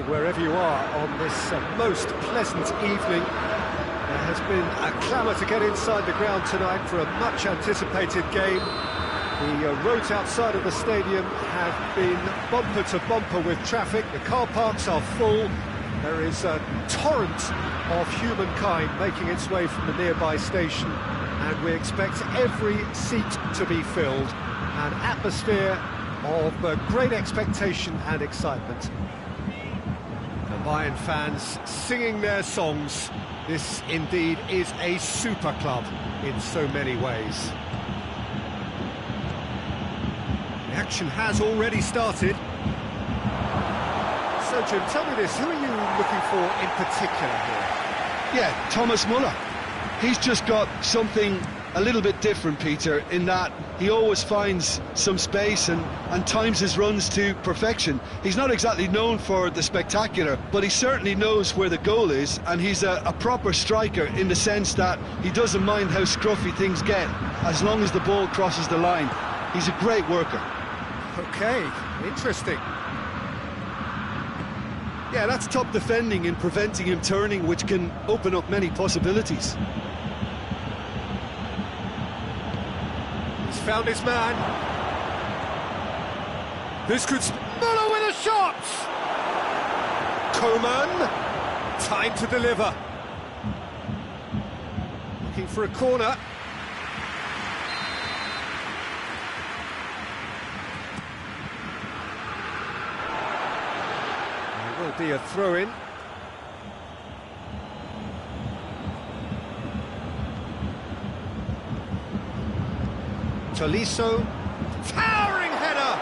morning, wherever you are, on this most pleasant evening. There has been a clamour to get inside the ground tonight for a much-anticipated game. The roads outside of the stadium have been bumper to bumper with traffic. The car parks are full. There is a torrent of humankind making its way from the nearby station, and we expect every seat to be filled. An atmosphere of great expectation and excitement. The Bayern fans singing their songs. This indeed is a super club in so many ways. The action has already started. So Jim, tell me this, who are you looking for in particular here? Yeah, Thomas Muller. He's just got something a little bit different, Peter, in that he always finds some space and times his runs to perfection. He's not exactly known for the spectacular, but he certainly knows where the goal is, and he's a proper striker in the sense that he doesn't mind how scruffy things get, as long as the ball crosses the line. He's a great worker. Okay, interesting. Yeah, that's top defending and preventing him turning, which can open up many possibilities. He's found his man. This could... Muller with a shot! Coman, time to deliver. Looking for a corner. There will be a throw-in. Tolisso, towering header!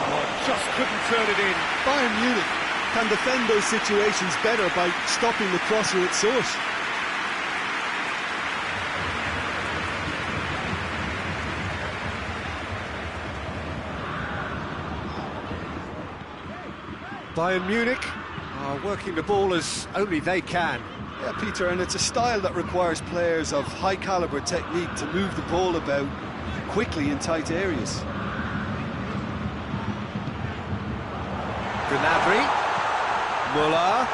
Oh, just couldn't turn it in. Bayern Munich can defend those situations better by stopping the crosser at source. Bayern Munich are working the ball as only they can. Yeah, Peter, and it's a style that requires players of high-caliber technique to move the ball about quickly in tight areas. Gnabry, Muller,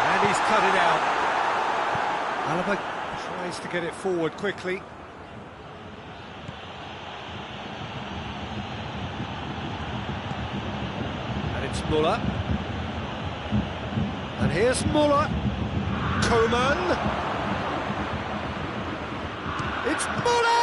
and he's cut it out. Alaba tries to get it forward quickly. And it's Muller. And here's Muller. Coman. It's Muller!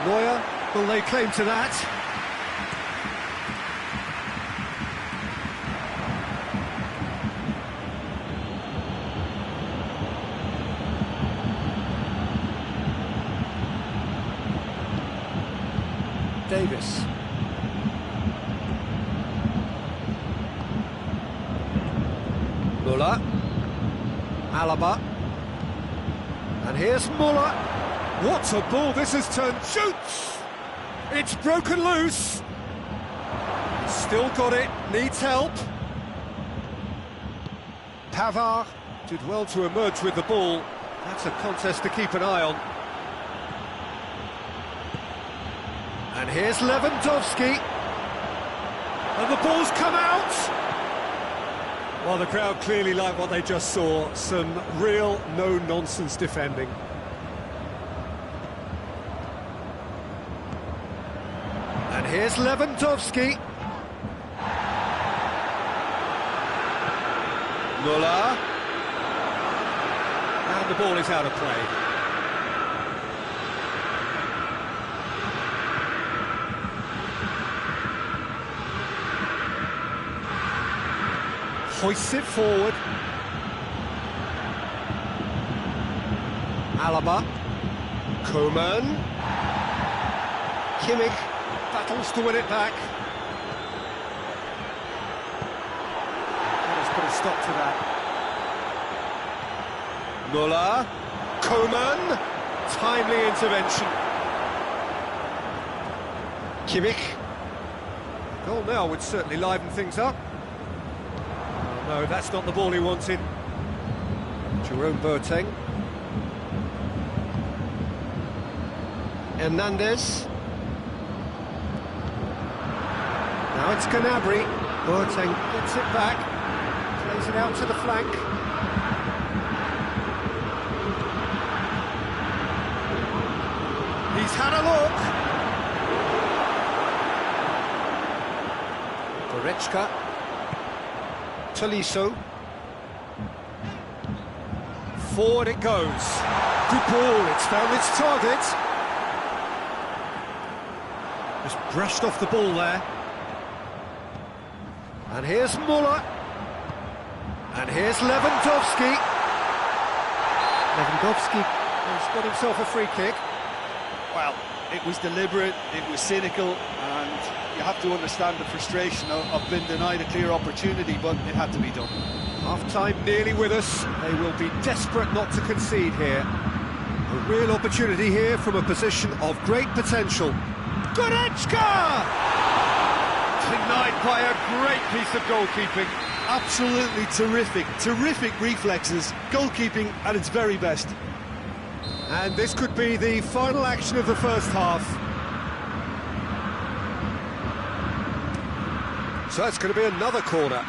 Neuer will lay claim to that. Davis. Muller. Alaba. And here's Muller. What a ball this has turned. Shoots! It's broken loose. Still got it. Needs help. Pavard did well to emerge with the ball. That's a contest to keep an eye on. And here's Lewandowski. And the ball's come out! Well, the crowd clearly like what they just saw. Some real no-nonsense defending. And here's Lewandowski. Muller. And the ball is out of play. Hoists it forward. Alaba. Coman. Kimmich battles to win it back. Let's put a stop to that. Muller. Coman. Timely intervention. Kimmich. Goal now would certainly liven things up. No, that's not the ball he wanted. Jerome Boateng. Hernandez. Now it's Gnabry. Boateng gets it back. Plays it out to the flank. He's had a look. Goretzka. Tolisso. Forward it goes. Good ball, it's found its target. Just brushed off the ball there. And here's Muller. And here's Lewandowski. Lewandowski has got himself a free kick. Well, it was deliberate, it was cynical, and you have to understand the frustration of being denied a clear opportunity, but it had to be done. Half-time nearly with us. They will be desperate not to concede here. A real opportunity here from a position of great potential. Goretzka! Denied by a great piece of goalkeeping. Absolutely terrific reflexes, goalkeeping at its very best. And this could be the final action of the first half. So it's going to be another corner.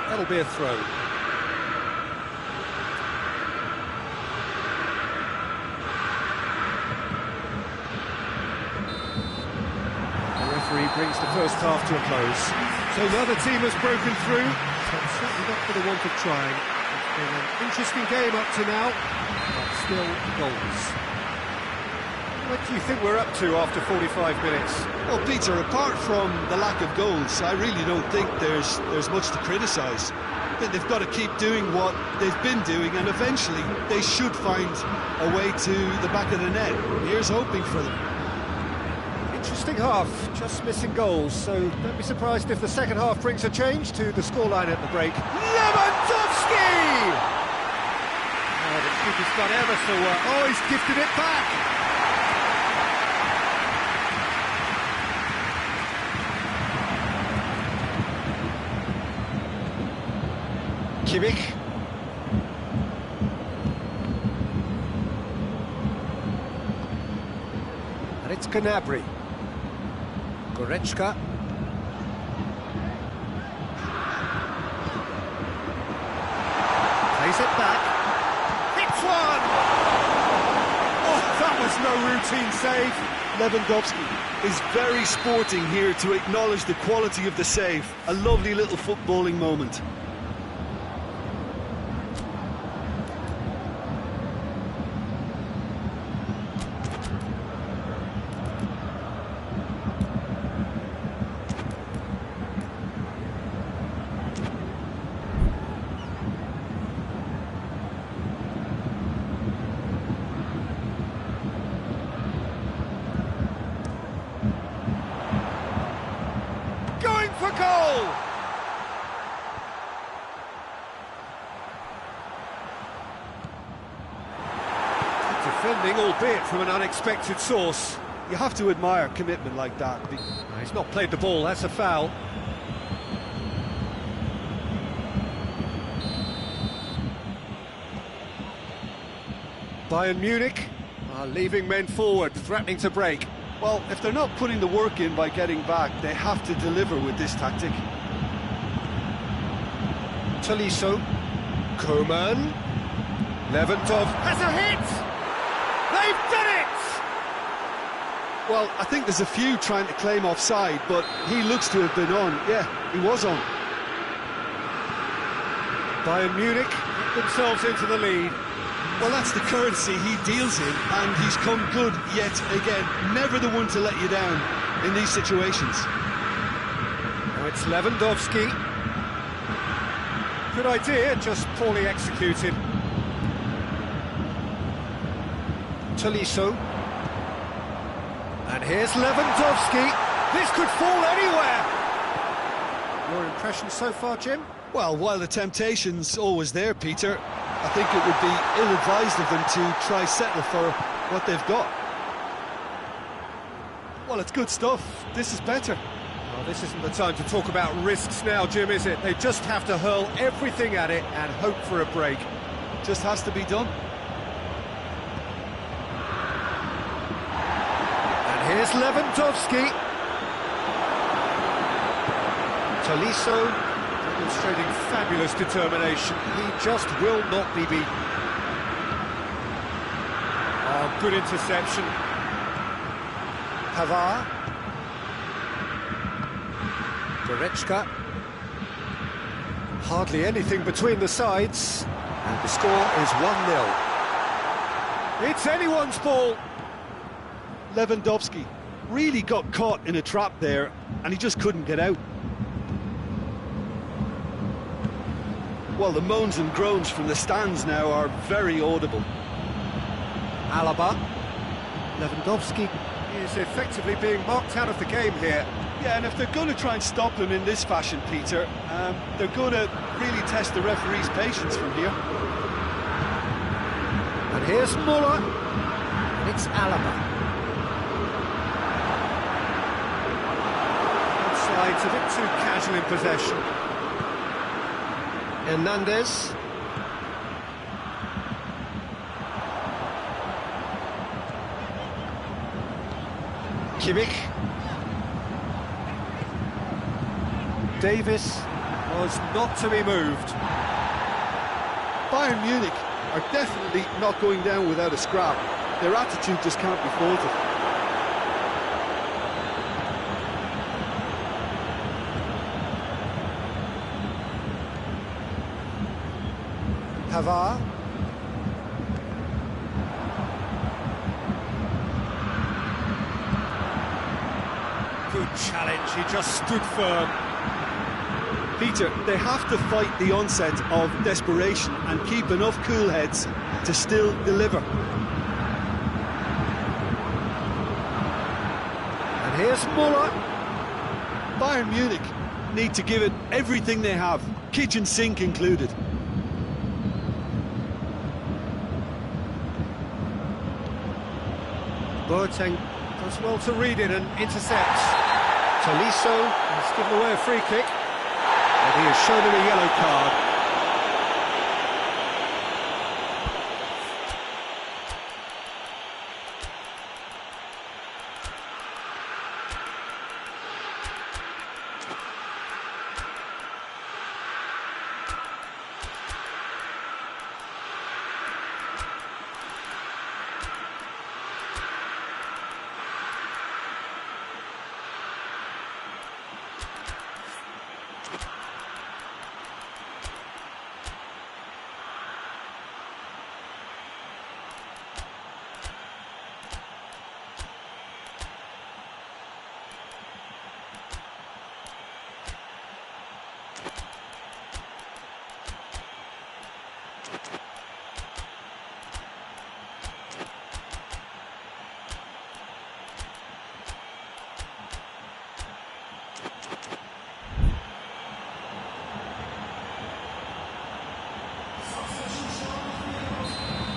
That'll be a throw. Brings the first half to a close. So the other team has broken through, but certainly not for the want of trying. It's been an interesting game up to now, but still goals. What do you think we're up to after 45 minutes? Well, Peter, apart from the lack of goals, I really don't think there's much to criticise. They've got to keep doing what they've been doing, and eventually they should find a way to the back of the net. Here's hoping for them. Interesting half, just missing goals, so don't be surprised if the second half brings a change to the scoreline at the break. Lewandowski! Oh, the keeper's done ever so well. Oh, he's gifted it back! Kimmich. And it's Gnabry. Goretzka. Plays it back. Hits one! Oh, that was no routine save. Lewandowski is very sporting here to acknowledge the quality of the save. A lovely little footballing moment. For goal! Defending, albeit from an unexpected source. You have to admire commitment like that. He's not played the ball, that's a foul. Bayern Munich are leaving men forward, threatening to break. Well, if they're not putting the work in by getting back, they have to deliver with this tactic. Tolisso. Coman. Lewandowski has a hit! They've done it! Well, I think there's a few trying to claim offside, but he looks to have been on. Yeah, he was on. Bayern Munich get themselves into the lead. Well, that's the currency he deals in, and he's come good yet again. Never the one to let you down in these situations. Now it's Lewandowski. Good idea, just poorly executed. Tolisso. And here's Lewandowski. This could fall anywhere. Your impression so far, Jim? Well, while the temptation's always there, Peter, I think it would be ill-advised of them to try settle for what they've got. Well, it's good stuff. This is better. Well, this isn't the time to talk about risks now, Jim, is it? They just have to hurl everything at it and hope for a break. Just has to be done. And here's Lewandowski. Tolisso demonstrating fabulous determination. He just will not be beaten. Oh, good interception. Pavard. Goretzka. Hardly anything between the sides. And the score is 1-0. It's anyone's ball. Lewandowski really got caught in a trap there, and he just couldn't get out. Well, the moans and groans from the stands now are very audible. Alaba. Lewandowski is effectively being marked out of the game here. Yeah, and if they're going to try and stop him in this fashion, Peter, they're going to really test the referee's patience from here. And here's Muller. It's Alaba. Both sides a bit too casual in possession. Hernandez. Kimmich. Davis was not to be moved. Bayern Munich are definitely not going down without a scrap. Their attitude just can't be faulted. Pavard. Good challenge, he just stood firm. Peter, they have to fight the onset of desperation and keep enough cool heads to still deliver. And here's Muller. Bayern Munich need to give it everything they have, kitchen sink included. Boateng does well to read it and intercepts. Tolisso has given away a free kick. And he has shown him a yellow card.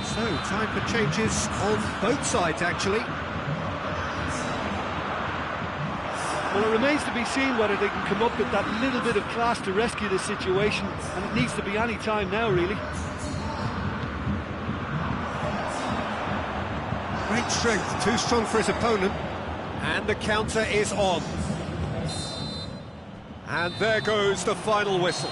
So, time for changes on both sides, actually. Well, it remains to be seen whether they can come up with that little bit of class to rescue the situation, and it needs to be any time now, really. Great strength, too strong for his opponent. And the counter is on. And there goes the final whistle.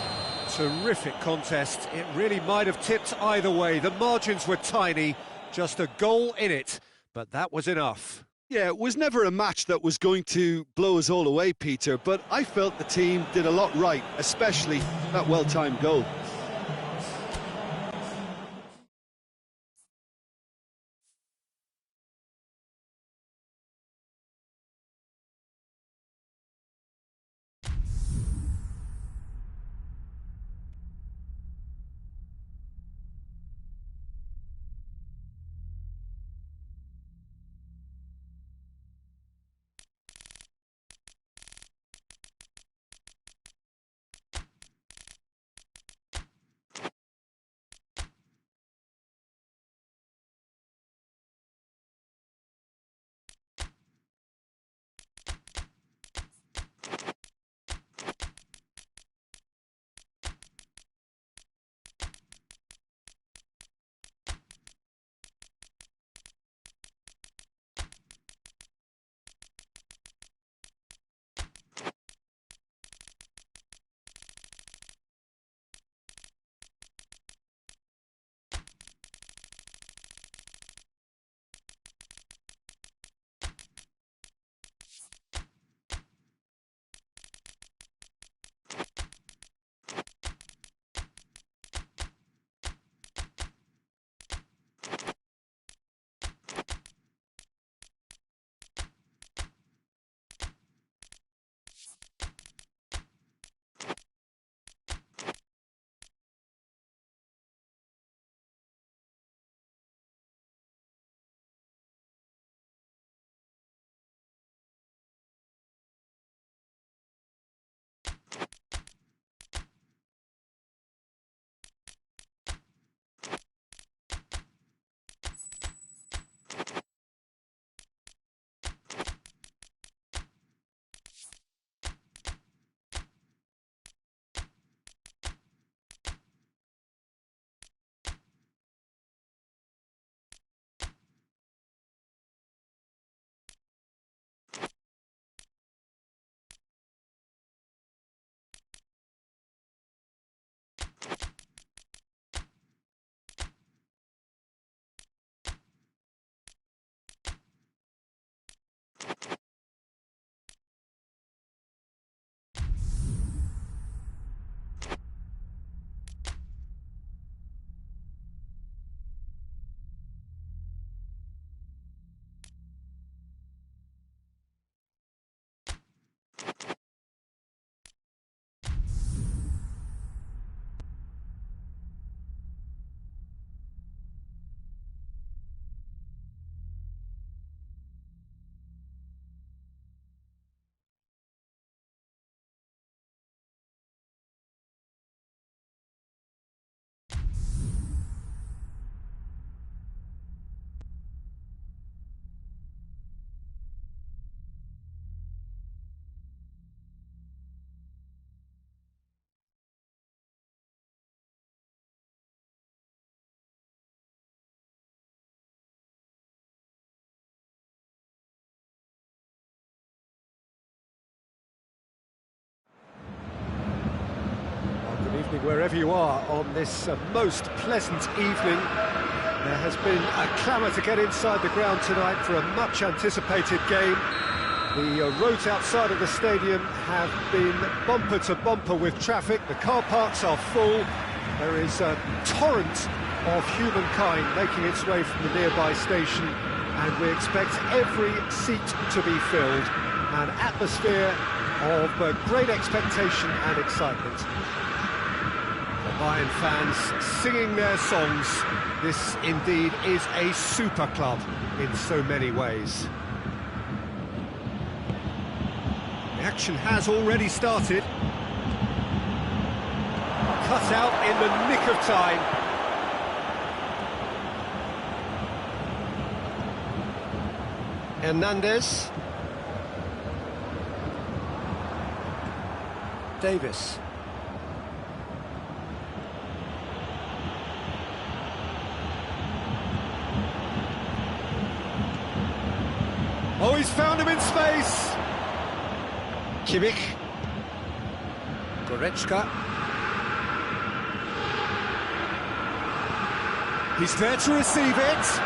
Terrific contest. It really might have tipped either way. The margins were tiny, just a goal in it, but that was enough. Yeah, it was never a match that was going to blow us all away, Peter, but I felt the team did a lot right, especially that well-timed goal. morning, wherever you are on this most pleasant evening. There has been a clamour to get inside the ground tonight for a much-anticipated game. The roads outside of the stadium have been bumper to bumper with traffic. The car parks are full. There is a torrent of humankind making its way from the nearby station, and we expect every seat to be filled. An atmosphere of great expectation and excitement. The Bayern fans singing their songs. This indeed is a super club in so many ways. The action has already started. Cut out in the nick of time. Hernandez. Davis. Oh, he's found him in space. Kimmich. Goretzka. He's there to receive it.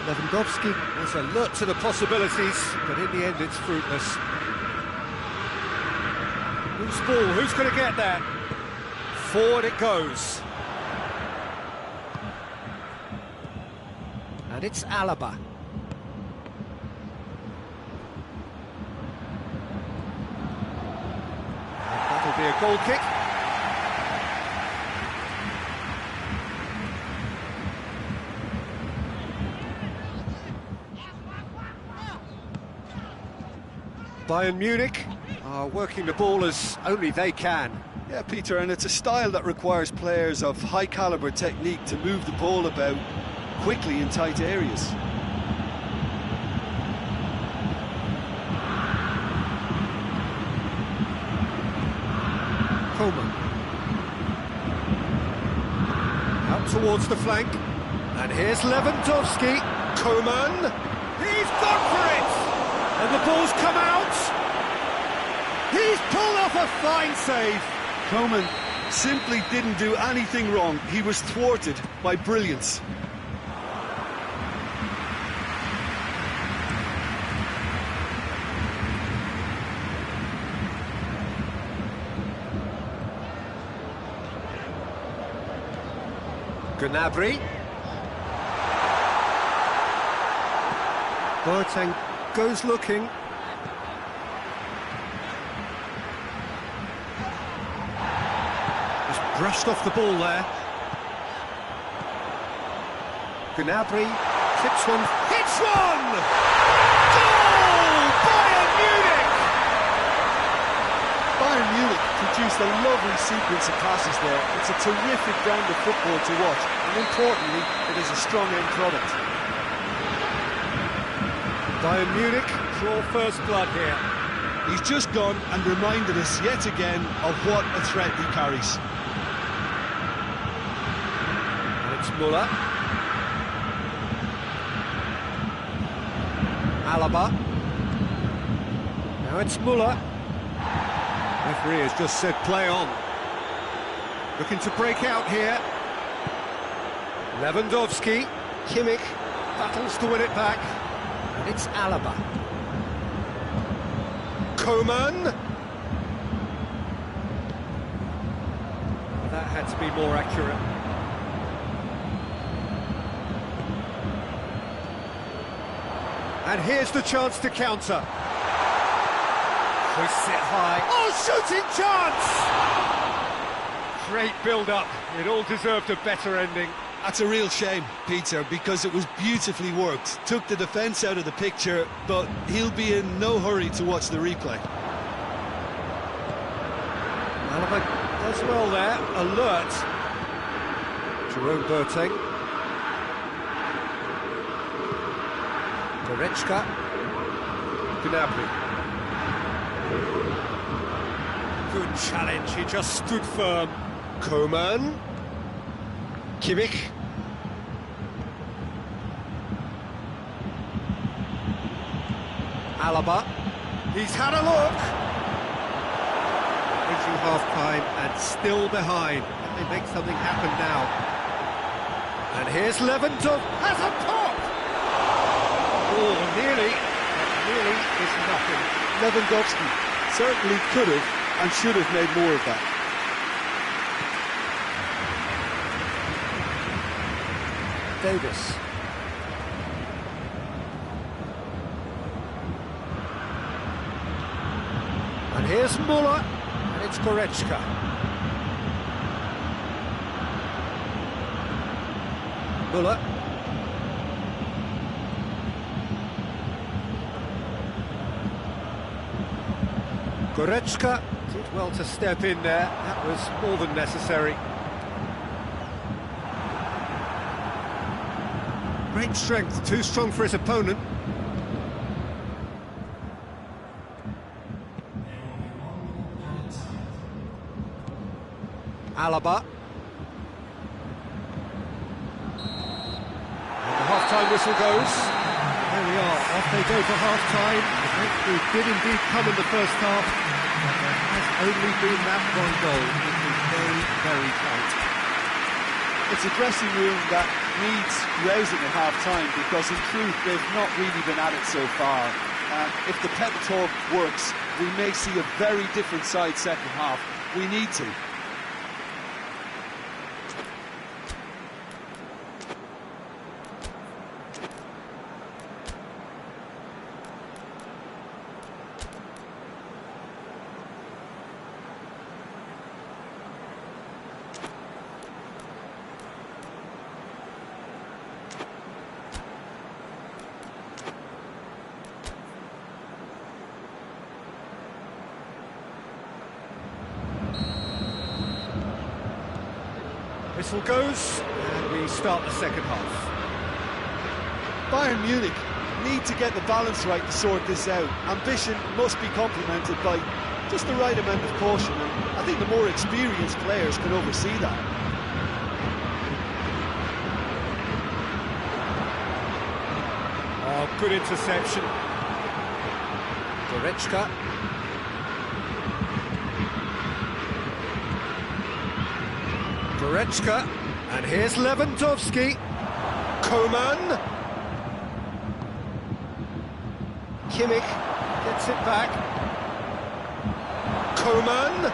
Lewandowski was alert to the possibilities, but in the end it's fruitless. Who's ball? Who's going to get there? Forward it goes. And it's Alaba. That'll be a goal kick. Bayern Munich are working the ball as only they can. Yeah, Peter, and it's a style that requires players of high-caliber technique to move the ball about quickly in tight areas. Coman. Out towards the flank. And here's Lewandowski. Coman. He's gone for it! And the ball's come out. He's pulled off a fine save. Coman simply didn't do anything wrong. He was thwarted by brilliance. Gnabry. Boateng goes looking. Just brushed off the ball there. Gnabry tips one, hits one! Goal! Bayern Munich! Bayern Munich produced a lovely sequence of passes there. It's a terrific brand of football to watch, and importantly, it is a strong end product. Bayern Munich draw first blood here. He's just gone and reminded us yet again of what a threat he carries. And it's Müller. Alaba. Now it's Müller. Referee has just said play on. Looking to break out here. Lewandowski. Kimmich battles to win it back. And it's Alaba. Coman. That had to be more accurate. And here's the chance to counter. Hoists it high. Oh, shooting chance! Great build-up. It all deserved a better ending. That's a real shame, Peter, because it was beautifully worked. Took the defence out of the picture, but he'll be in no hurry to watch the replay. Alaba does well there, alert. Jerome Boateng. Goretzka. Gnabry. Good challenge, he just stood firm. Coman. Kimmich. Alaba. He's had a look. He's approaching half-time and still behind. Can they make something happen now? And here's Lewandowski, has a pop! Oh, nearly, but nearly is nothing. Lewandowski certainly could have and should have made more of that. Davis. And here's Muller, and it's Goretzka. Muller. Goretzka did well to step in there, that was more than necessary. Great strength, too strong for his opponent. Alaba. And the half-time whistle goes. There we are, off they go for half-time. The breakthrough did indeed come in the first half, but there has only been that one goal. It was very, very tight. It's a dressing room that needs rousing at half-time because in truth they've not really been at it so far. If the pep talk works, we may see a very different side second half. We need to. Whistle goes, and we start the second half. Bayern Munich need to get the balance right to sort this out. Ambition must be complemented by just the right amount of caution, and I think the more experienced players can oversee that. Oh, good interception. Goretzka. Goretzka, and here's Lewandowski. Coman. Kimmich gets it back. Coman.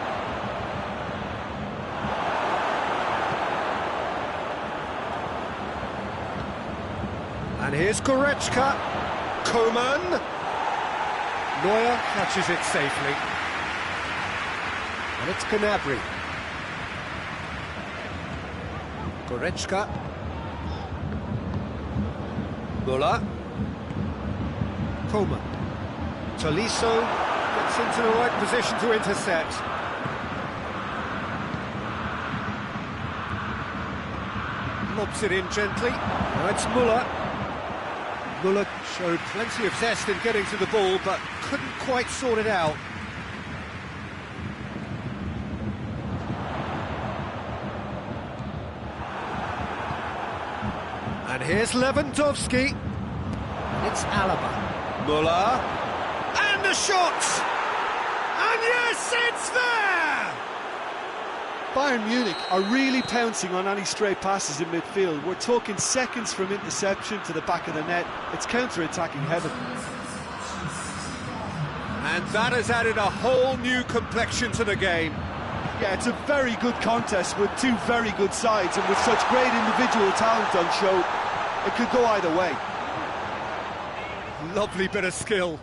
And here's Goretzka. Coman. Neuer catches it safely. And it's Gnabry. Goretzka. Muller. Coman. Tolisso gets into the right position to intercept. Lobs it in gently. Now it's Muller. Muller showed plenty of zest in getting to the ball, but couldn't quite sort it out. And here's Lewandowski. And it's Alaba. Muller. And the shot! And yes, it's there! Bayern Munich are really pouncing on any stray passes in midfield. We're talking seconds from interception to the back of the net. It's counter-attacking heaven. And that has added a whole new complexion to the game. Yeah, it's a very good contest with two very good sides, and with such great individual talent on show, it could go either way. Lovely bit of skill.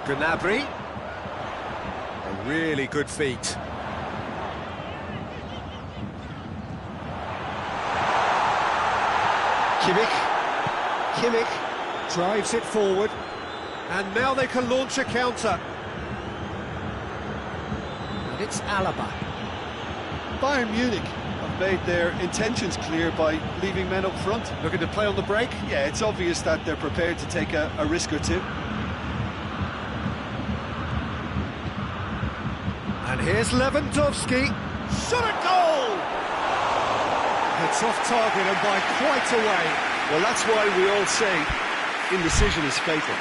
Gnabry. A really good feat. Kimmich drives it forward. And now they can launch a counter. And it's Alaba. Bayern Munich have made their intentions clear by leaving men up front. Looking to play on the break? Yeah, it's obvious that they're prepared to take a risk or two. And here's Lewandowski. Shot a goal! It's off target and by quite a way. Well, that's why we all say indecision is fatal.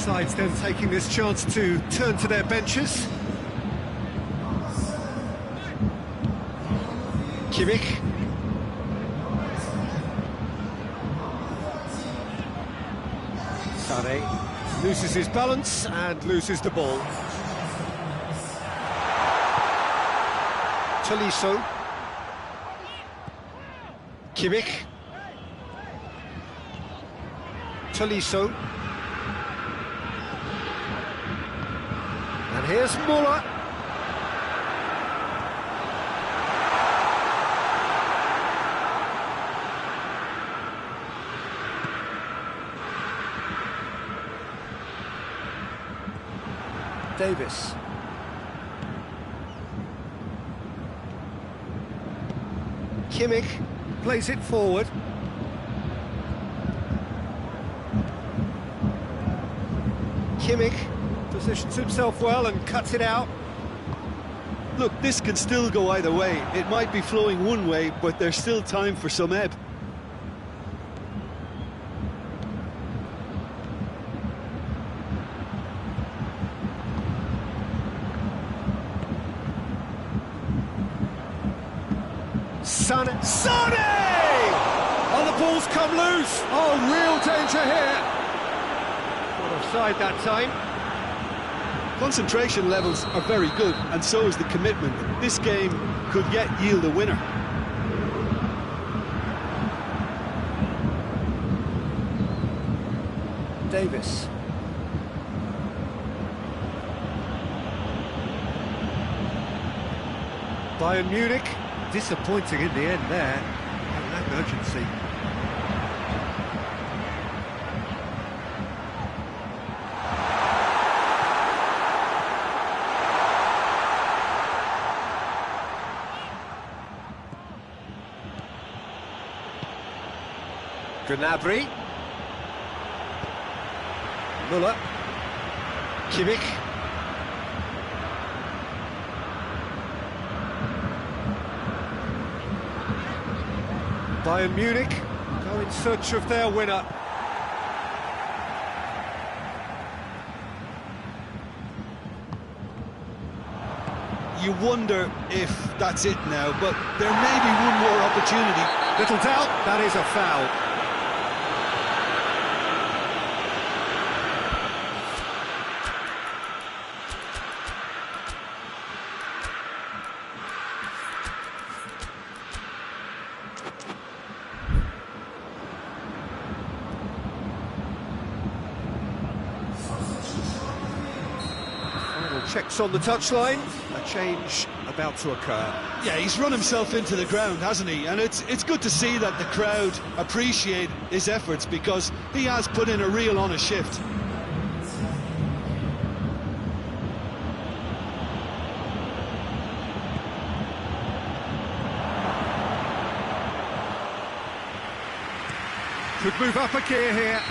sides then taking this chance to turn to their benches. Kimmich. Sane loses his balance and loses the ball. Tolisso. Kimmich. Tolisso. And here's Muller. Davis. Kimmich plays it forward. Kimmich positions himself well and cuts it out. Look, this can still go either way. It might be flowing one way, but there's still time for some ebb. Sane! Oh, the ball's come loose! Oh, real danger here! Not offside that time. Concentration levels are very good, and so is the commitment. This game could yet yield a winner. Davis. Bayern Munich, disappointing in the end there. Had no urgency. Gnabry. Muller. Kimmich. Bayern Munich go in search of their winner. You wonder if that's it now, but there may be one more opportunity. Little doubt, that is a foul. Checks on the touchline, a change about to occur. Yeah, he's run himself into the ground, hasn't he? And it's good to see that the crowd appreciate his efforts, because he has put in a real honest shift. Could move up a gear here.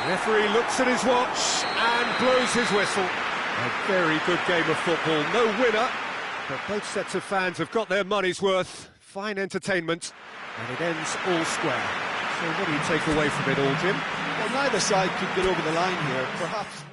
Referee looks at his watch and blows his whistle. A very good game of football, no winner, but both sets of fans have got their money's worth. Fine entertainment, and it ends all square. So what do you take away from it all, Jim? Well, neither side could get over the line here, perhaps.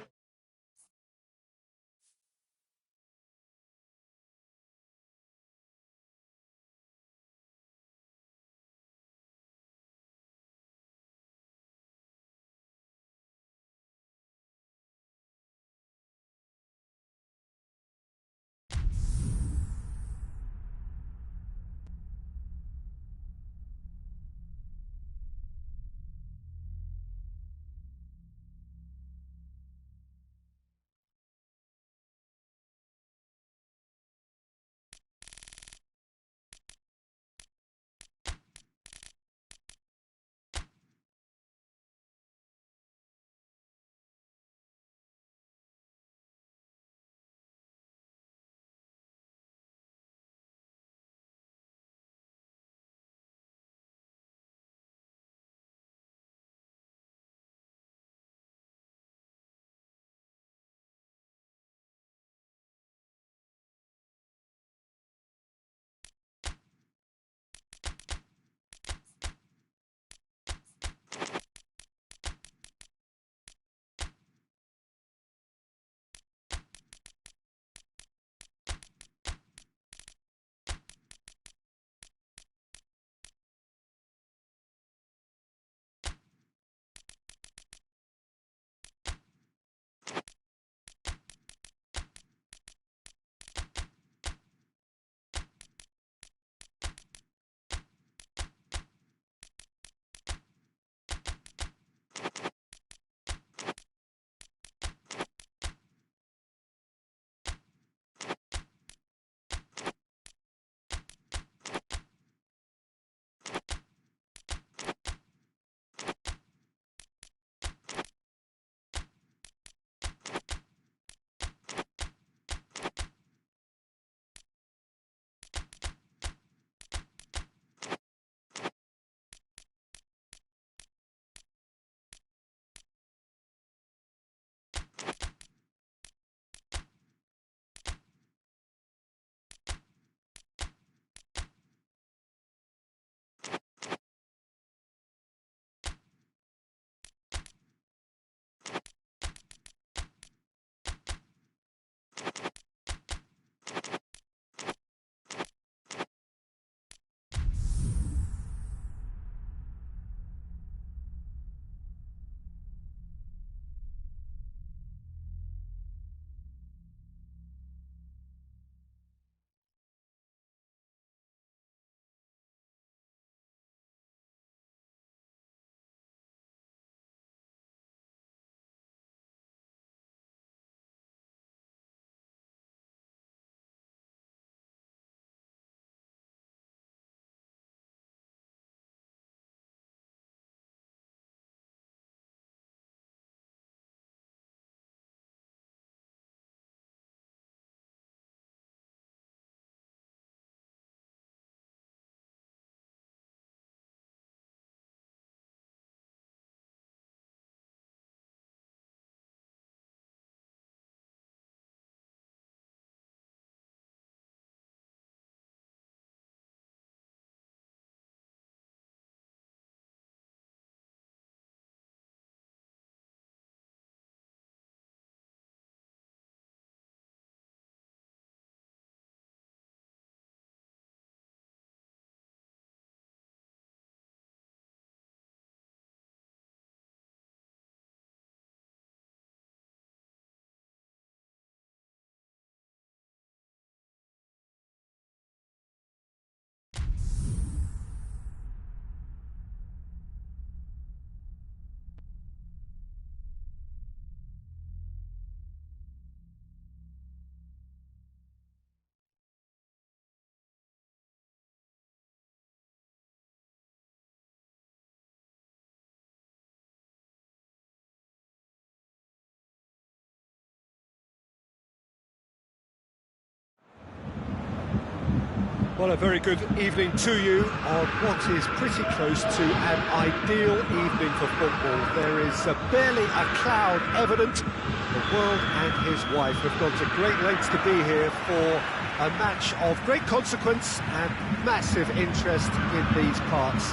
Well, a very good evening to you on what is pretty close to an ideal evening for football. There is barely a cloud evident. The world and his wife have gone to great lengths to be here for a match of great consequence and massive interest in these parts.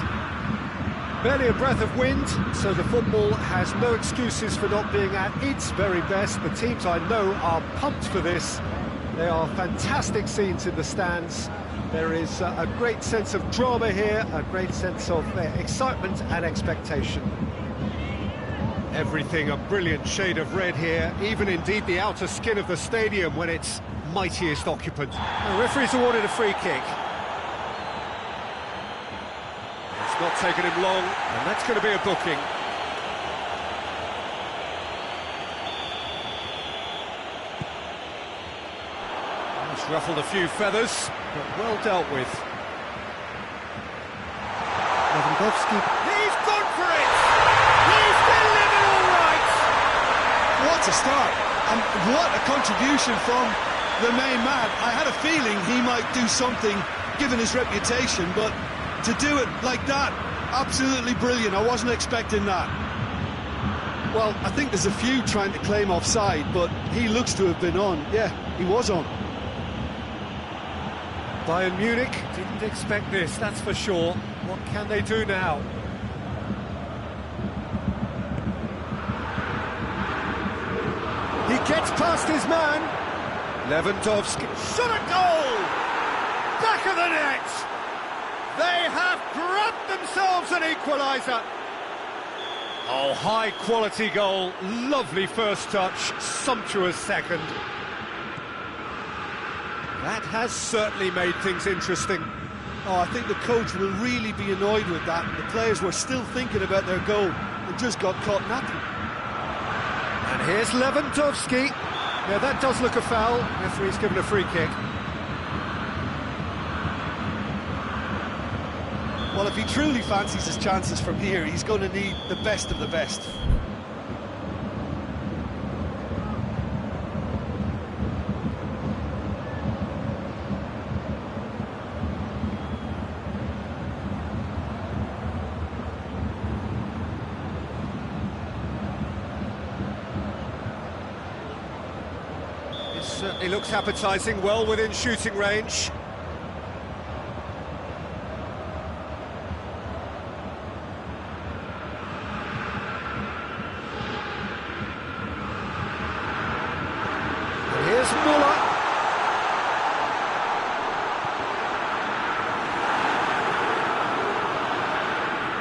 Barely a breath of wind, so the football has no excuses for not being at its very best. The teams I know are pumped for this. They are fantastic scenes in the stands. There is a great sense of drama here, a great sense of excitement and expectation. Everything a brilliant shade of red here, even indeed the outer skin of the stadium when it's mightiest occupant. The referee's awarded a free kick. It's not taken him long, and that's going to be a booking. It's ruffled a few feathers, but well dealt with. Lewandowski. He's gone for it! He's delivered all right! What a start, and what a contribution from the main man. I had a feeling he might do something, given his reputation, but to do it like that, absolutely brilliant. I wasn't expecting that. Well, I think there's a few trying to claim offside, but he looks to have been on. Yeah, he was on. Bayern Munich didn't expect this, that's for sure. What can they do now? He gets past his man. Lewandowski shot a goal! Back of the net! They have grabbed themselves an equaliser. Oh, high-quality goal. Lovely first touch, sumptuous second. That has certainly made things interesting. Oh, I think the coach will really be annoyed with that. The players were still thinking about their goal and just got caught napping. And here's Lewandowski. Yeah, that does look a foul. Referee's given a free kick. Well, if he truly fancies his chances from here, he's going to need the best of the best. It certainly looks appetising, well within shooting range.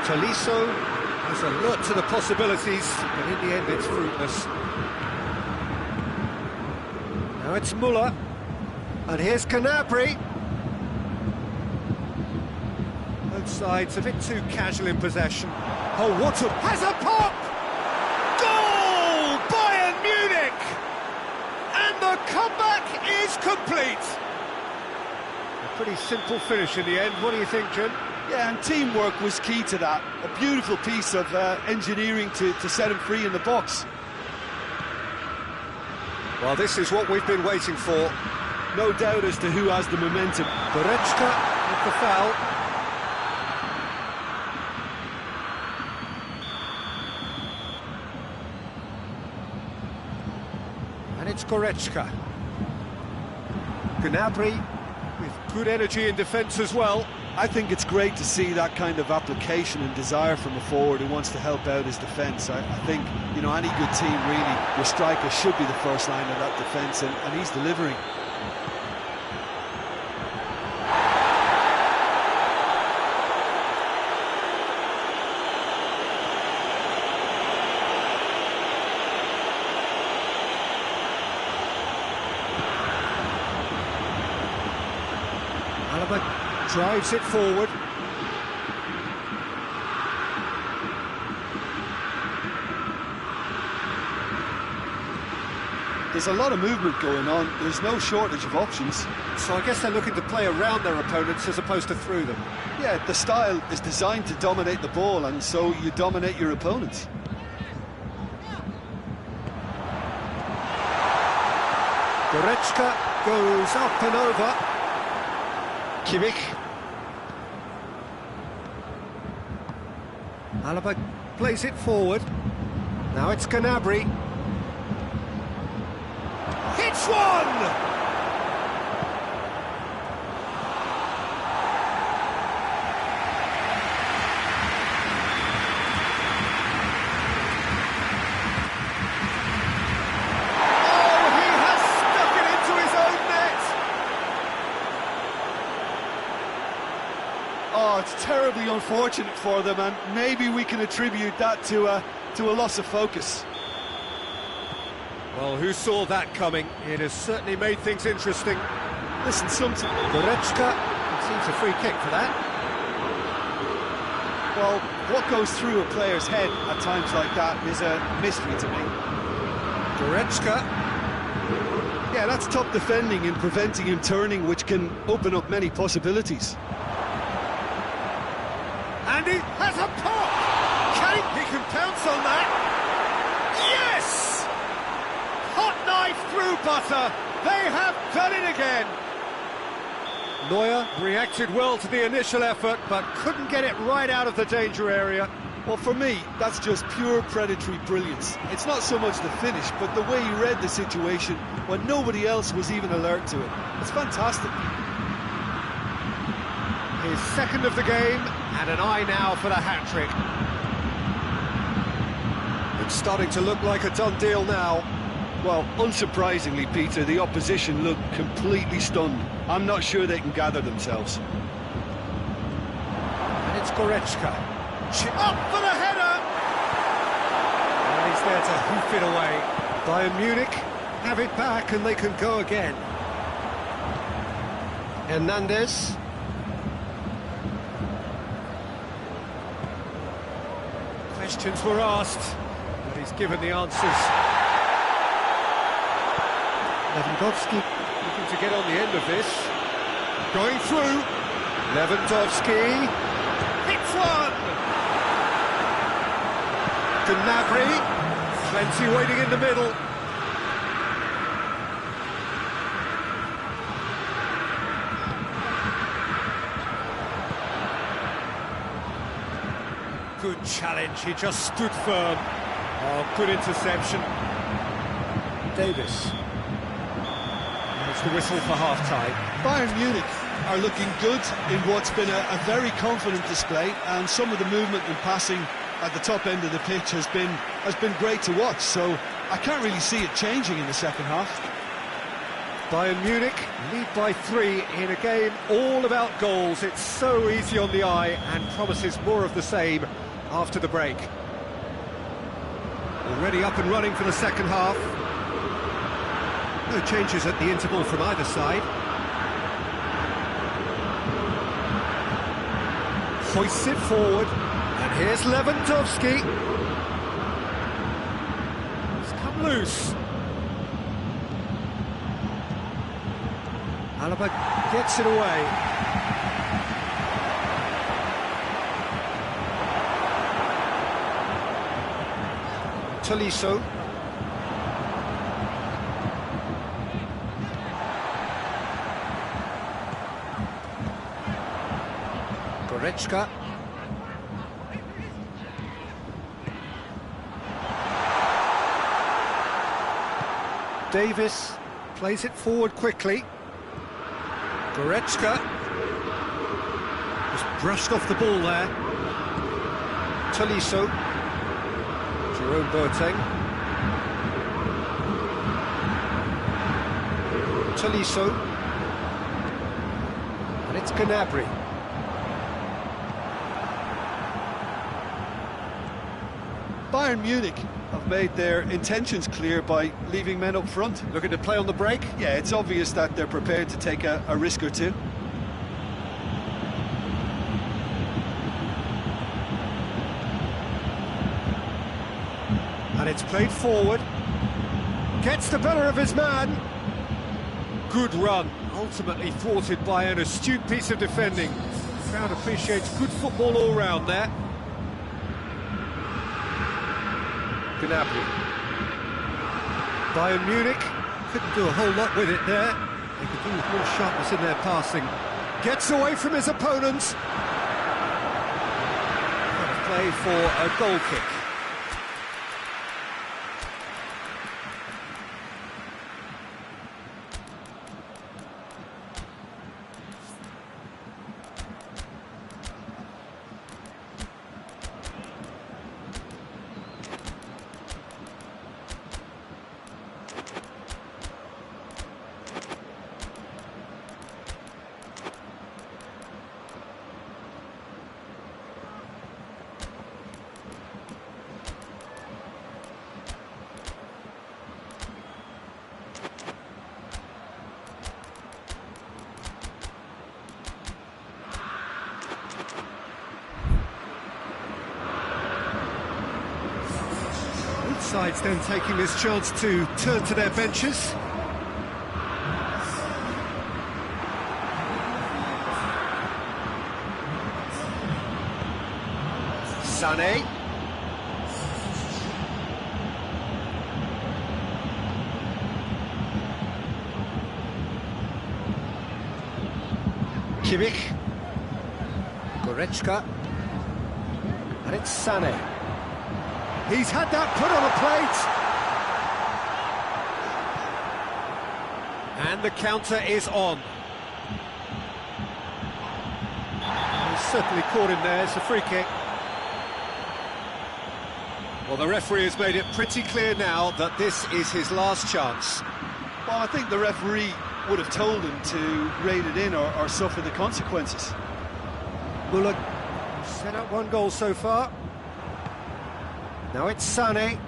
Tolisso is alert to the possibilities, but in the end it's fruitless. Now it's Muller, and here's Gnabry. Both sides a bit too casual in possession. Oh, what a... has a pop! Goal! Bayern Munich! And the comeback is complete! A pretty simple finish in the end. What do you think, Jim? Yeah, and teamwork was key to that. A beautiful piece of engineering to set him free in the box. Well, this is what we've been waiting for. No doubt as to who has the momentum. Goretzka with the foul. And it's Goretzka. Gnabry with good energy in defence as well. I think it's great to see that kind of application and desire from a forward who wants to help out his defence. I think, you know, any good team really, your striker should be the first line of that defence, and he's delivering. Drives it forward. There's a lot of movement going on. There's no shortage of options. So I guess they're looking to play around their opponents as opposed to through them. Yeah, the style is designed to dominate the ball, and so you dominate your opponents. Goretzka goes up and over. Kimmich. Alaba plays it forward. Now it's Gnabry. Hits one! Oh, it's terribly unfortunate for them, and maybe we can attribute that to a loss of focus. Well, who saw that coming? It has certainly made things interesting. Listen, sometimes... Goretzka seems a free kick for that. Well, what goes through a player's head at times like that is a mystery to me. Goretzka. Yeah, that's top defending and preventing him turning, which can open up many possibilities. And he has a pop! He can pounce on that! Yes! Hot knife through butter! They have done it again! Neuer reacted well to the initial effort, but couldn't get it right out of the danger area. Well, for me, that's just pure predatory brilliance. It's not so much the finish, but the way he read the situation when nobody else was even alert to it. It's fantastic. His second of the game, and an eye now for the hat-trick. It's starting to look like a done deal now. Well, unsurprisingly, Peter, the opposition look completely stunned. I'm not sure they can gather themselves. And it's Goretzka. Up for the header! And he's there to hoof it away. Bayern Munich have it back and they can go again. Hernandez. Questions were asked, but he's given the answers. Lewandowski looking to get on the end of this. Going through. Lewandowski hits one! Gnabry, plenty waiting in the middle. Good challenge, he just stood firm. Oh, good interception. Davis. It's the whistle for half-time. Bayern Munich are looking good in what's been a very confident display, and some of the movement and passing at the top end of the pitch has been great to watch, so I can't really see it changing in the second half. Bayern Munich lead by 3 in a game all about goals. It's so easy on the eye and promises more of the same after the break. Already up and running for the second half. No changes at the interval from either side. Hoists it forward, and here's Lewandowski. It's come loose. Alaba gets it away. Tolisso. Goretzka. Davis plays it forward quickly. Goretzka just brushed off the ball there. Tolisso. Jerome Boateng. Tolisso. And it's Gnabry. Bayern Munich have made their intentions clear by leaving men up front. Looking to play on the break? Yeah, it's obvious that they're prepared to take a risk or two. And it's played forward. Gets the better of his man. Good run. Ultimately thwarted by an astute piece of defending. The crowd appreciates good football all round there. Gnabry. Bayern Munich couldn't do a whole lot with it there. They could do with more sharpness in their passing. Gets away from his opponents. Play for a goal kick. Sides then taking this chance to turn to their benches. Sané. Kimmich. Goretzka. And it's Sané. He's had that put on a plate. And the counter is on. He's certainly caught him there, it's a free kick. Well, the referee has made it pretty clear now that this is his last chance. Well, I think the referee would have told him to rate it in or suffer the consequences. Muller set up one goal so far. Now it's Sané.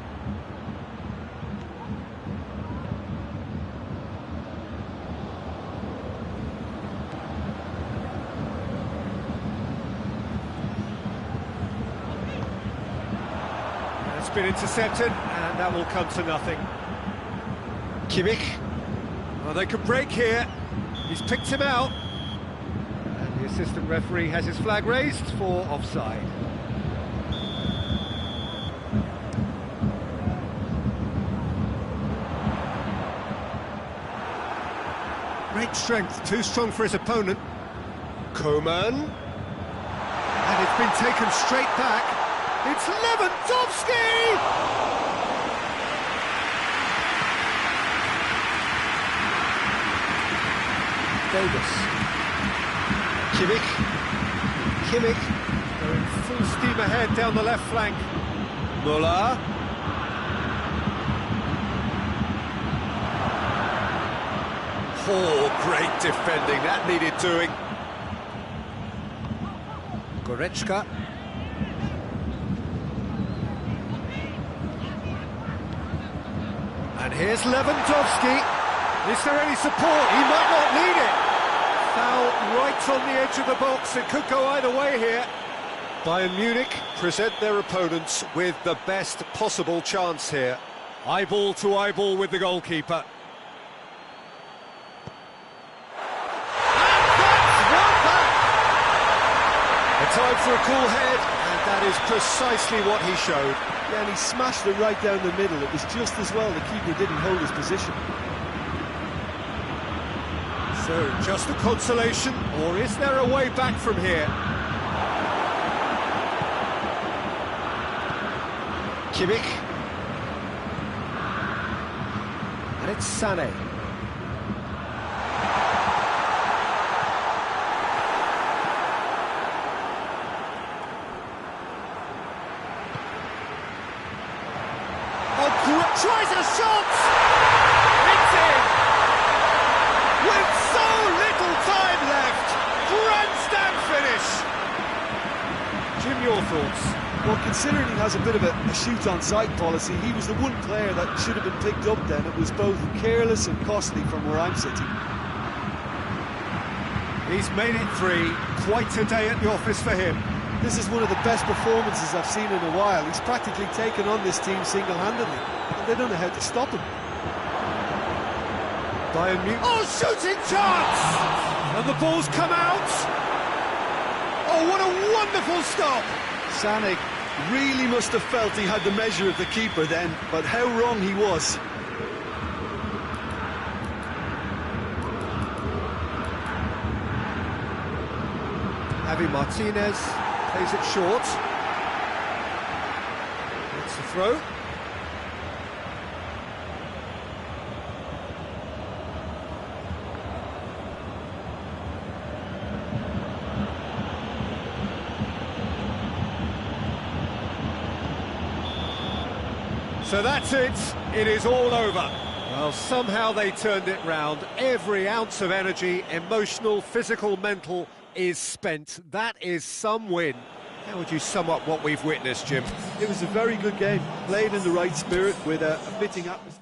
It's been intercepted, and that will come to nothing. Kimmich. Well, they could break here. He's picked him out. And the assistant referee has his flag raised for offside. Great strength, too strong for his opponent. Coman. And it's been taken straight back. It's Lewandowski! Davis. Kimmich. Going full steam ahead down the left flank. Muller. Oh, great defending, that needed doing. Goretzka. And here's Lewandowski. Is there any support? He might not need it. Foul right on the edge of the box. It could go either way here. Bayern Munich present their opponents with the best possible chance here. Eyeball to eyeball with the goalkeeper. Time for a cool head, and that is precisely what he showed. Yeah, and he smashed it right down the middle. It was just as well the keeper didn't hold his position. So, just a consolation, or is there a way back from here? Kimmich. And it's Sané. Tries a shot! It's in! With so little time left! Grandstand finish! Jim, your thoughts? Well, considering he has a bit of a shoot-on-sight policy, he was the one player that should have been picked up then. It was both careless and costly from where I'm sitting. He's made it 3. Quite a day at the office for him. This is one of the best performances I've seen in a while. He's practically taken on this team single-handedly. They don't know how to stop him. Bayern Munich. Oh, shooting chance! And the ball's come out. Oh, what a wonderful stop! Sané really must have felt he had the measure of the keeper then, but how wrong he was. Javi Martinez plays it short. That's the throw. So that's it. It is all over. Well, somehow they turned it round. Every ounce of energy, emotional, physical, mental, is spent. That is some win. How would you sum up what we've witnessed, Jim? It was a very good game, played in the right spirit with a fitting atmosphere.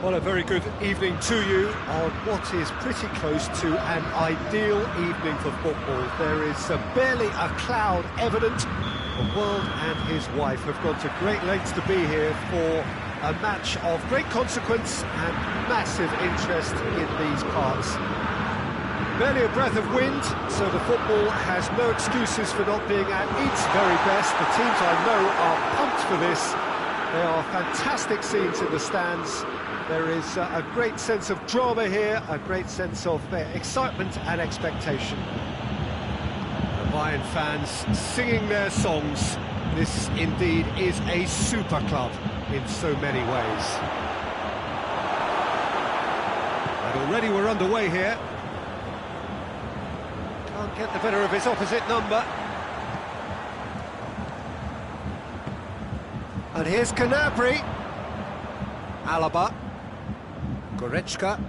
Well, a very good evening to you on what is pretty close to an ideal evening for football. There is barely a cloud evident. The world and his wife have gone to great lengths to be here for a match of great consequence and massive interest in these parts. Barely a breath of wind, so the football has no excuses for not being at its very best. The teams I know are pumped for this. There are fantastic scenes in the stands. There is a great sense of drama here, a great sense of excitement and expectation. The Bayern fans singing their songs. This indeed is a super club in so many ways. And already we're underway here. Can't get the better of his opposite number. And here's Gnabry. Alaba. Goretzka.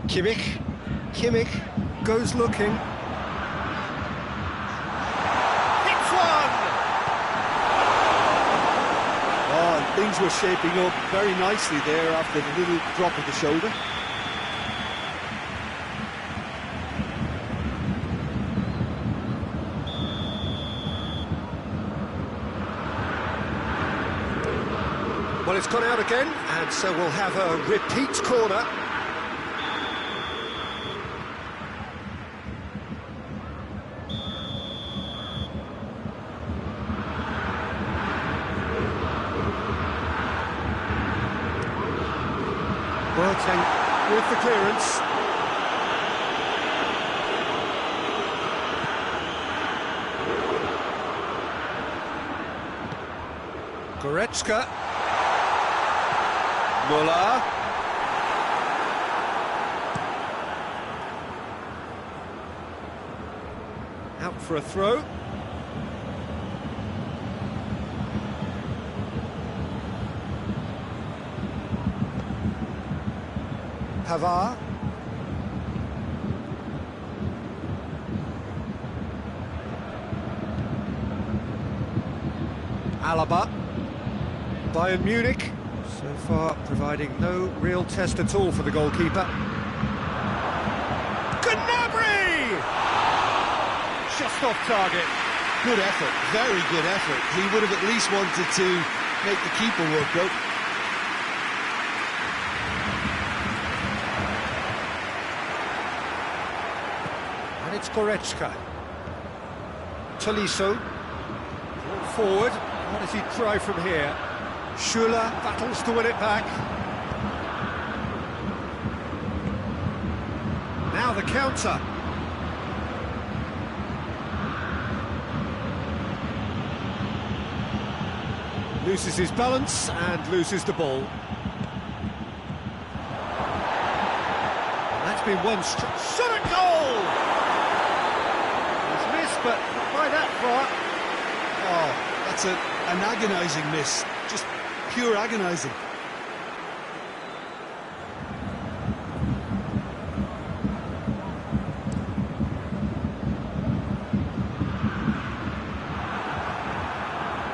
Kimmich goes looking. Hits one! Oh, and things were shaping up very nicely there after the little drop of the shoulder. Well, it's gone out again, and so we'll have a repeat corner. Boateng with the clearance. Goretzka. Muller. Out for a throw. Pavard. Alaba. Bayern Munich, so far providing no real test at all for the goalkeeper. Gnabry! Just off target. Good effort, very good effort. He would have at least wanted to make the keeper work, though. And it's Goretzka. Tolisso. Forward. What does he try from here? Schuller battles to win it back. Now the counter. Loses his balance and loses the ball. That's been one shot at goal! He's missed, but not by that far. Oh, that's an agonising miss. Just pure agonising.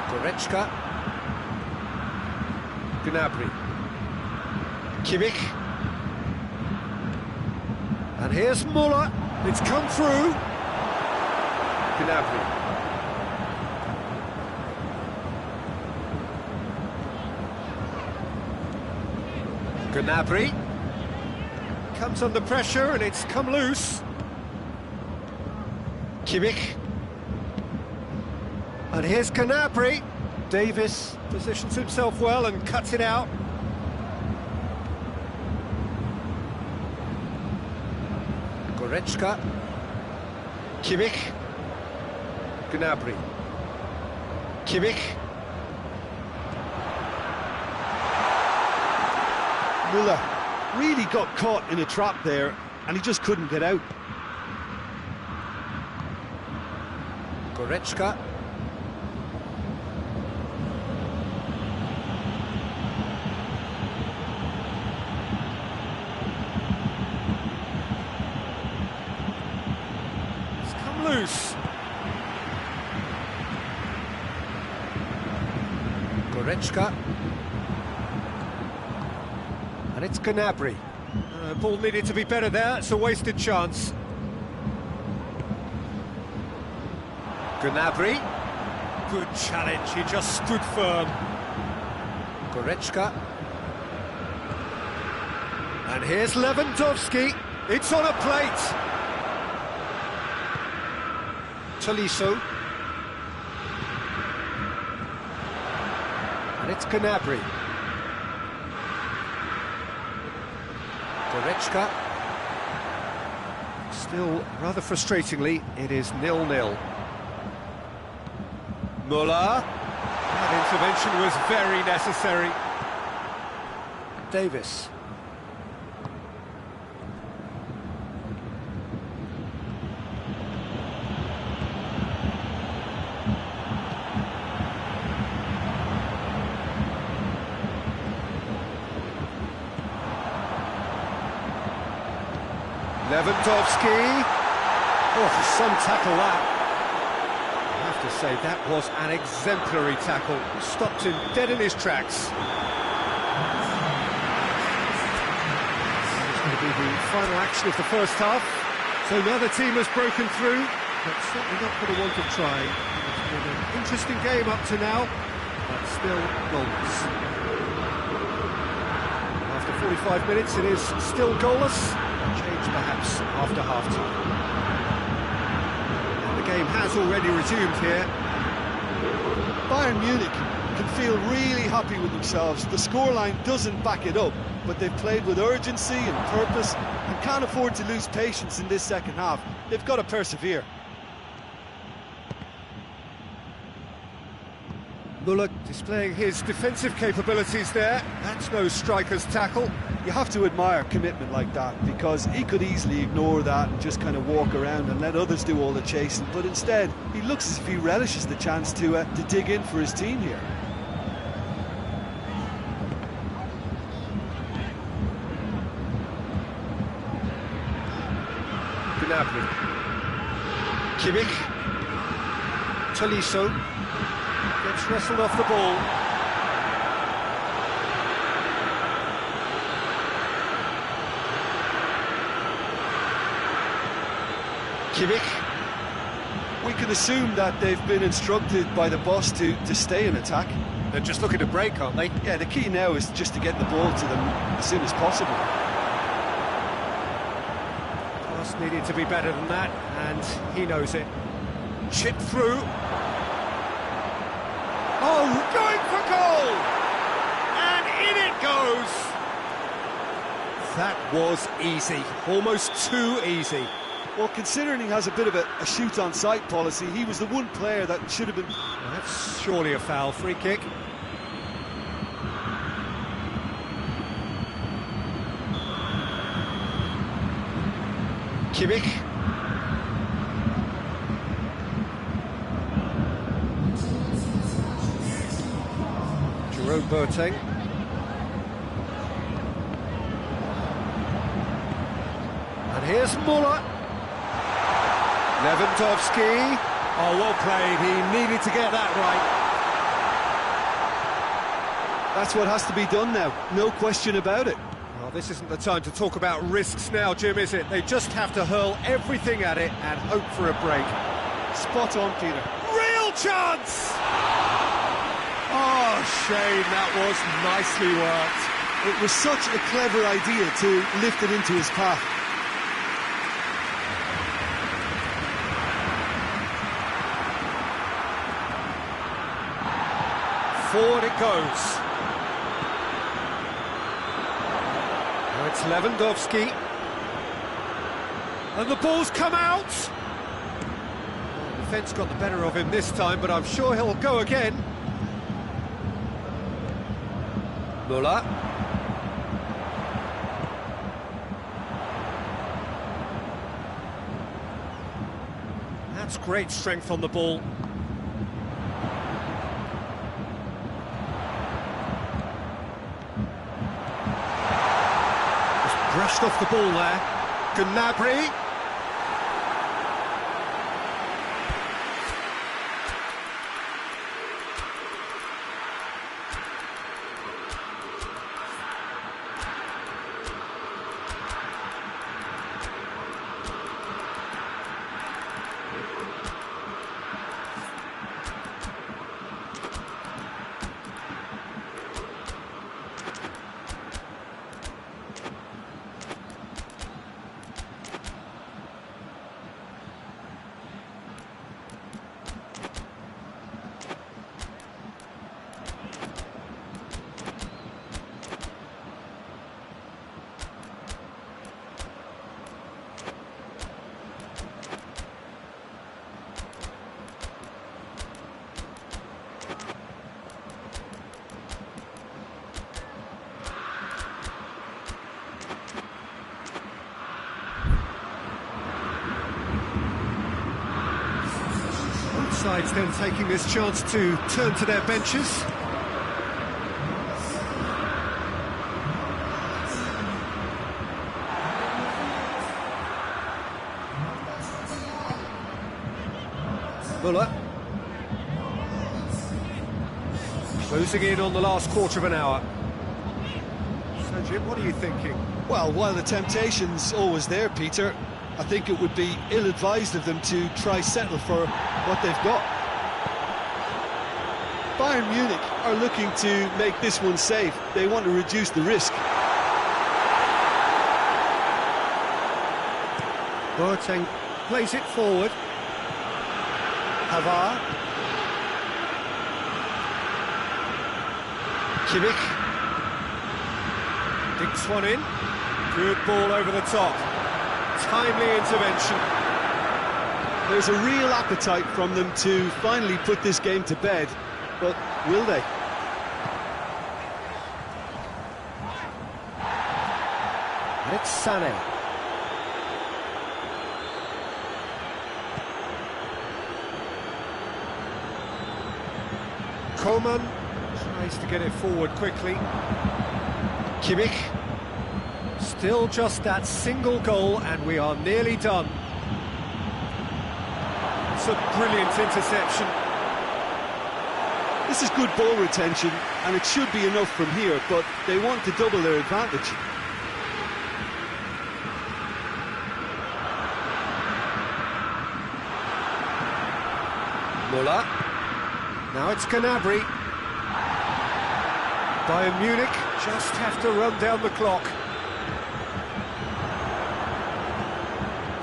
Goretzka. Gnabry. Kimmich. And here's Muller. It's come through. Gnabry. Gnabry comes under pressure and it's come loose. Kimmich. And here's Gnabry. Davis positions himself well and cuts it out. Goretzka. Kimmich. Gnabry. Kimmich. Muller really got caught in a trap there, and he just couldn't get out. Goretzka. It's come loose. Goretzka. And it's Gnabry. Ball needed to be better there, it's a wasted chance. Gnabry. Good challenge, he just stood firm. Goretzka. And here's Lewandowski. It's on a plate. Tolisso. And it's Gnabry. Goretzka. Still, rather frustratingly, it is 0-0. Muller. That intervention was very necessary. Davis. Lewandowski. Oh, some tackle that. I have to say, that was an exemplary tackle. Stopped him dead in his tracks. It's going to be the final action of the first half. So another team has broken through, but certainly not for the want of trying. It's been an interesting game up to now, but still goalless. 45 minutes, it is still goalless. Change perhaps after half-time. And the game has already resumed here. Bayern Munich can feel really happy with themselves. The scoreline doesn't back it up, but they've played with urgency and purpose and can't afford to lose patience in this second half. They've got to persevere. Müller displaying his defensive capabilities there. That's no striker's tackle. You have to admire commitment like that, because he could easily ignore that and just kind of walk around and let others do all the chasing, but instead he looks as if he relishes the chance to dig in for his team here. Gnabry, Kimmich, Tolisso gets wrestled off the ball. Kimmich. We can assume that they've been instructed by the boss to stay in attack. They're just looking to break, aren't they? Yeah, the key now is just to get the ball to them as soon as possible. Pass needed to be better than that, and he knows it. Chip through. Oh, going for goal! And in it goes! That was easy, almost too easy. Well, considering he has a bit of a shoot-on-sight policy, he was the one player that should have been... Well, that's surely a foul, free kick. Kimmich. Jerome Boateng. And here's Müller. Lewandowski. Oh, well played. He needed to get that right. That's what has to be done now. No question about it. Well, this isn't the time to talk about risks now, Jim, is it? They just have to hurl everything at it and hope for a break. Spot on, Peter. Real chance! Oh, shame, that was nicely worked. It was such a clever idea to lift it into his path. Forward it goes. Now it's Lewandowski. And the ball's come out! The defence got the better of him this time, but I'm sure he'll go again. Müller. That's great strength on the ball. Just brushed off the ball there. Gnabry. Sides then taking this chance to turn to their benches. Müller. Closing in on the last quarter of an hour. So Jim, what are you thinking? Well, while the temptation's always there, Peter, I think it would be ill-advised of them to try settle for what they've got. Bayern Munich are looking to make this one safe. They want to reduce the risk. Boateng plays it forward. Havar. Kimmich. Dinks one in. Good ball over the top. Timely intervention. There's a real appetite from them to finally put this game to bed, but will they? It's Sané. Coman tries to get it forward quickly. Kimmich. Still just that single goal and we are nearly done. It's a brilliant interception. This is good ball retention and it should be enough from here, but they want to double their advantage. Muller. Now it's Gnabry. Bayern Munich just have to run down the clock.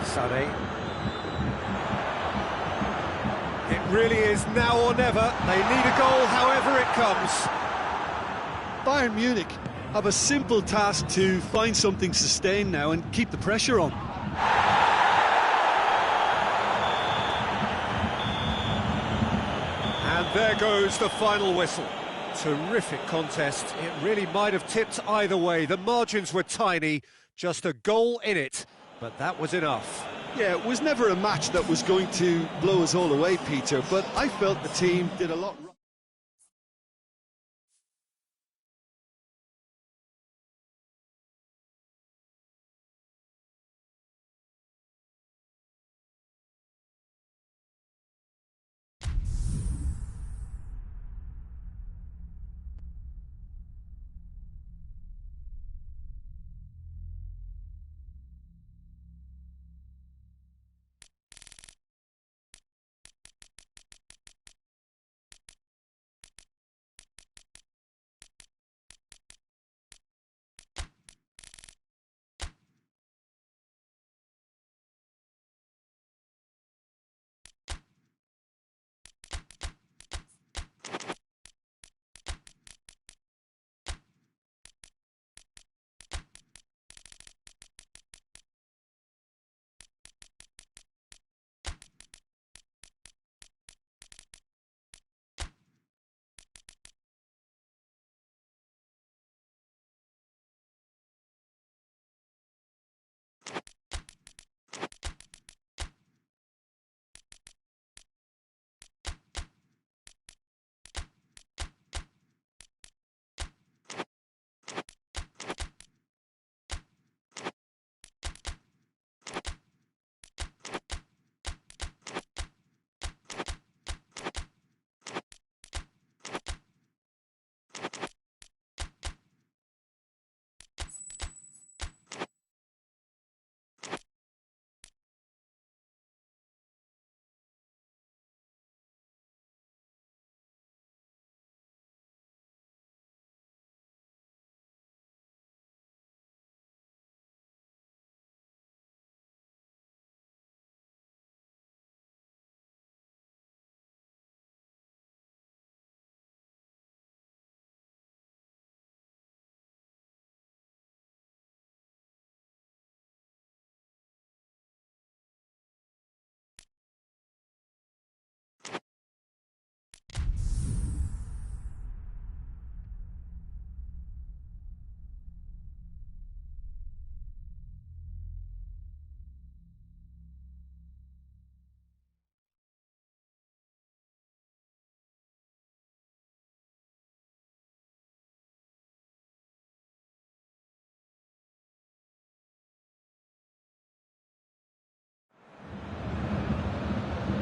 Sané. It really is now or never. They need a goal however it comes. Bayern Munich have a simple task to find something sustained now and keep the pressure on. And there goes the final whistle. Terrific contest. It really might have tipped either way. The margins were tiny, just a goal in it, but that was enough. Yeah, it was never a match that was going to blow us all away, Peter, but I felt the team did a lot right.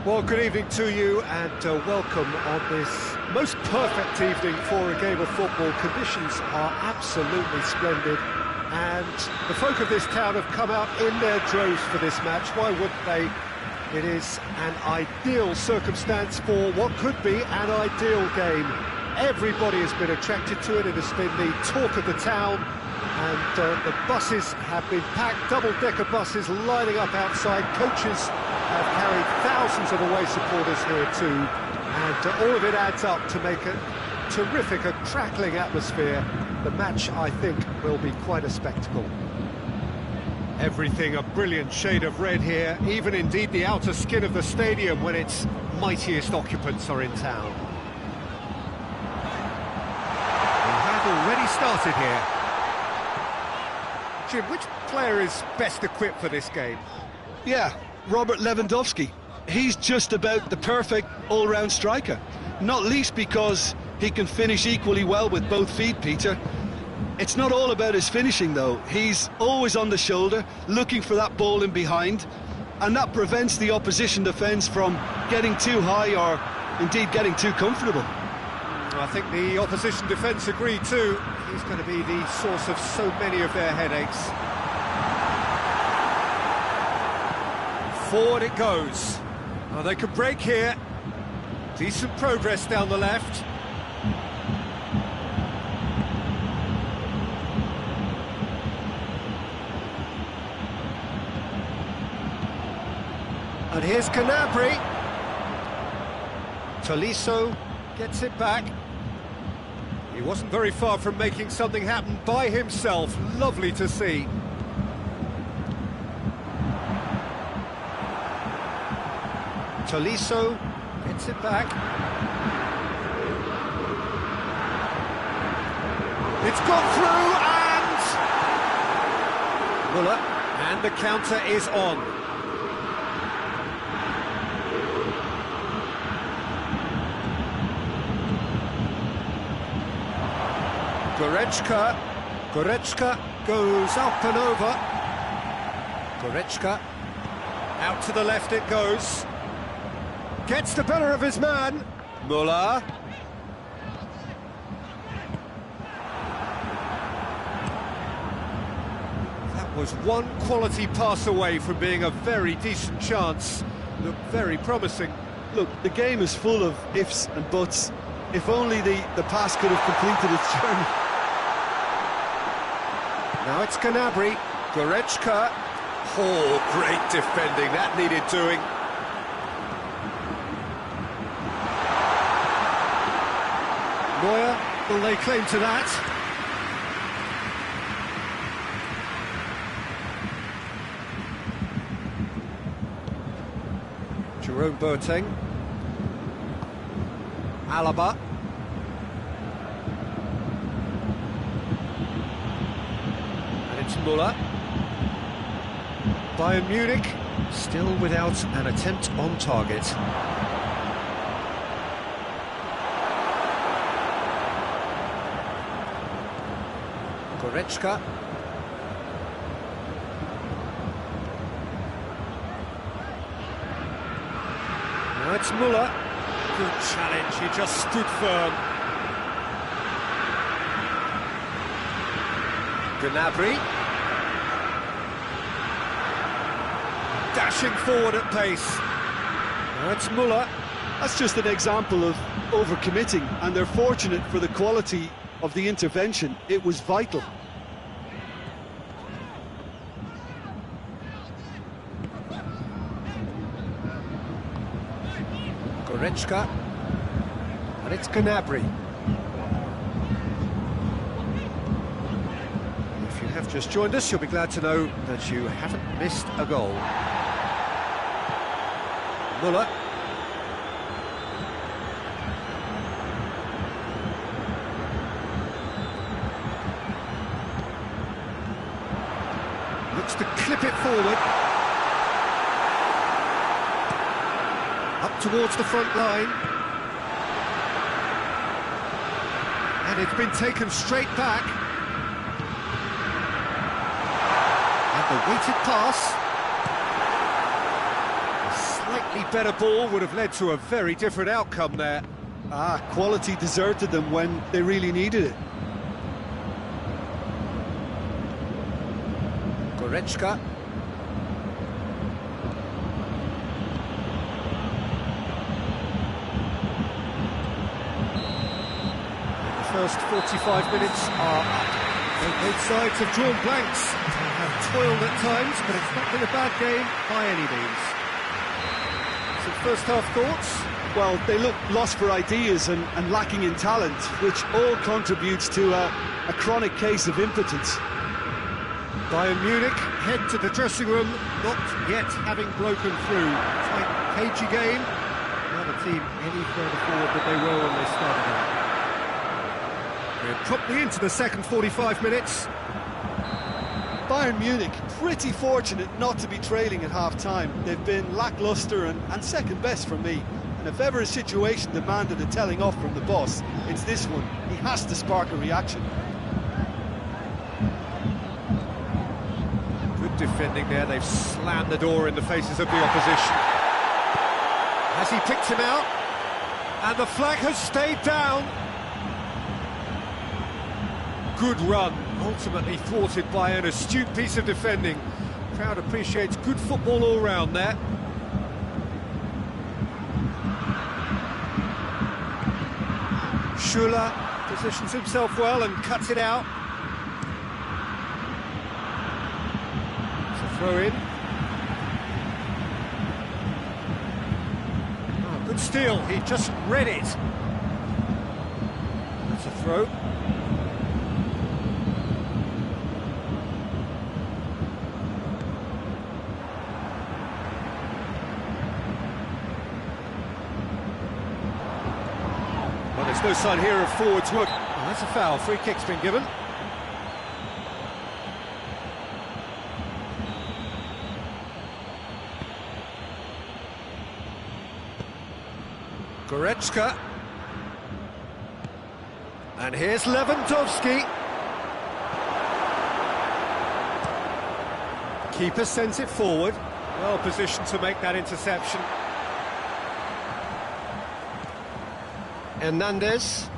Well, good evening to you and welcome on this most perfect evening for a game of football. Conditions are absolutely splendid and the folk of this town have come out in their droves for this match. Why wouldn't they? It is an ideal circumstance for what could be an ideal game. Everybody has been attracted to it. It has been the talk of the town. And the buses have been packed, double-decker buses lining up outside. Coaches have carried thousands of away supporters here too. And all of it adds up to make a terrific, a crackling atmosphere. The match, I think, will be quite a spectacle. Everything a brilliant shade of red here, even indeed the outer skin of the stadium when its mightiest occupants are in town. We have already started here. Jim, which player is best equipped for this game? Yeah, Robert Lewandowski. He's just about the perfect all-round striker, not least because he can finish equally well with both feet, Peter. It's not all about his finishing, though. He's always on the shoulder, looking for that ball in behind, and that prevents the opposition defence from getting too high or indeed getting too comfortable. I think the opposition defence agree too. He's going to be the source of so many of their headaches. Forward it goes. Oh, they could break here. Decent progress down the left. And here's Gnabry. Tolisso gets it back. He wasn't very far from making something happen by himself. Lovely to see. Tolisso gets it back. It's gone through and... Muller, and the counter is on. Goretzka goes up and over. Goretzka, out to the left it goes. Gets the better of his man. Muller. That was one quality pass away from being a very decent chance. Looked very promising. Look, the game is full of ifs and buts. If only the pass could have completed its journey. Now it's Gnabry, Goretzka. Oh, great defending, that needed doing. Neuer, will they claim to that? Jerome Boateng. Alaba. It's Muller. Bayern Munich still without an attempt on target. Goretzka. Now it's Muller. Good challenge, he just stood firm. Gnabry. Dashing forward at pace. Now it's Muller. That's just an example of overcommitting, and they're fortunate for the quality of the intervention. It was vital. Goretzka. And it's Gnabry. If you have just joined us, you'll be glad to know that you haven't missed a goal. Muller. Looks to clip it forward. Up towards the front line. And it's been taken straight back. And the weighted pass. A slightly better ball would have led to a very different outcome there. Quality deserted them when they really needed it. Goretzka. The first 45 minutes are up. Both sides have drawn blanks and have toiled at times, but it's not been a bad game by any means. Some first-half thoughts? Well, they look lost for ideas and lacking in talent, which all contributes to a chronic case of impotence. Bayern Munich head to the dressing room, not yet having broken through. Tight, cagey game. Not a team any further forward than they were when they started out. We're promptly into the second 45 minutes. Bayern Munich pretty fortunate not to be trailing at half-time. They've been lacklustre and second best for me. And if ever a situation demanded a telling off from the boss, it's this one. He has to spark a reaction. Good defending there. They've slammed the door in the faces of the opposition. Has he picked him out? And the flag has stayed down. Good run, ultimately thwarted by an astute piece of defending. Crowd appreciates good football all round there. Schuller positions himself well and cuts it out. It's a throw-in. Oh, good steal, he just read it. That's a throw. There's no sign here of forwards work. Oh, that's a foul. Free kick's been given. Goretzka. And here's Lewandowski. Keeper sends it forward. Well positioned to make that interception. Hernandez.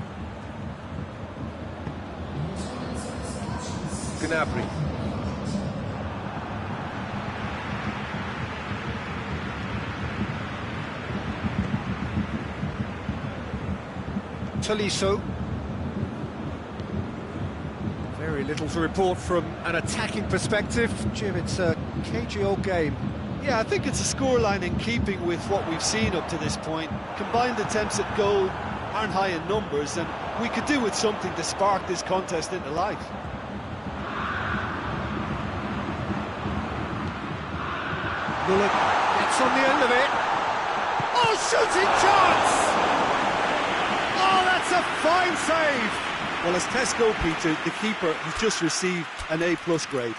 Gnabry. Tolisso. Very little to report from an attacking perspective. Jim, it's a cagey old game. Yeah, I think it's a scoreline in keeping with what we've seen up to this point. Combined attempts at goal aren't high in numbers, and we could do with something to spark this contest into life. Muller gets on the end of it. Oh, shooting chance! Oh, that's a fine save! Well, as tests go, Peter, the keeper has just received an A+ grade.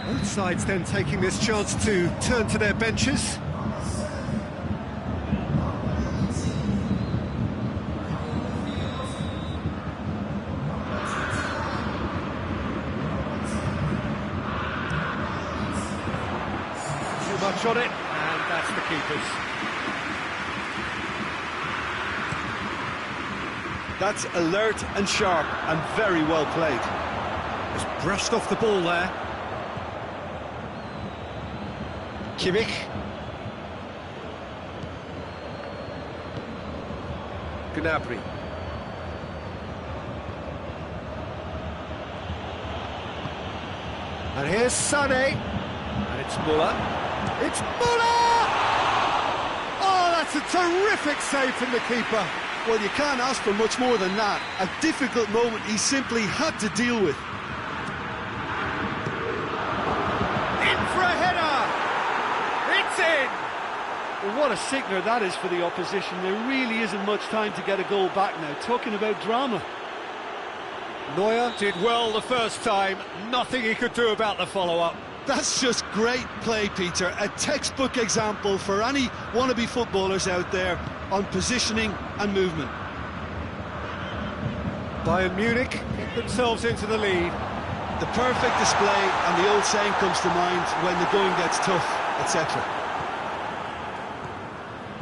Both sides then taking this chance to turn to their benches. Too much on it, and that's the keeper's. That's alert and sharp and very well played. Just brushed off the ball there. Kimmich. Gnabry. And here's Sané. And it's Muller. It's Muller! Oh, that's a terrific save from the keeper. Well, you can't ask for much more than that. A difficult moment he simply had to deal with. In for a header! It's in! Well, what a sickener that is for the opposition. There really isn't much time to get a goal back now. Talking about drama. Neuer did well the first time, nothing he could do about the follow-up. That's just great play, Peter. A textbook example for any wannabe footballers out there on positioning and movement. Bayern Munich get themselves into the lead. The perfect display, and the old saying comes to mind: when the going gets tough, etc.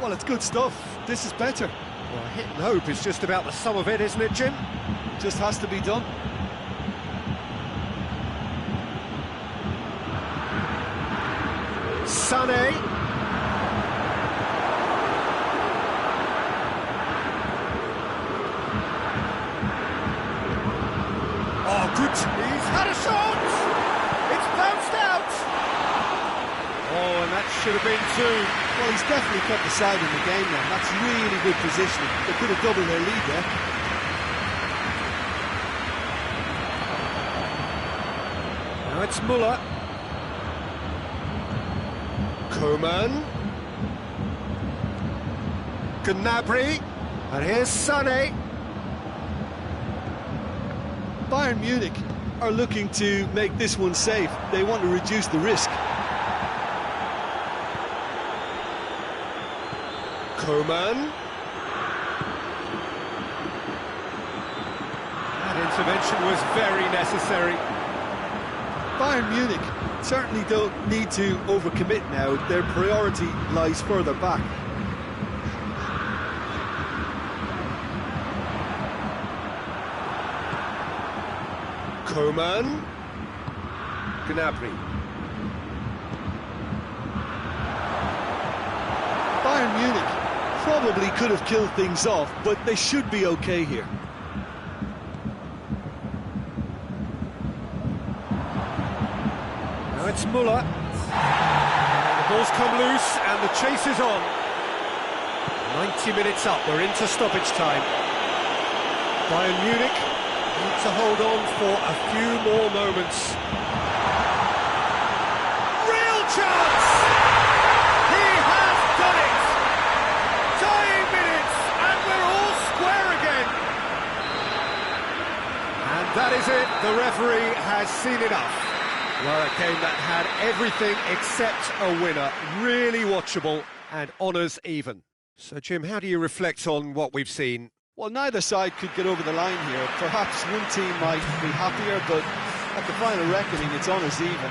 Well, it's good stuff. This is better. Well, hit and hope is just about the sum of it, isn't it, Jim? Just has to be done. Sané. Oh, good. He's had a shot! It's bounced out! Oh, and that should have been two. Well, he's definitely kept the side in the game now. That's really good positioning. They could have doubled their lead there. Now it's Müller. Coman. Gnabry. And here's Sané. Bayern Munich are looking to make this one safe. They want to reduce the risk. Coman. That intervention was very necessary. Bayern Munich certainly don't need to overcommit now. Their priority lies further back. Coman. Gnabry. Bayern Munich probably could have killed things off, but they should be okay here. Now it's Müller. The ball's come loose and the chase is on. 90 minutes up, we're into stoppage time. Bayern Munich need to hold on for a few more moments. Real chance! He has done it! Dying minutes, and we're all square again. And that is it, the referee has seen enough. Well, a game that had everything except a winner. Really watchable and honours even. So, Jim, how do you reflect on what we've seen? Well, neither side could get over the line here. Perhaps one team might be happier, but at the final reckoning, it's honours even.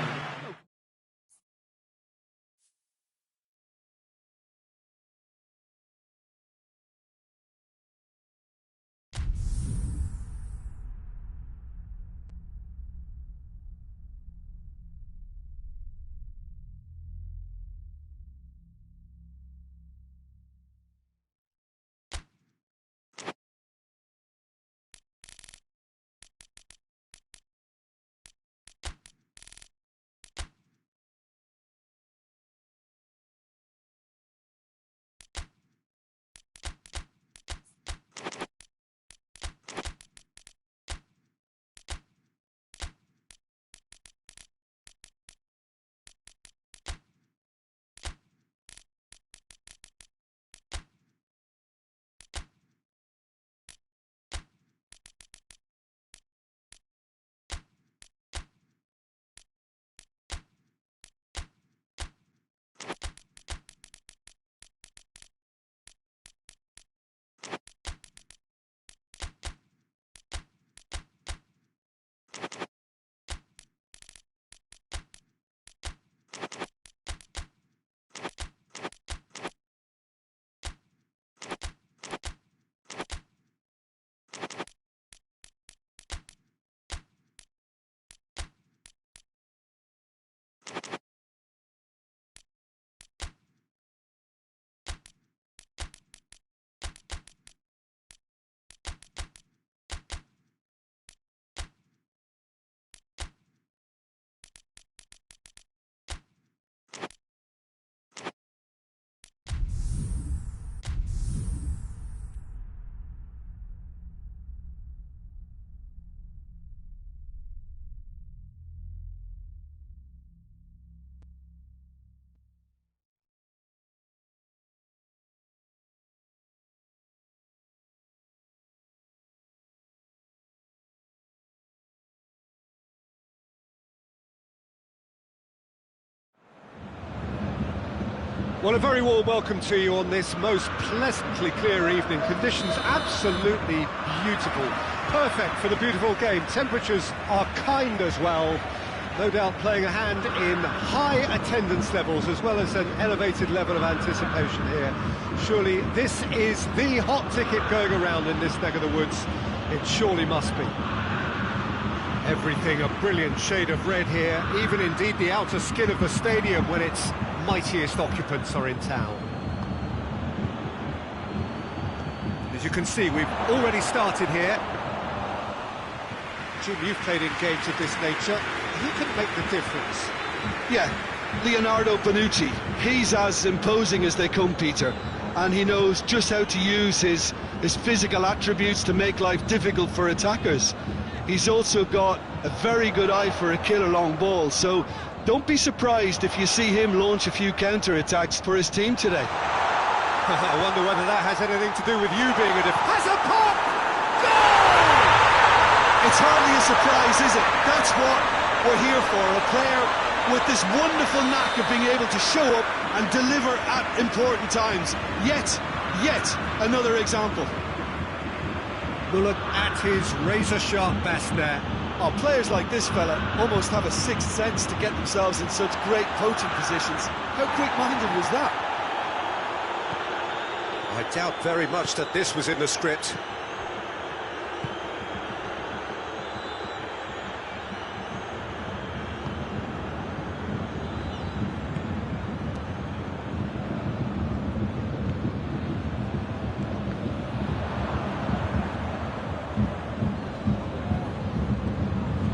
Well, a very warm welcome to you on this most pleasantly clear evening. Conditions absolutely beautiful. Perfect for the beautiful game. Temperatures are kind as well. No doubt playing a hand in high attendance levels as well as an elevated level of anticipation here. Surely this is the hot ticket going around in this neck of the woods. It surely must be. Everything a brilliant shade of red here, even indeed the outer skin of the stadium when its mightiest occupants are in town. As you can see, we've already started here. Jim, you've played in games of this nature. Who can make the difference? Yeah, Leonardo Bonucci. He's as imposing as they come, Peter. And he knows just how to use his physical attributes to make life difficult for attackers. He's also got a very good eye for a killer long ball, so don't be surprised if you see him launch a few counter-attacks for his team today. I wonder whether that has anything to do with you being a has a pop! Goal! It's hardly a surprise, is it? That's what we're here for, a player with this wonderful knack of being able to show up and deliver at important times. Yet another example. Muller at his razor-sharp best there. Oh, players like this fella almost have a sixth sense to get themselves in such great poaching positions. How quick-minded was that? I doubt very much that this was in the script.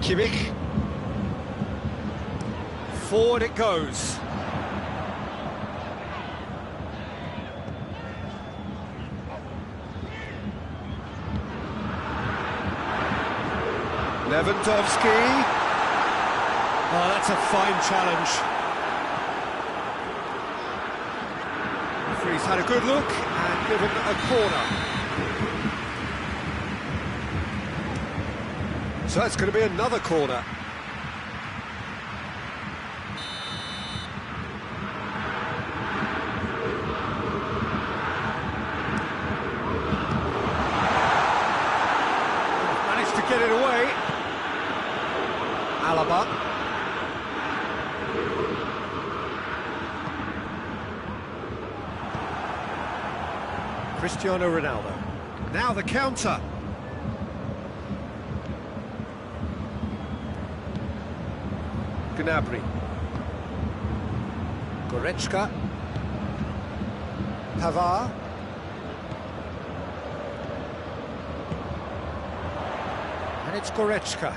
Kimmich. Forward it goes. Lewandowski. Oh, that's a fine challenge. Referee's had a good look and given a corner. So that's going to be another corner. Managed to get it away. Alaba. Cristiano Ronaldo. Now the counter. Gnabry. Goretzka. Pavard. And it's Goretzka.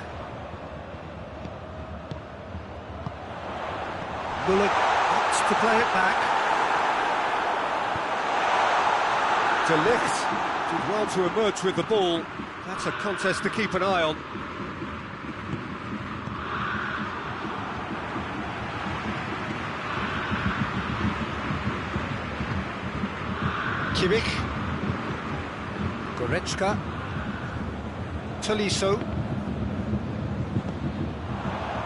Muller wants to play it back. De Ligt did well to emerge with the ball. That's a contest to keep an eye on. Kimmich. Goretzka. Tolisso.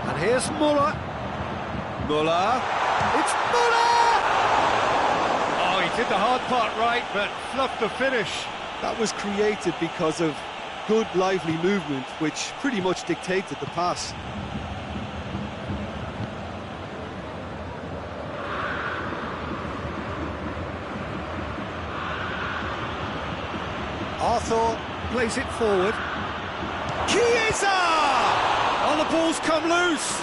And here's Muller. Muller. It's Muller! Oh, he did the hard part right, but fluffed the finish. That was created because of good, lively movement, which pretty much dictated the pass. Arthur plays it forward. Chiesa! Oh, the ball's come loose.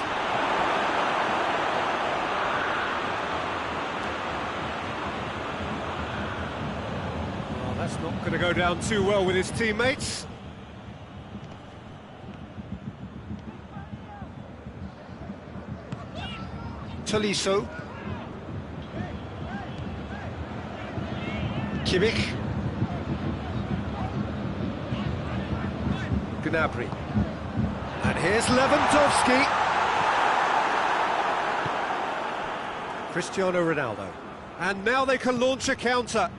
Oh, that's not going to go down too well with his teammates. Tolisso. Kimmich. Gnabry. And here's Lewandowski. Cristiano Ronaldo. And now they can launch a counter.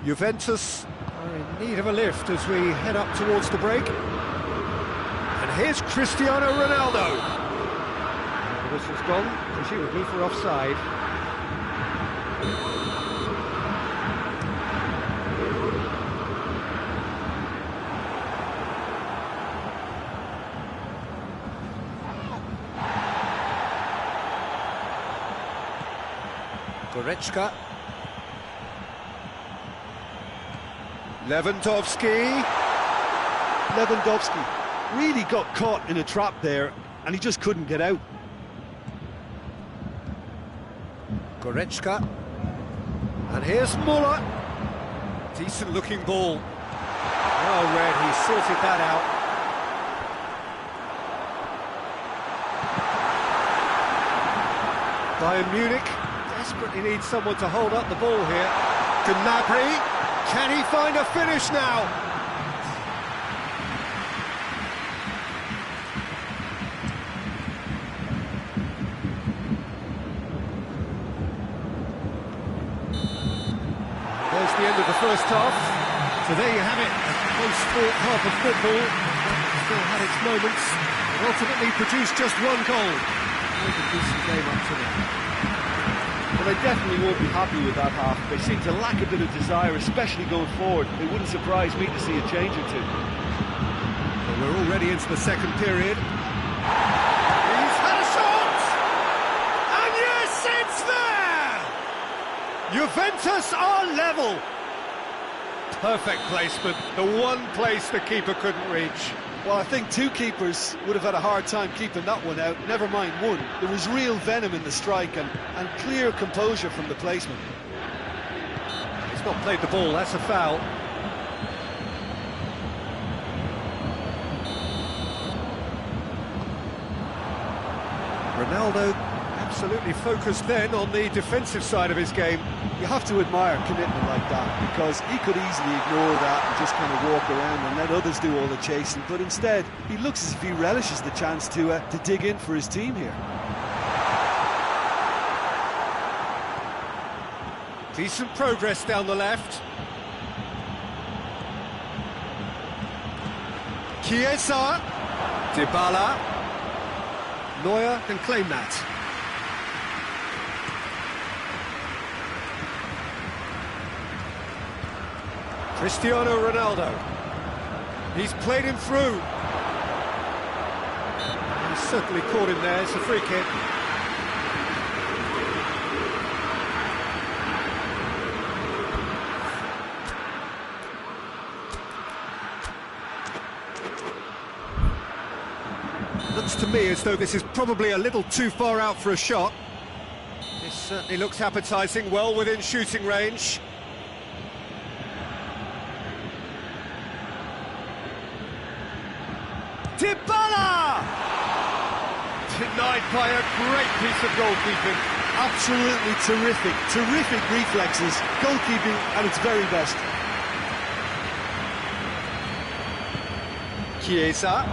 Juventus are in need of a lift as we head up towards the break. And here's Cristiano Ronaldo. The whistle's gone, presumably for offside. Goretzka. Lewandowski. Lewandowski really got caught in a trap there, and he just couldn't get out. Goretzka. And here's Muller. Decent looking ball. Well read, he sorted that out. Bayern Munich desperately needs someone to hold up the ball here. Gnabry, can he find a finish now? There's the end of the first half. So there you have it, a close-fought half of football. Still had its moments, but ultimately produced just one goal. It was a decent game up to now. Well, they definitely won't be happy with that half. They seem to lack a bit of desire, especially going forward. It wouldn't surprise me to see a change or two. Well, we're already into the second period. He's had a shot! And yes, it's there! Juventus are level! Perfect placement, the one place the keeper couldn't reach. Well, I think two keepers would have had a hard time keeping that one out, never mind one. There was real venom in the strike and clear composure from the placement. He's not played the ball, that's a foul. Ronaldo absolutely focused then on the defensive side of his game. You have to admire commitment like that, because he could easily ignore that and just kind of walk around and let others do all the chasing, but instead he looks as if he relishes the chance to dig in for his team here. Decent progress down the left. Chiesa, Dybala. Neuer can claim that. Cristiano Ronaldo. He's played him through. He's certainly caught him there. It's a free kick. Looks to me as though this is probably a little too far out for a shot. This certainly looks appetising, well within shooting range. Dybala! Denied by a great piece of goalkeeping. Absolutely terrific reflexes, goalkeeping at its very best. Chiesa.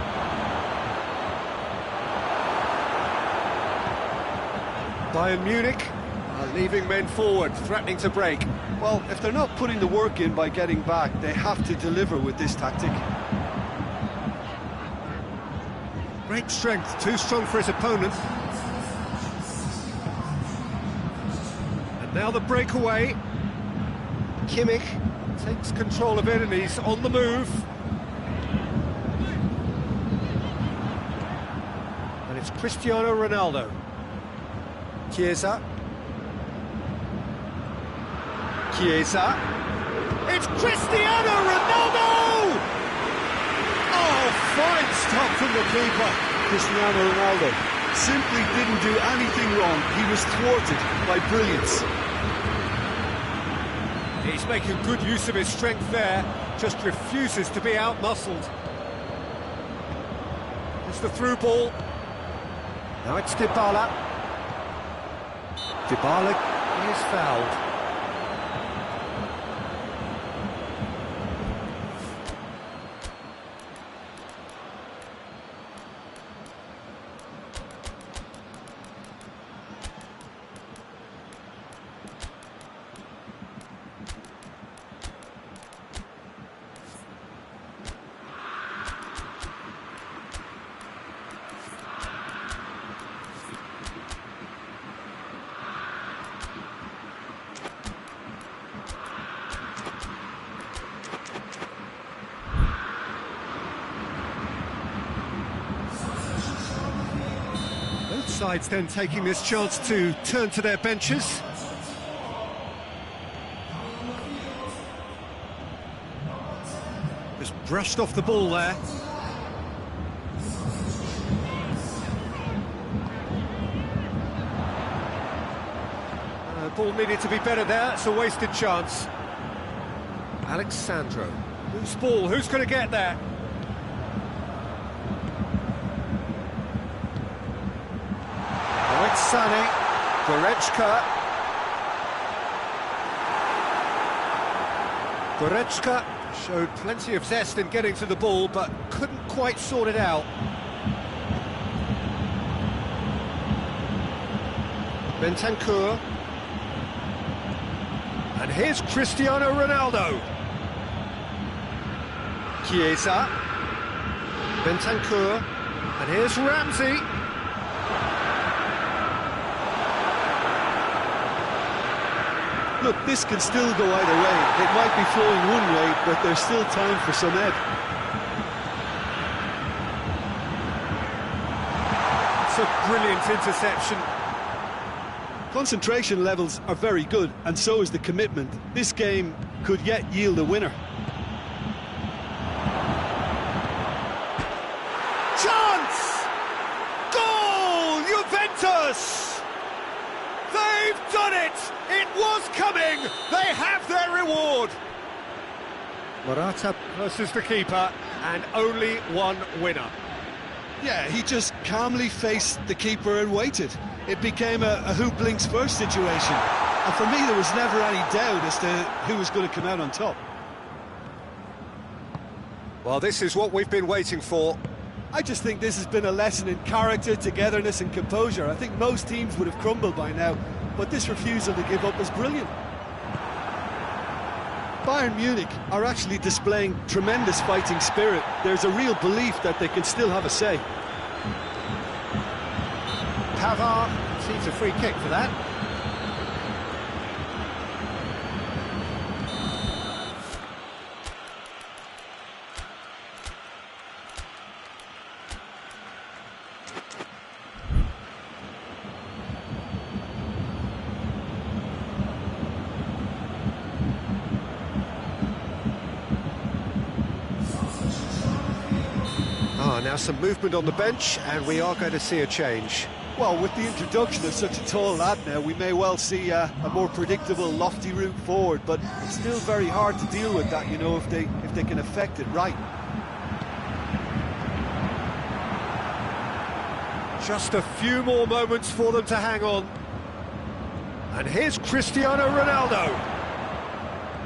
Bayern Munich are leaving men forward, threatening to break. Well, if they're not putting the work in by getting back, they have to deliver with this tactic. Great strength, too strong for his opponent. And now the breakaway. Kimmich takes control of it and he's on the move. And it's Cristiano Ronaldo. Chiesa. Chiesa. It's Cristiano Ronaldo! Oh, fine stop from the keeper. Cristiano Ronaldo simply didn't do anything wrong. He was thwarted by brilliance. He's making good use of his strength there, just refuses to be out-muscled. It's the through ball. Now it's Dybala. Dybala is fouled. sides then taking this chance to turn to their benches. Just brushed off the ball there. Ball needed to be better there, it's a wasted chance. Alexandro, whose ball, who's going to get there? Oh, it's Sané, Goretzka showed plenty of zest in getting to the ball, but couldn't quite sort it out. Bentancur. And here's Cristiano Ronaldo. Chiesa. Bentancur. And here's Ramsey. Look, this can still go either way. It might be flowing one way, but there's still time for some ebb. It's a brilliant interception. Concentration levels are very good, and so is the commitment. This game could yet yield a winner. Chance! Goal! Juventus! They've done it! It was coming! They have their reward! Morata versus the keeper, and only one winner. Yeah, he just calmly faced the keeper and waited. It became a who blinks first situation. And for me, there was never any doubt as to who was going to come out on top. Well, this is what we've been waiting for. I just think this has been a lesson in character, togetherness and composure. I think most teams would have crumbled by now, but this refusal to give up is brilliant. Bayern Munich are actually displaying tremendous fighting spirit. There's a real belief that they can still have a say. Pavard sees a free kick for that. Now some movement on the bench, and we are going to see a change. Well, with the introduction of such a tall lad now, we may well see a more predictable, lofty route forward, but it's still very hard to deal with that, you know, if they can affect it right. Just a few more moments for them to hang on. And here's Cristiano Ronaldo.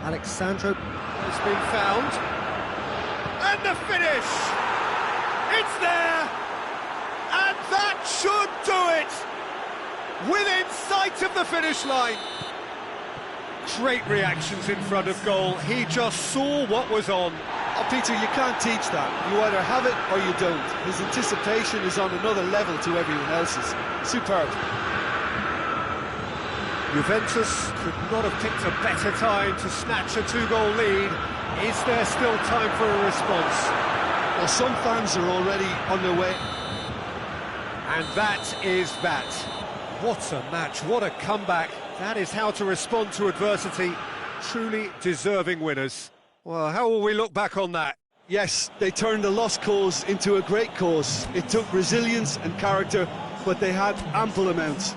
Alexandro has been found. And the finish! It's there! And that should do it! Within sight of the finish line. Great reactions in front of goal. He just saw what was on. Oh, Peter, you can't teach that. You either have it or you don't. His anticipation is on another level to everyone else's. Superb. Juventus could not have picked a better time to snatch a two-goal lead. Is there still time for a response? Well, some fans are already on their way. And that is that. What a match, what a comeback. That is how to respond to adversity. Truly deserving winners. Well, how will we look back on that? Yes, they turned a lost cause into a great cause. It took resilience and character, but they had ample amounts.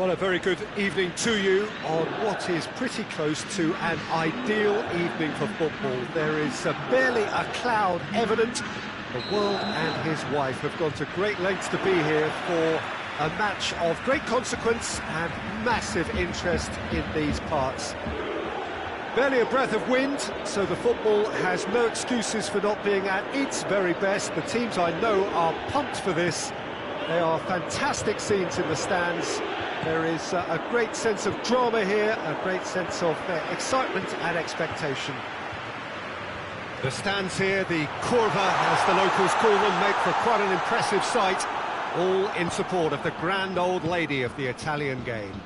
Well, a very good evening to you on what is pretty close to an ideal evening for football. There is barely a cloud evident. The world and his wife have gone to great lengths to be here for a match of great consequence and massive interest in these parts. Barely a breath of wind, so the football has no excuses for not being at its very best. The teams I know are pumped for this. They are fantastic scenes in the stands. There is a great sense of drama here, a great sense of excitement and expectation. The stands here, the curva, as the locals call them, make for quite an impressive sight, all in support of the grand old lady of the Italian game.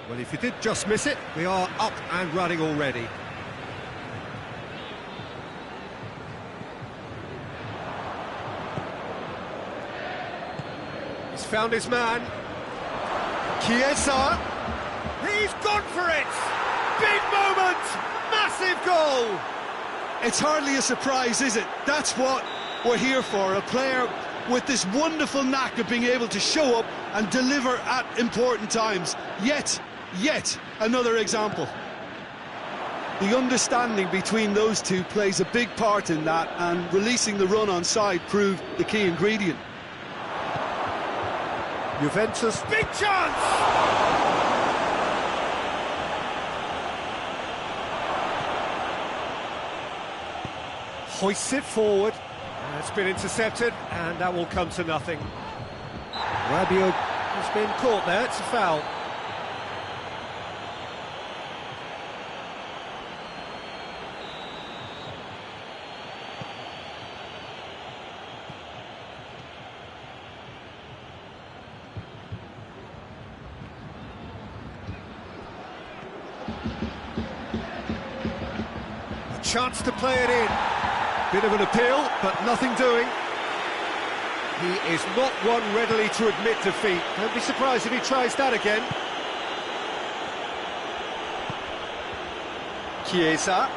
Well, if you did just miss it, we are up and running already. He's found his man. Chiesa. He's gone for it! Big moment! Massive goal! It's hardly a surprise, is it? That's what we're here for, a player with this wonderful knack of being able to show up and deliver at important times. Yet another example. The understanding between those two plays a big part in that, and releasing the run on side proved the key ingredient. Juventus, big chance! Hoists it forward. It's been intercepted, and that will come to nothing. Rabiot has been caught there. It's a foul. A chance to play it in. Bit of an appeal, but nothing doing. He is not one readily to admit defeat. Don't be surprised if he tries that again. Chiesa.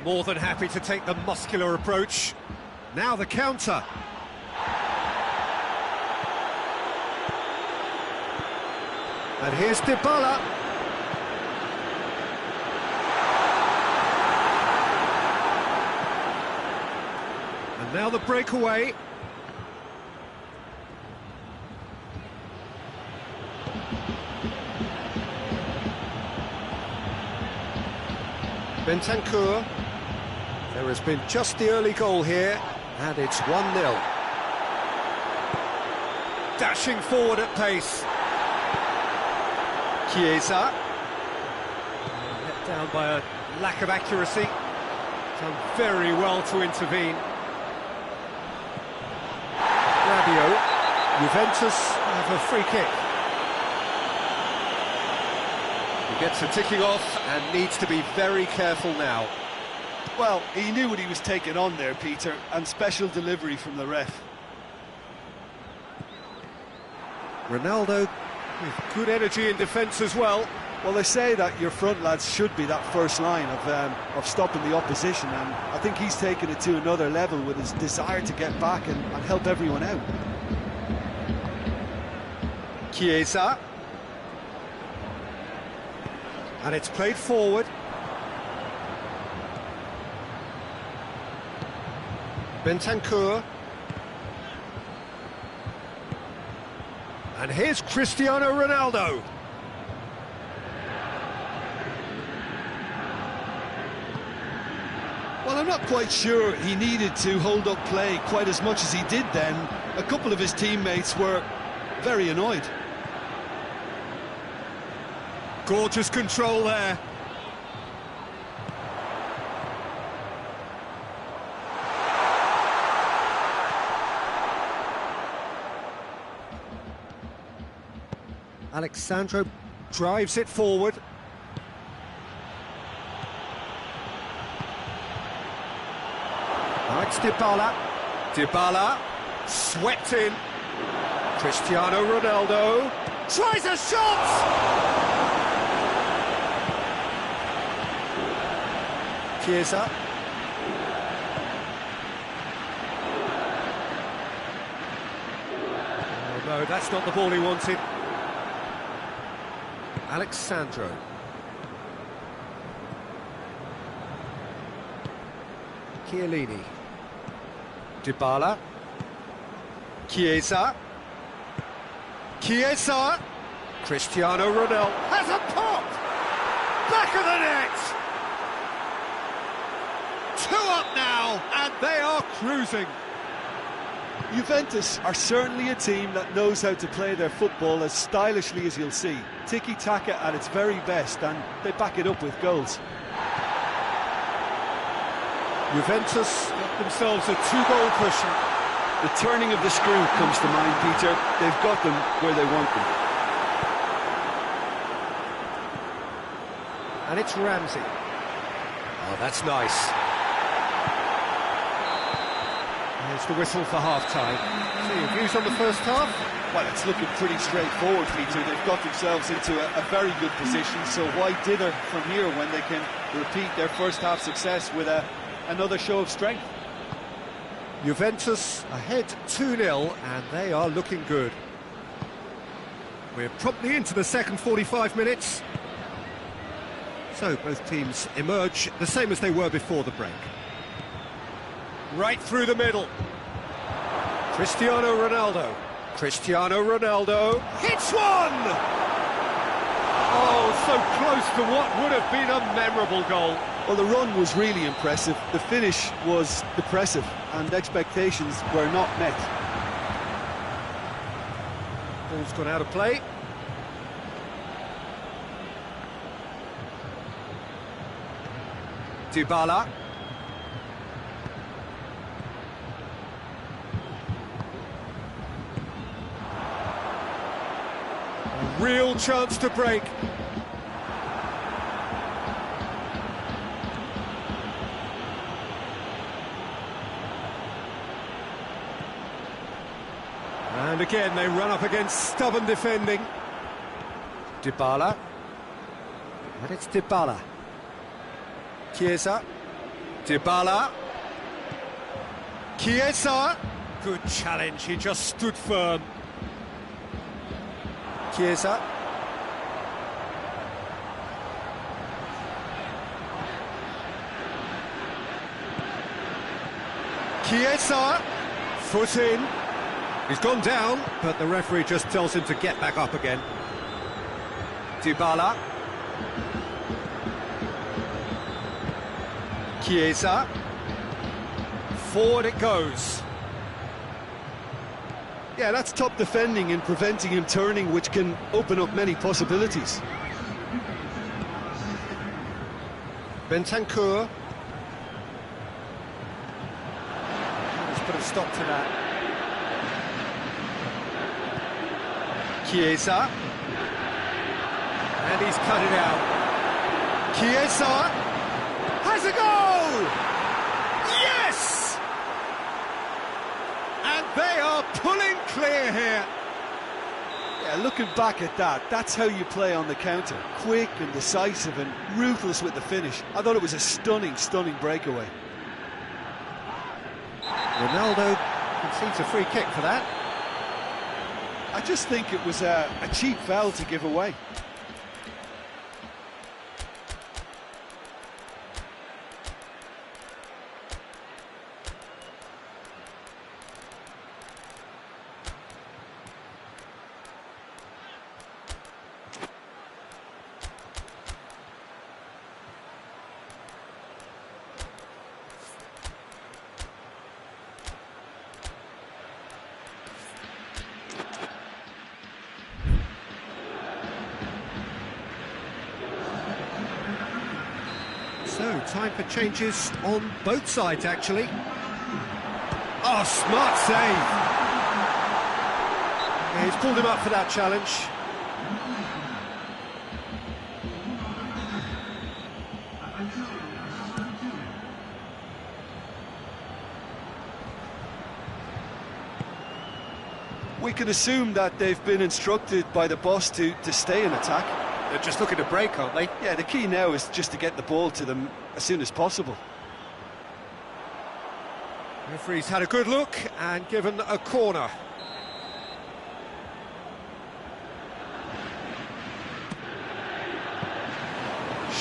More than happy to take the muscular approach. Now the counter. And here's Dybala. And now the breakaway. Bentancur. There has been just the early goal here, and it's 1-0. Dashing forward at pace. Chiesa. Let down by a lack of accuracy. Done very well to intervene. Rabiot. Juventus have a free kick. He gets a ticking off and needs to be very careful now. Well, he knew what he was taking on there, Peter, and special delivery from the ref. Ronaldo with good energy in defence as well. Well, they say that your front lads should be that first line of stopping the opposition, and I think he's taken it to another level with his desire to get back and help everyone out. Chiesa. And it's played forward. Bentancur. And here's Cristiano Ronaldo. Well, I'm not quite sure he needed to hold up play quite as much as he did then. A couple of his teammates were very annoyed. Gorgeous control there. Alexandro drives it forward. Now it's Dybala. Dybala swept in. Cristiano Ronaldo tries a shot! Chiesa. No, that's not the ball he wanted. Alexandro. Chiellini. Dybala. Chiesa. Chiesa. Cristiano Ronaldo has a pop! Back of the net! 2 up now, and they are cruising. Juventus are certainly a team that knows how to play their football as stylishly as you'll see. Tiki-taka at its very best, and they back it up with goals. Juventus got themselves a 2-goal cushion. The turning of the screw comes to mind, Peter. They've got them where they want them. And it's Ramsey. Oh, that's nice. There's the whistle for half-time. So your views on the first half? Well, it's looking pretty straightforward, Peter. They've got themselves into a very good position, so why dither from here when they can repeat their first half success with another show of strength? Juventus ahead 2-0, and they are looking good. We're promptly into the second 45 minutes. So both teams emerge the same as they were before the break. Right through the middle. Cristiano Ronaldo. Cristiano Ronaldo hits one! Oh, so close to what would have been a memorable goal. Well, the run was really impressive. The finish was depressive, and expectations were not met. Ball's gone out of play. Dybala. A real chance to break. And again, they run up against stubborn defending. Dybala. And it's Dybala. Chiesa. Dybala. Chiesa. Good challenge, he just stood firm. Chiesa. Chiesa. Foot in. He's gone down, but the referee just tells him to get back up again. Dybala. Chiesa. Forward it goes. Yeah, that's top defending and preventing him turning, which can open up many possibilities. Bentancur. Let's put a stop to that. Chiesa. And he's cut it out. Chiesa has a goal! Yes! And they are pulling clear here. Yeah, looking back at that, that's how you play on the counter. Quick and decisive and ruthless with the finish. I thought it was a stunning, stunning breakaway. Ronaldo concedes a free kick for that. I just think it was a cheap foul to give away. So, time for changes on both sides, actually. Oh, smart save! Yeah, he's pulled him up for that challenge. We can assume that they've been instructed by the boss to stay in attack. They're just looking to break, aren't they? Yeah, the key now is just to get the ball to them as soon as possible. Referee's had a good look and given a corner.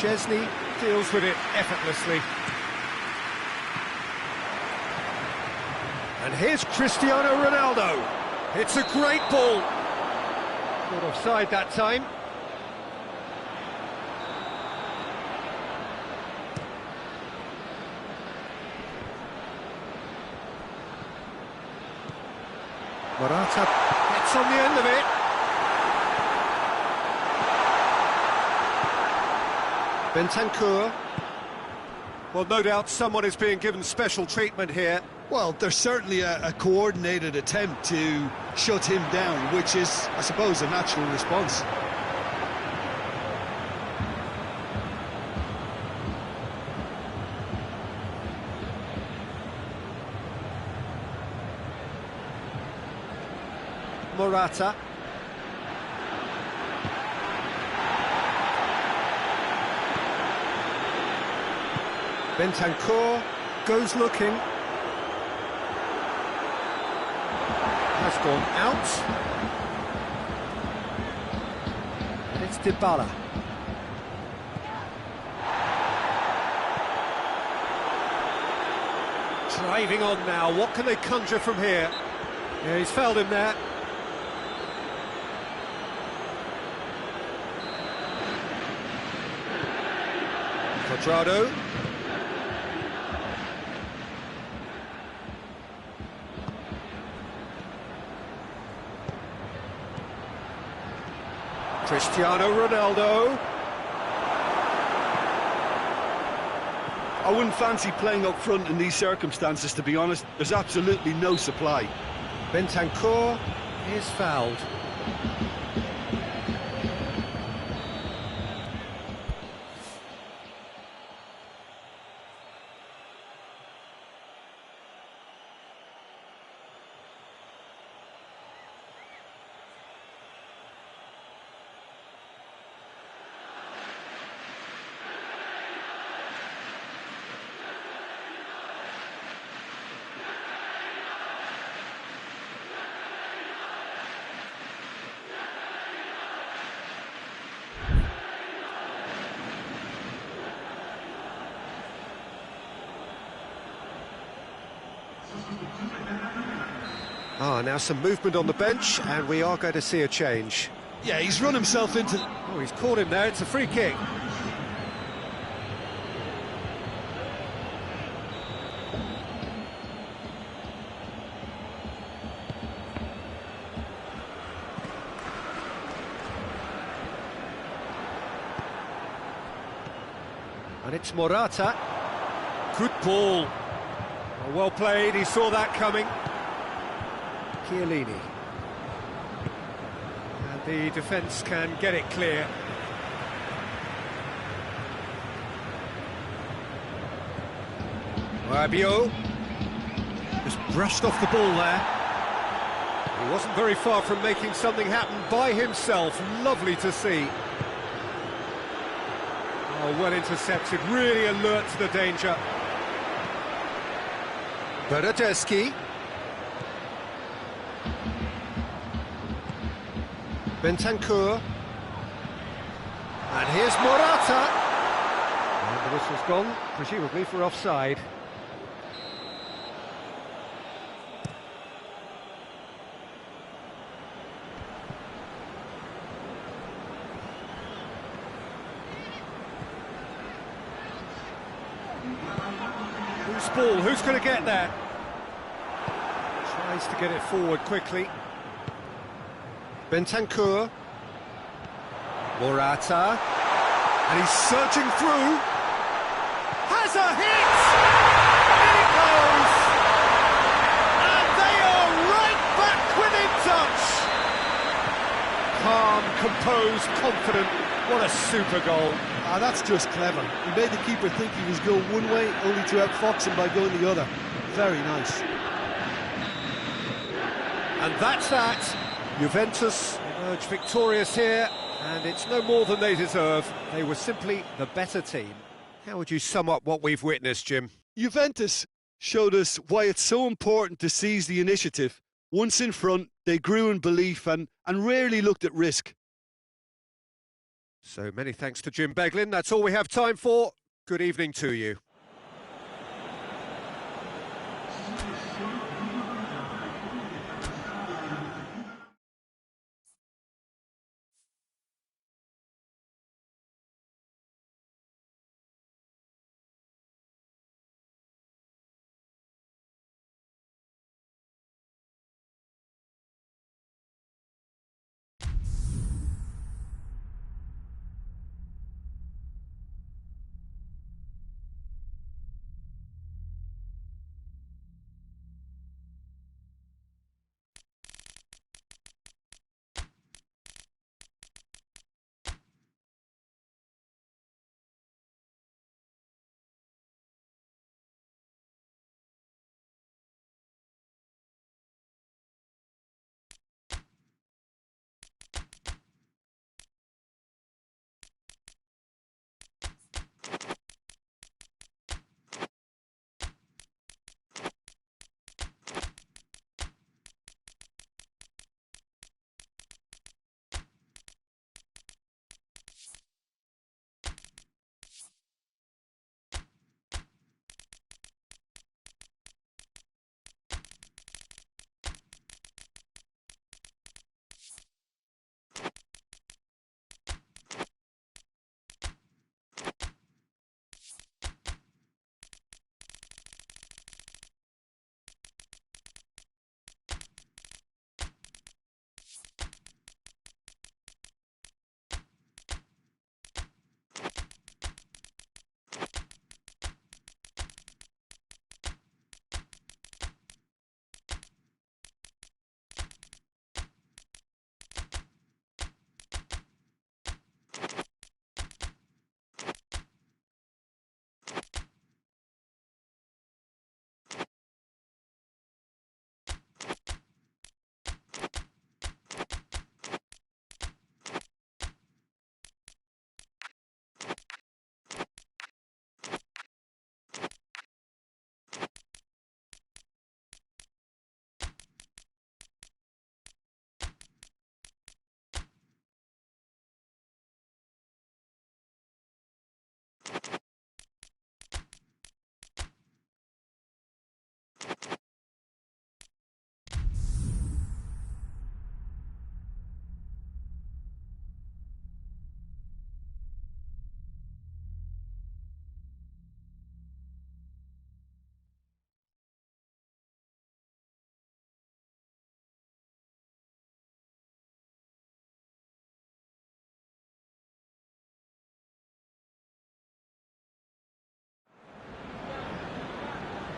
Chesney deals with it effortlessly. And here's Cristiano Ronaldo. It's a great ball. Not offside that time. Morata gets on the end of it. Bentancur. Well, no doubt someone is being given special treatment here. Well, there's certainly a coordinated attempt to shut him down, which is, I suppose, a natural response. Morata. Bentancur goes looking. Has gone out. And it's Dybala. Driving on now. What can they conjure from here? Yeah, he's fouled him there. Quadrado. Cristiano Ronaldo. I wouldn't fancy playing up front in these circumstances, to be honest. There's absolutely no supply. Bentancur is fouled. Now some movement on the bench, and we are going to see a change. Yeah, he's run himself into... Oh, he's caught him there, it's a free kick. And it's Morata. Good ball. Oh, well played, he saw that coming. Chiellini. And the defence can get it clear. Rabiot just brushed off the ball there. He wasn't very far from making something happen by himself. Lovely to see. Oh, well intercepted, really alert to the danger. Bernardeschi. Bentancur. And here's Morata. And the whistle's gone, presumably for offside. Whose ball? Who's going to get there? Tries to get it forward quickly. Bentancur. Morata. And he's surging through. Has a hit! In it goes! And they are right back within touch! Calm, composed, confident. What a super goal. Ah, that's just clever. He made the keeper think he was going one way, only to outfox him by going the other. Very nice. And that's that. Juventus emerge victorious here, and it's no more than they deserve. They were simply the better team. How would you sum up what we've witnessed, Jim? Juventus showed us why it's so important to seize the initiative. Once in front, they grew in belief and rarely looked at risk. So many thanks to Jim Beglin. That's all we have time for. Good evening to you.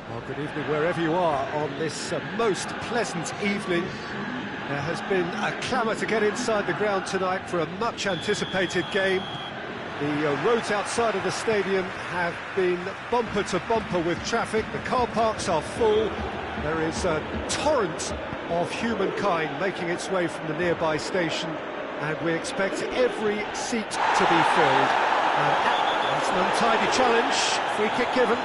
Well, good evening wherever you are on this most pleasant evening. There has been a clamour to get inside the ground tonight for a much-anticipated game. The roads outside of the stadium have been bumper to bumper with traffic. The car parks are full. There is a torrent of humankind making its way from the nearby station, and we expect every seat to be filled. That's an untidy challenge. Free kick given.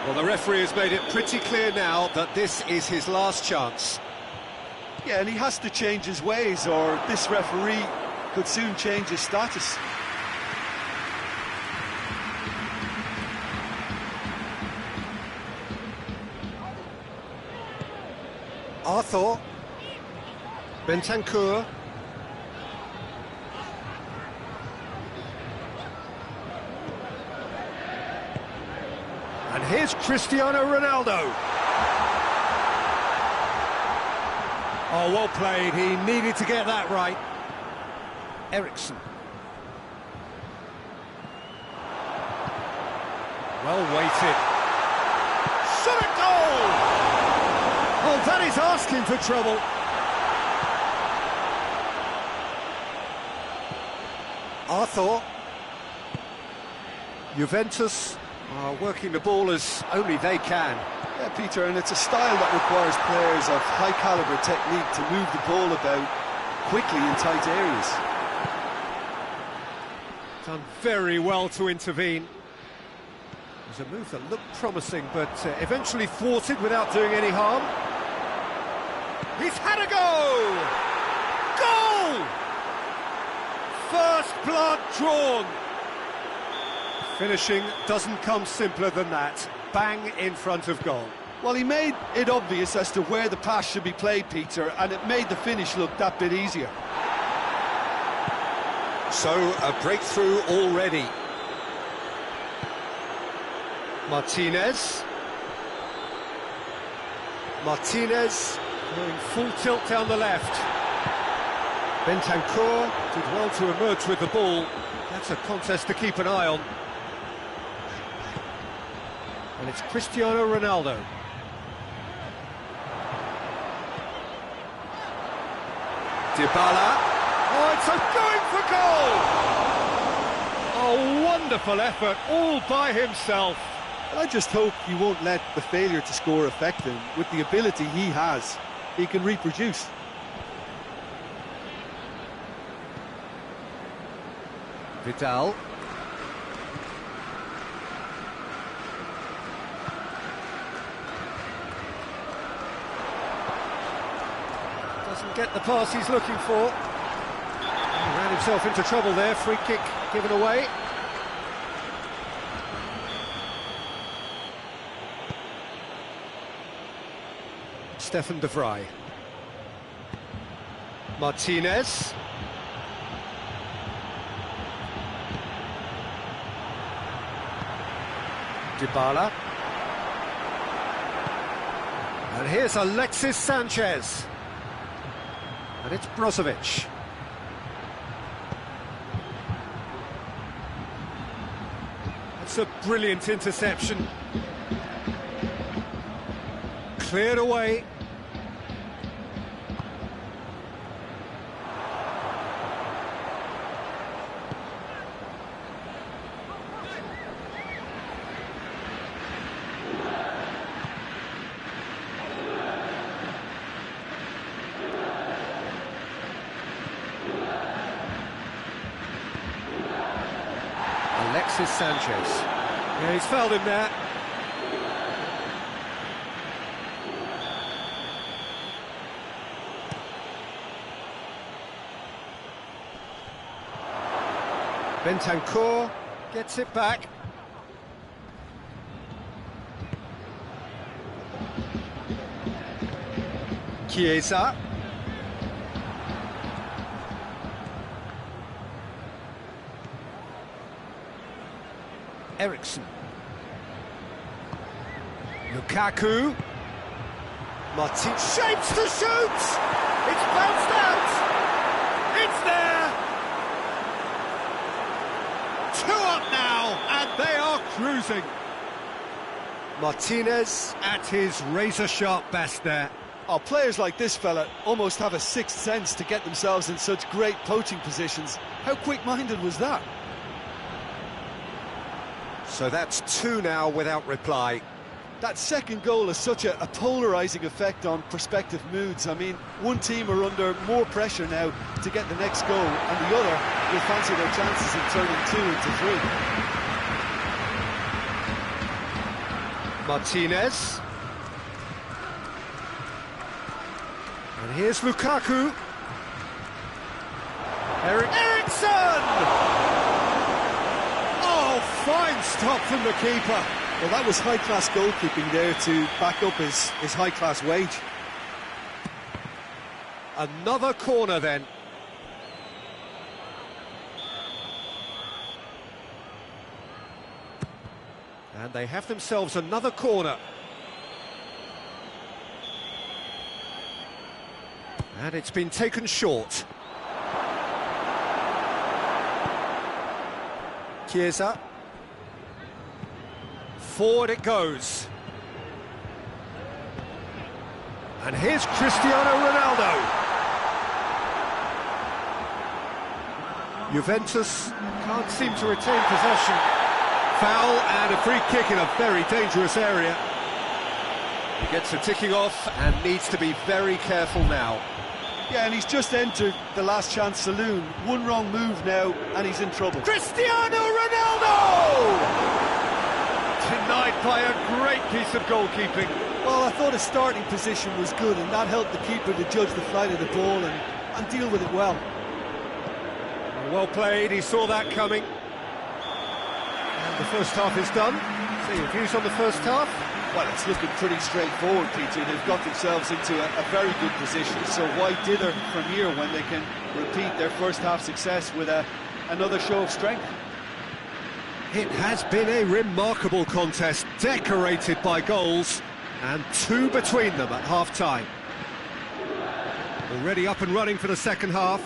Well, the referee has made it pretty clear now that this is his last chance. Yeah, and he has to change his ways, or this referee could soon change his status. Arthur, Bentancur, and here's Cristiano Ronaldo. Oh, well played, he needed to get that right. Ericsson. Well weighted. Shot at goal! Oh, that is asking for trouble. Arthur. Juventus are working the ball as only they can. Yeah, Peter, and it's a style that requires players of high-caliber technique to move the ball about quickly in tight areas. Done very well to intervene. It was a move that looked promising, but eventually thwarted without doing any harm. He's had a go! Goal! First blood drawn. Finishing doesn't come simpler than that. Bang in front of goal. Well, he made it obvious as to where the pass should be played, Peter, and it made the finish look that bit easier. So, a breakthrough already. Martinez. Martinez going full tilt down the left. Bentancur did well to emerge with the ball. That's a contest to keep an eye on. And it's Cristiano Ronaldo. Dybala. Oh, it's a going for goal! A wonderful effort, all by himself. And I just hope he won't let the failure to score affect him. With the ability he has, he can reproduce. Vidal. Doesn't get the pass he's looking for. He ran himself into trouble there, free kick given away. Stefan de Vrij. Martinez. Dybala. And here's Alexis Sanchez. And it's Brozovic. That's a brilliant interception. Cleared away. Alexis Sanchez. Yeah, he's fouled him there. Bentancur gets it back. Chiesa. Eriksson. Lukaku. Martin shapes to shoot! It's bounced out! It's there! 2 up now, and they are cruising. Martinez at his razor-sharp best there. Oh, players like this fella almost have a sixth sense to get themselves in such great poaching positions. How quick-minded was that? So that's 2 now without reply. That second goal has such a polarising effect on prospective moods. I mean, one team are under more pressure now to get the next goal, and the other will fancy their chances in turning 2 into 3. Martinez. And here's Lukaku. Eriksson! Oh, fine stop from the keeper. Well, that was high-class goalkeeping there to back up his high-class wage. Another corner then. And they have themselves another corner. And it's been taken short. Chiesa. Forward it goes. And here's Cristiano Ronaldo. Juventus can't seem to retain possession. Foul and a free kick in a very dangerous area. He gets a ticking off and needs to be very careful now. Yeah, and he's just entered the last chance saloon. One wrong move now, and he's in trouble. Cristiano Ronaldo! Denied by a great piece of goalkeeping. Well, I thought his starting position was good, and that helped the keeper to judge the flight of the ball and deal with it well. Well played, he saw that coming. And the first half is done. So your views on the first half? Well, it's looking pretty straightforward, Peter. They've got themselves into a very good position, so why dither from here when they can repeat their first half success with another show of strength? It has been a remarkable contest, decorated by goals, and 2 between them at half-time. Already up and running for the second half.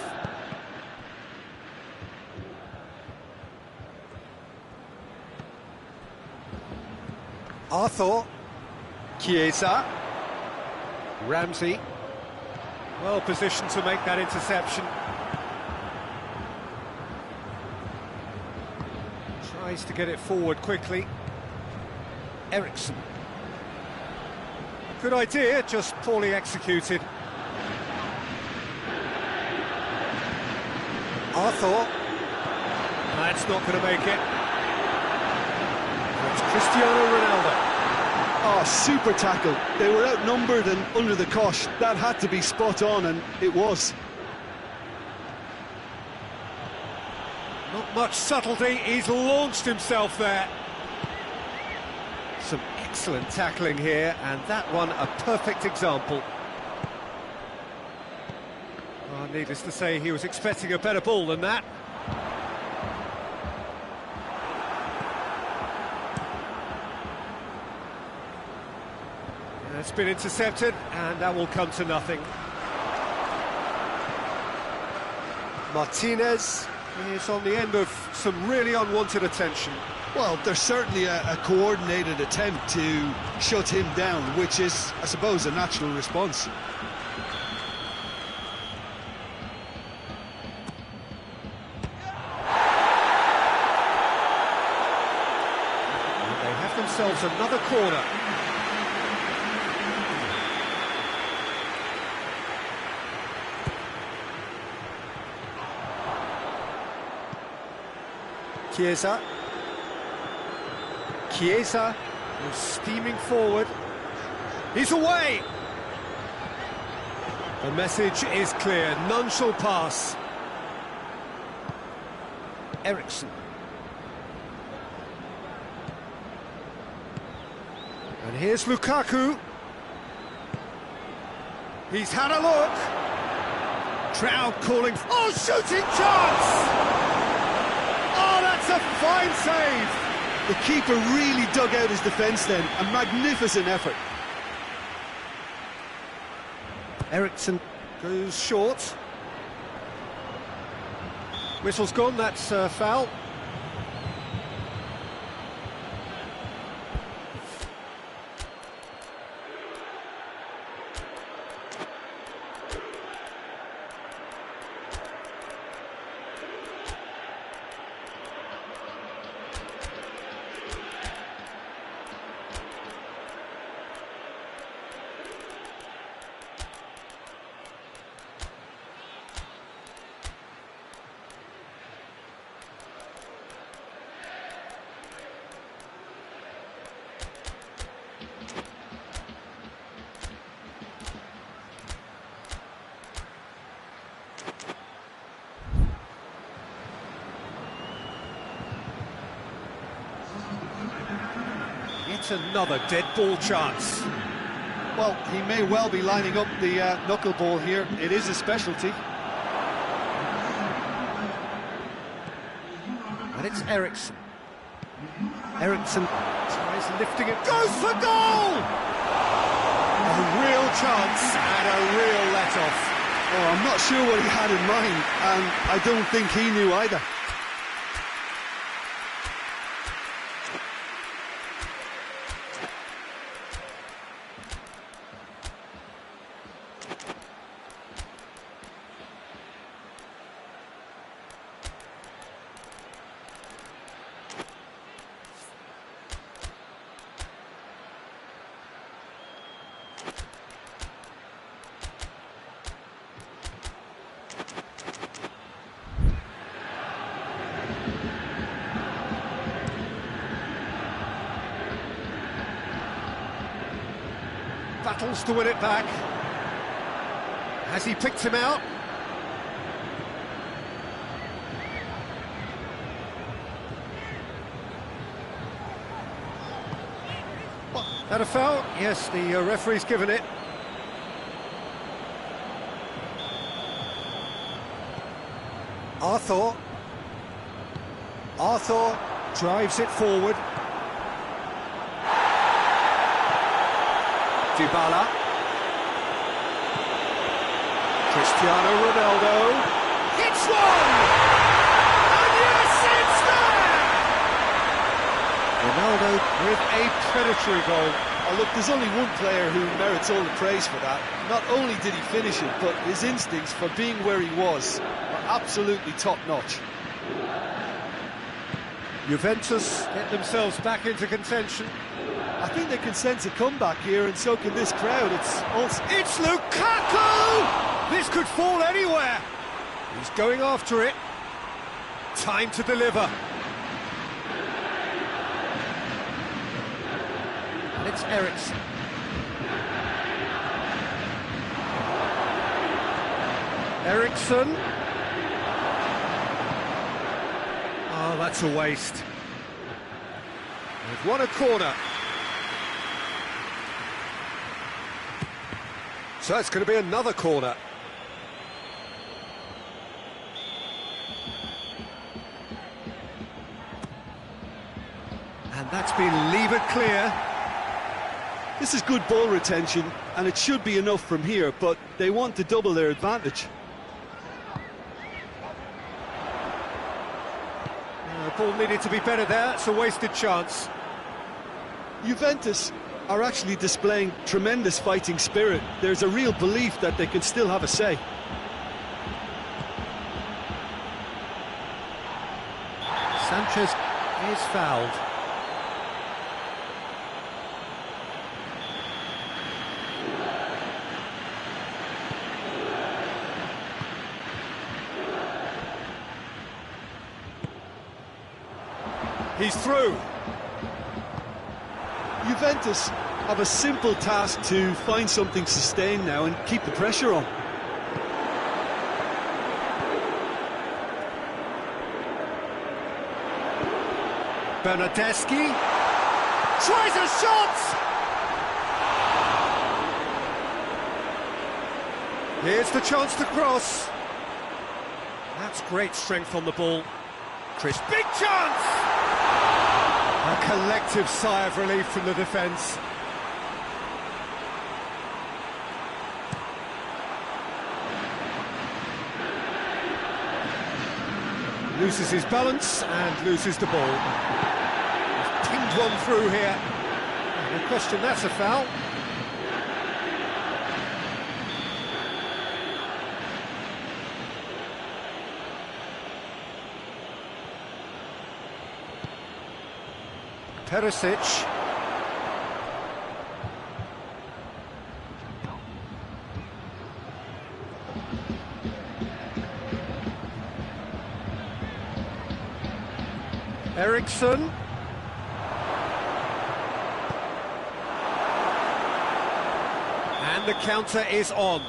Arthur, Chiesa, Ramsey, well positioned to make that interception. Tries to get it forward quickly. Ericsson. Good idea, just poorly executed. Arthur. That's not going to make it. It's Cristiano Ronaldo. Oh, super tackle. They were outnumbered and under the cosh. That had to be spot on, and it was. Not much subtlety, he's launched himself there. Some excellent tackling here, and that one a perfect example. Oh, needless to say, he was expecting a better ball than that. It's been intercepted, and that will come to nothing. Martinez is on the end of some really unwanted attention. Well, there's certainly a coordinated attempt to shut him down, which is, I suppose, a natural response. And they have themselves another corner. Chiesa is steaming forward. He's away! The message is clear, none shall pass. Ericsson. And here's Lukaku. He's had a look. Trout calling. Oh, shooting chance! Oh, that's a fine save! The keeper really dug out his defence then. A magnificent effort. Ericsson goes short. Whistle's gone, that's foul. It's another dead ball chance. Well, he may well be lining up the knuckleball here. It is a specialty. And it's Ericsson. Ericsson tries lifting it, goes for goal! A real chance and a real let-off. Oh, I'm not sure what he had in mind, and I don't think he knew either. Battles to win it back. Has he picked him out? That a foul? Yes, the referee's given it. Arthur drives it forward. Dybala. Cristiano Ronaldo. Hits one! And yes, it's there! Ronaldo with a predatory goal. Oh, look, there's only one player who merits all the praise for that. Not only did he finish it, but his instincts for being where he was are absolutely top-notch. Juventus get themselves back into contention. I think they can sense a comeback here, and so can this crowd. It's Lukaku! This could fall anywhere. He's going after it. Time to deliver. And it's Eriksen. Eriksen. Oh, that's a waste. They've won a corner. So it's going to be another corner. And that's been levered clear. This is good ball retention, and it should be enough from here, but they want to double their advantage. The ball needed to be better there. It's a wasted chance. Juventus are actually displaying tremendous fighting spirit. There's a real belief that they can still have a say. Sanchez is fouled. He's through. Juventus have a simple task to find something sustained now and keep the pressure on. Bernardeschi tries a shot! Here's the chance to cross. That's great strength on the ball. Chris, big chance! A collective sigh of relief from the defence. Loses his balance and loses the ball. He's pinged one through here. No question, that's a foul. Perisic. Eriksen. And the counter is on.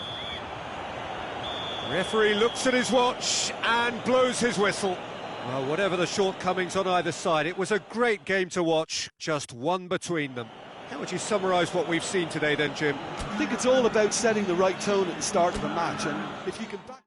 Referee looks at his watch and blows his whistle. Well, whatever the shortcomings on either side, it was a great game to watch, just one between them. How would you summarise what we've seen today then, Jim? I think it's all about setting the right tone at the start of a match, and if you can back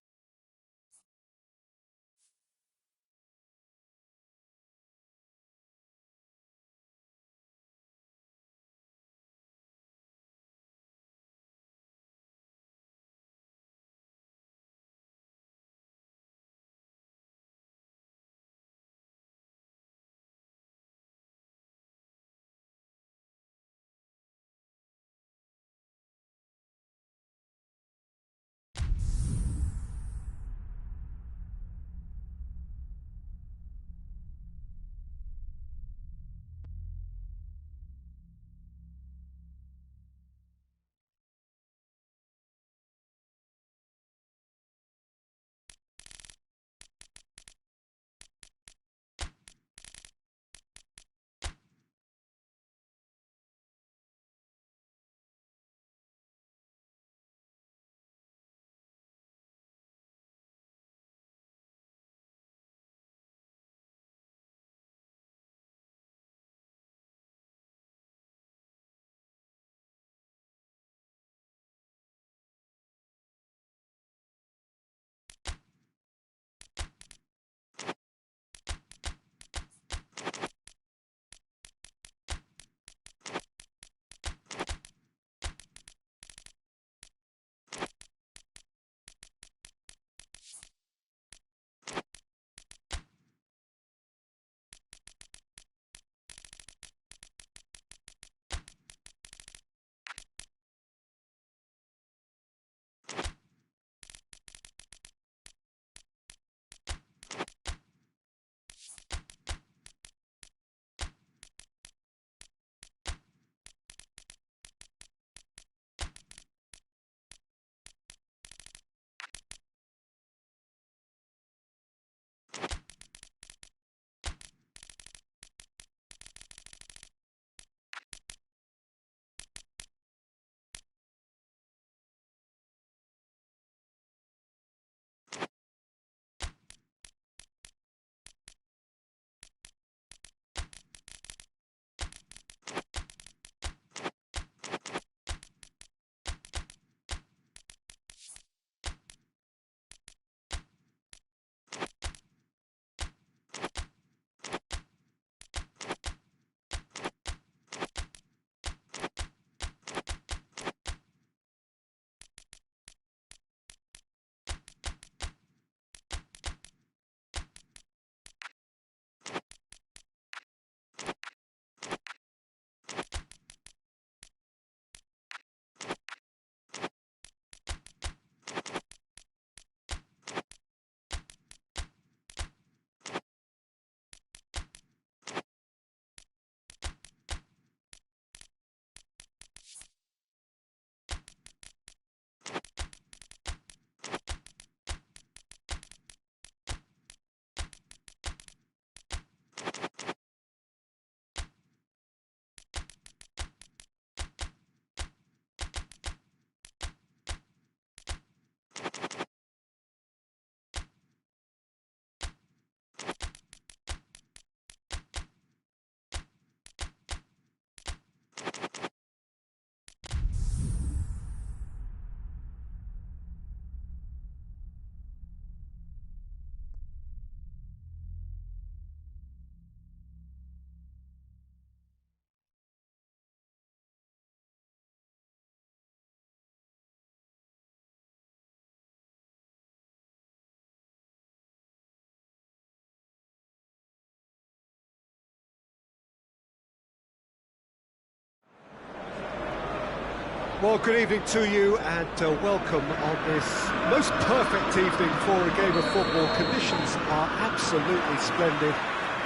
Well, good evening to you and welcome on this most perfect evening for a game of football. Conditions are absolutely splendid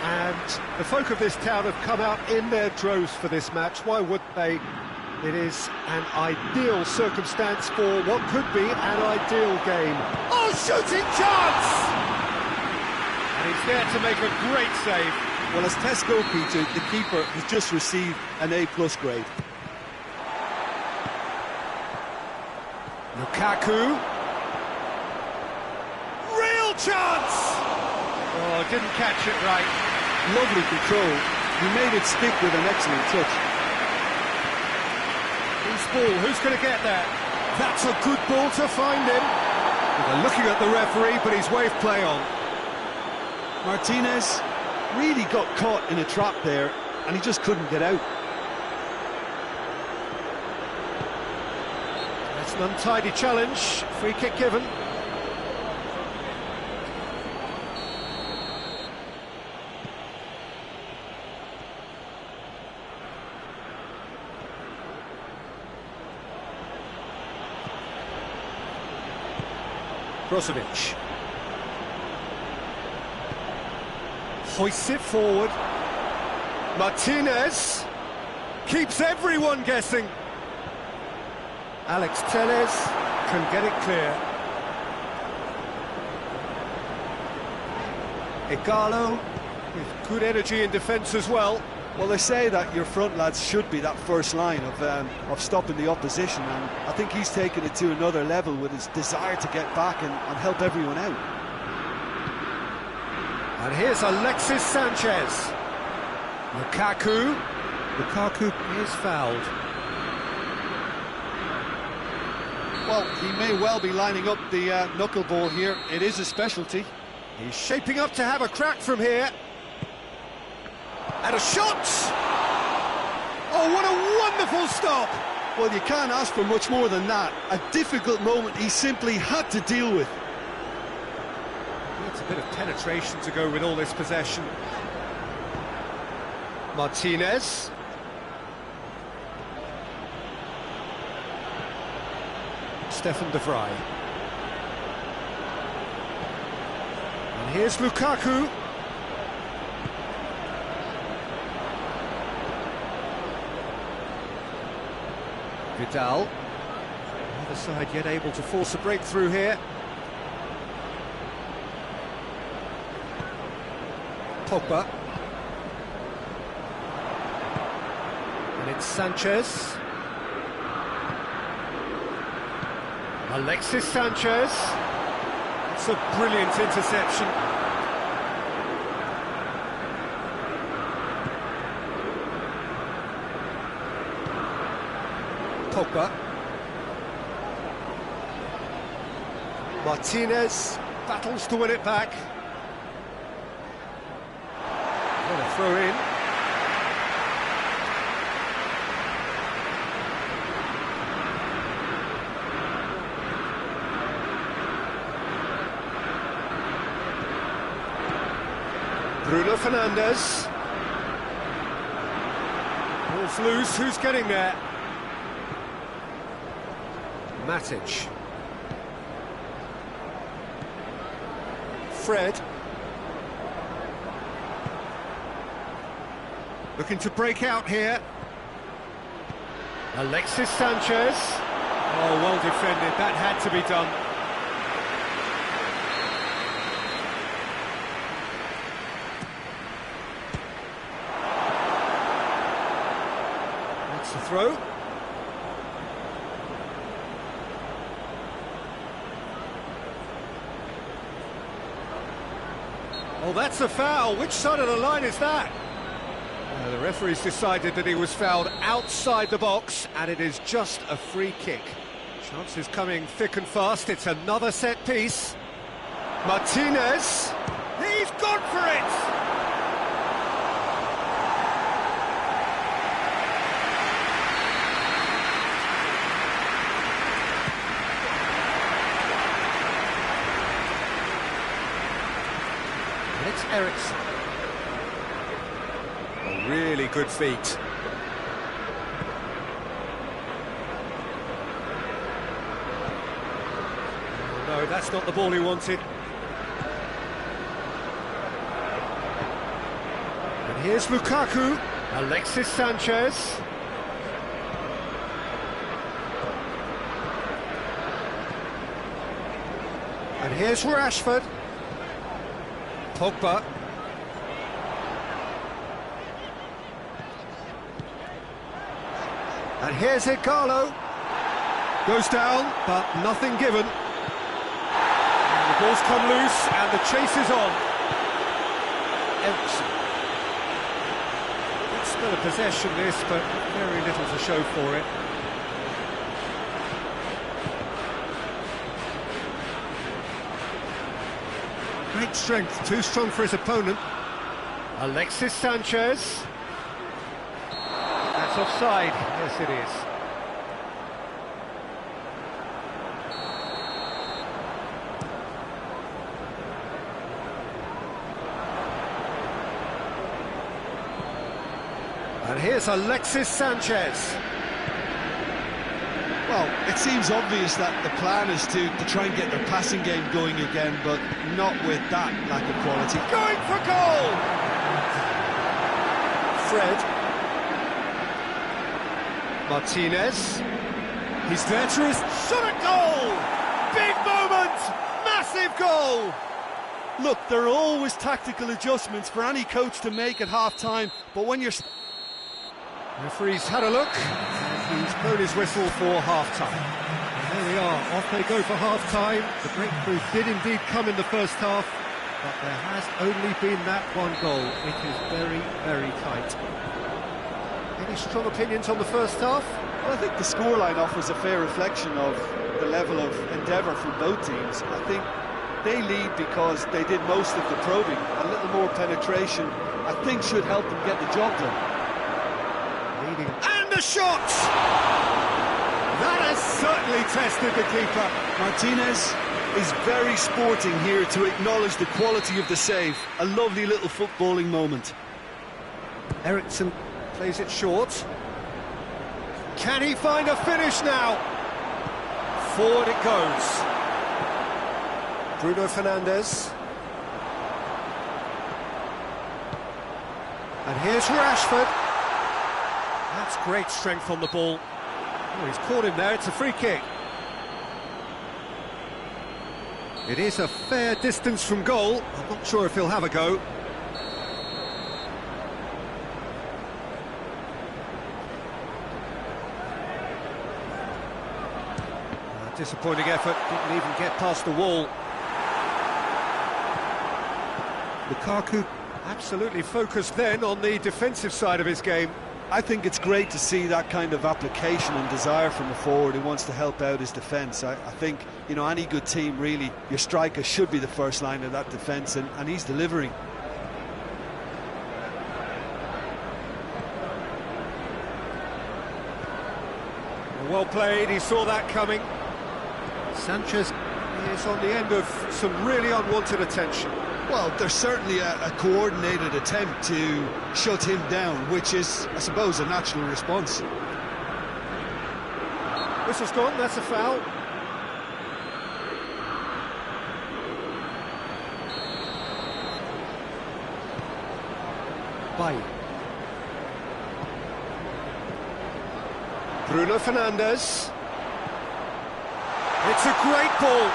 and the folk of this town have come out in their droves for this match. Why wouldn't they? It is an ideal circumstance for what could be an ideal game. Oh, shooting chance! And he's there to make a great save. Well, as test goalkeeper, the keeper has just received an A+ grade. Lukaku. Real chance! Oh, didn't catch it right. Lovely control. He made it stick with an excellent touch. Who's ball? Who's going to get there? That's a good ball to find him. They're looking at the referee, but he's waved play on. Martinez really got caught in a trap there, and he just couldn't get out. That's an untidy challenge. Free kick given. Brozovic. Hoists it forward. Martinez keeps everyone guessing. Alex Telles can get it clear. Igalo with good energy in defence as well. Well, they say that your front lads should be that first line of stopping the opposition, and I think he's taken it to another level with his desire to get back and help everyone out. And here's Alexis Sanchez. Lukaku. Lukaku is fouled. Well, he may well be lining up the knuckleball here. It is a specialty. He's shaping up to have a crack from here. And a shot! Oh, what a wonderful stop! Well, you can't ask for much more than that. A difficult moment he simply had to deal with. Needs a bit of penetration to go with all this possession. Martinez. Stefan de Vrij. And here's Lukaku. Vidal. Other side yet able to force a breakthrough here. Pogba. And it's Sanchez. Alexis Sanchez. It's a brilliant interception. Pogba. Martinez battles to win it back. What a throw in. Bruno Fernandes. Ball's loose, who's getting there? Matic. Fred. Looking to break out here. Alexis Sanchez. Oh, well defended, that had to be done. That's the throw. Oh, that's a foul. Which side of the line is that? The referee's decided that he was fouled outside the box, and it is just a free kick. Chances coming thick and fast. It's another set piece. Martinez. He's gone for it! It's Ericsson. Oh, really good feet. Oh, no, that's not the ball he wanted. And here's Lukaku. Alexis Sanchez. And here's Rashford. Pogba. And here's Igalo. Goes down, but nothing given. And the ball's come loose, and the chase is on. Ericsson. Good spell of possession this, but very little to show for it. Great strength, too strong for his opponent. Alexis Sanchez. That's offside. Yes, it is. And here's Alexis Sanchez. Well, it seems obvious that the plan is to try and get their passing game going again, but not with that lack of quality. Going for goal! Fred. Martinez. He's there to his shot at goal! Big moment! Massive goal! Look, there are always tactical adjustments for any coach to make at half-time, but when you're... Referee's had a look, and he's blown his whistle for half-time. And there we are, off they go for half-time. The breakthrough did indeed come in the first half, but there has only been that one goal. It is very, very tight. Any strong opinions on the first half? Well, I think the scoreline offers a fair reflection of the level of endeavour from both teams. I think they lead because they did most of the probing. A little more penetration, I think, should help them get the job done. And the shot! That has certainly tested the keeper. Martinez is very sporting here to acknowledge the quality of the save. A lovely little footballing moment. Ericsson plays it short. Can he find a finish now? Forward it goes. Bruno Fernandes. And here's Rashford. That's great strength on the ball. Oh, he's caught him there, it's a free kick. It is a fair distance from goal. I'm not sure if he'll have a go. Disappointing effort, didn't even get past the wall. Lukaku absolutely focused then on the defensive side of his game. I think it's great to see that kind of application and desire from a forward who wants to help out his defence. I think, you know, any good team, really, your striker should be the first line of that defence, and he's delivering. Well played, he saw that coming. Sanchez is on the end of some really unwanted attention. Well, there's certainly a coordinated attempt to shut him down, which is, I suppose, a natural response. Whistle's gone, that's a foul. Bay. Bruno Fernandes. It's a great ball.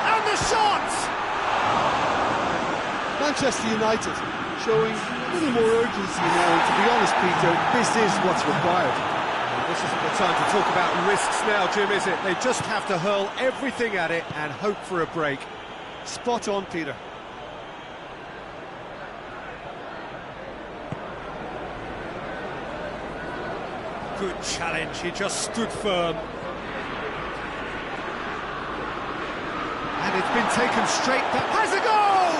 And the shot! Manchester United showing a little more urgency now. To be honest, Peter, this is what's required. This This isn't the time to talk about risks now, Jim, is it? They just have to hurl everything at it and hope for a break. Spot on, Peter. Good challenge, he just stood firm. And it's been taken straight back. Has a goal!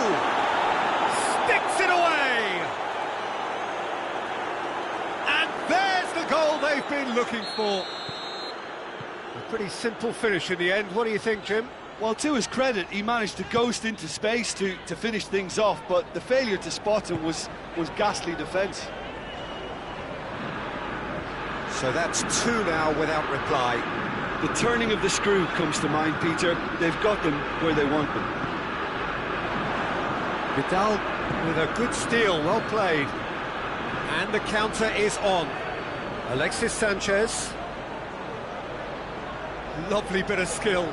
Sticks it away! And there's the goal they've been looking for. A pretty simple finish in the end. What do you think, Jim? Well, to his credit, he managed to ghost into space to finish things off, but the failure to spot him was ghastly defence. So that's two now without reply. The turning of the screw comes to mind, Peter. They've got them where they want them. Vidal with a good steal, well played. And the counter is on. Alexis Sanchez. Lovely bit of skill.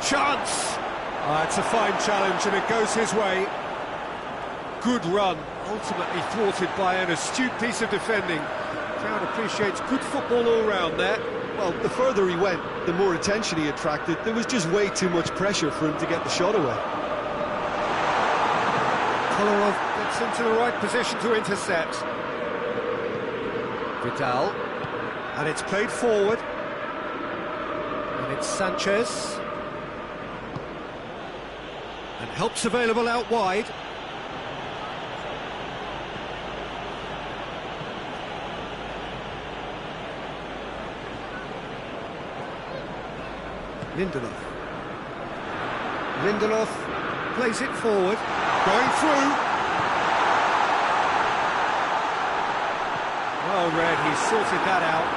Chance! It's a fine challenge and it goes his way. Good run, ultimately thwarted by an astute piece of defending. Crowd appreciates good football all round there. Well, the further he went, the more attention he attracted. There was just way too much pressure for him to get the shot away. Kolarov gets into the right position to intercept. Vidal. And it's played forward. And it's Sanchez. And help's available out wide. Lindelof plays it forward, going through. Well read, he sorted that out.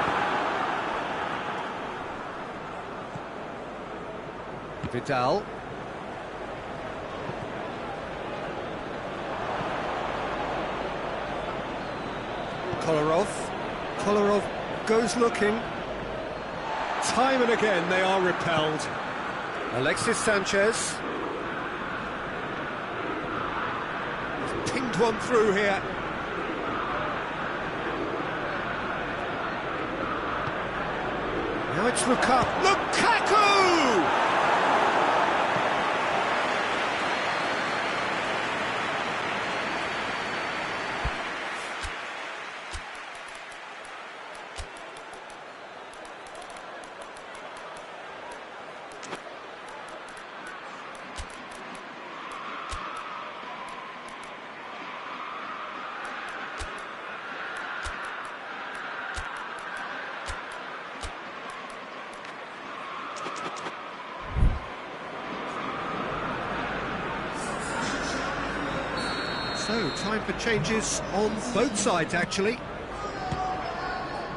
Vidal. Kolarov goes looking. Time and again they are repelled. Alexis Sanchez. He's pinged one through here. Now it's Lukaku! So, time for changes on both sides, actually.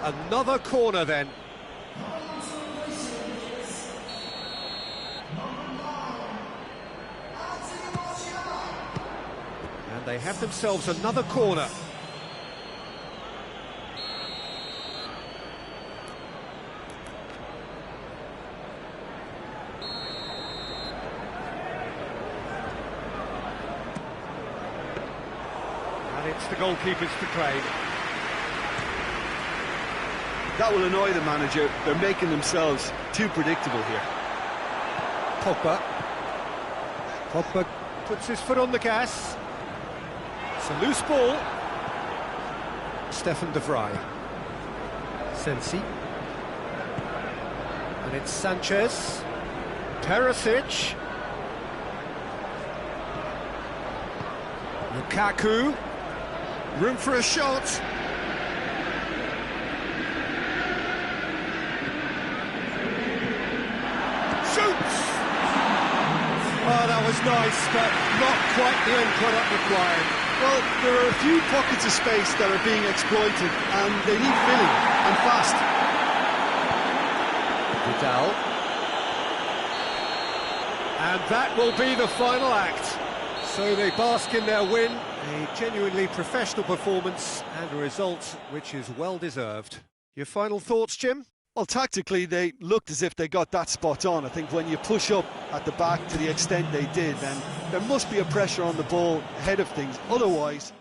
Another corner, then. And they have themselves another corner. It's the goalkeepers to claim. That will annoy the manager. They're making themselves too predictable here. Pogba puts his foot on the gas. It's a loose ball. Stefan de Vrij. Sensi. And it's Sanchez. Perisic. Lukaku. Room for a shot. Shoots! Oh, that was nice, but not quite the end product required. Well, there are a few pockets of space that are being exploited, and they need filling, and fast. Vidal. And that will be the final act. So they bask in their win, a genuinely professional performance and a result which is well deserved. Your final thoughts, Jim? Well, tactically, they looked as if they got that spot on. I think when you push up at the back to the extent they did, then there must be a pressure on the ball ahead of things. Otherwise,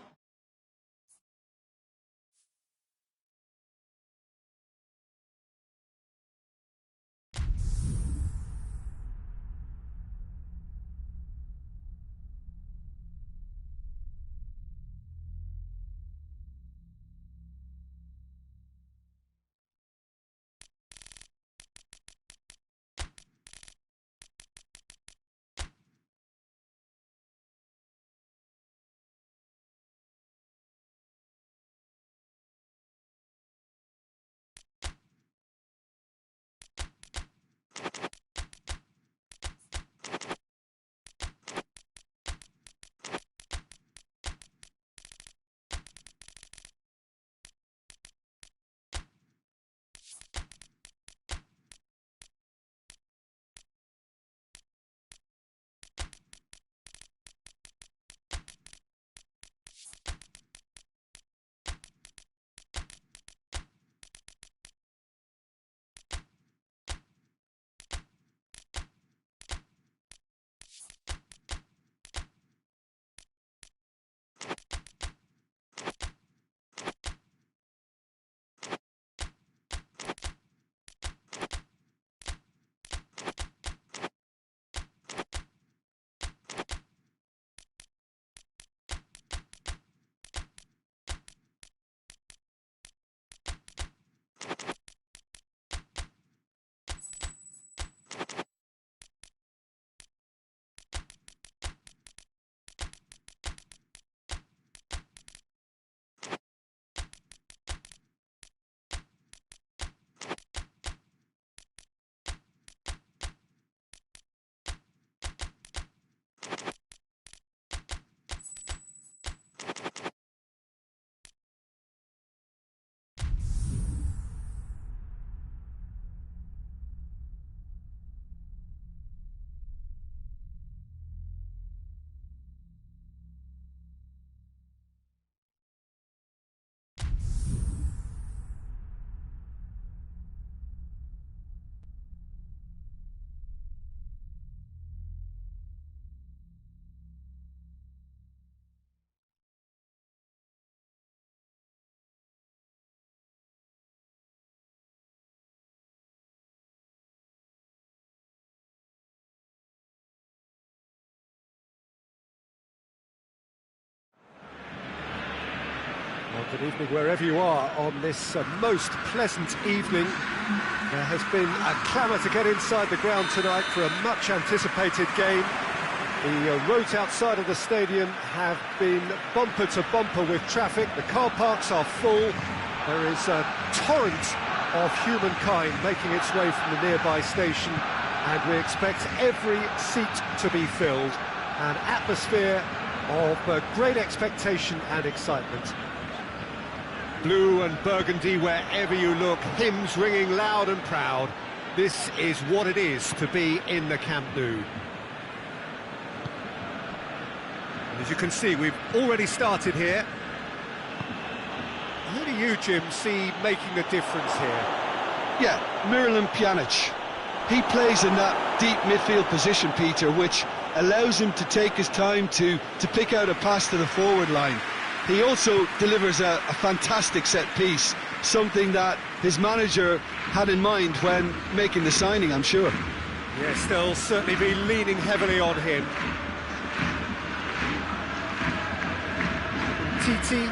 Well, good evening wherever you are on this most pleasant evening. There has been a clamour to get inside the ground tonight for a much-anticipated game. The roads outside of the stadium have been bumper to bumper with traffic. The car parks are full. There is a torrent of humankind making its way from the nearby station, and we expect every seat to be filled. An atmosphere of great expectation and excitement. Blue and burgundy wherever you look, hymns ringing loud and proud. This is what it is to be in the Camp Nou. As you can see, we've already started here. Who do you, Jim, see making a difference here? Yeah, Miralem Pjanic. He plays in that deep midfield position, Peter, which allows him to take his time to pick out a pass to the forward line. He also delivers a fantastic set piece, something that his manager had in mind when making the signing, I'm sure. Yes, they'll certainly be leaning heavily on him. Titi.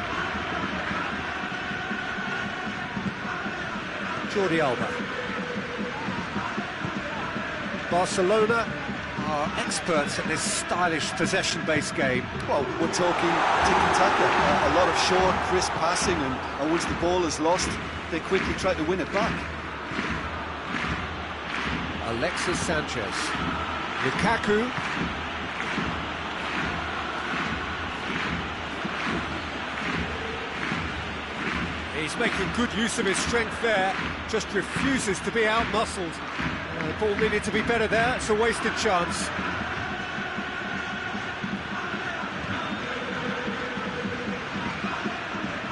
Jordi Alba. Barcelona are experts at this stylish possession-based game. Well, we're talking tiki-taka, a lot of short, crisp passing, and once the ball is lost, they quickly try to win it back. Alexis Sanchez. Lukaku. He's making good use of his strength there, just refuses to be out-muscled. The ball needed to be better there, it's a wasted chance.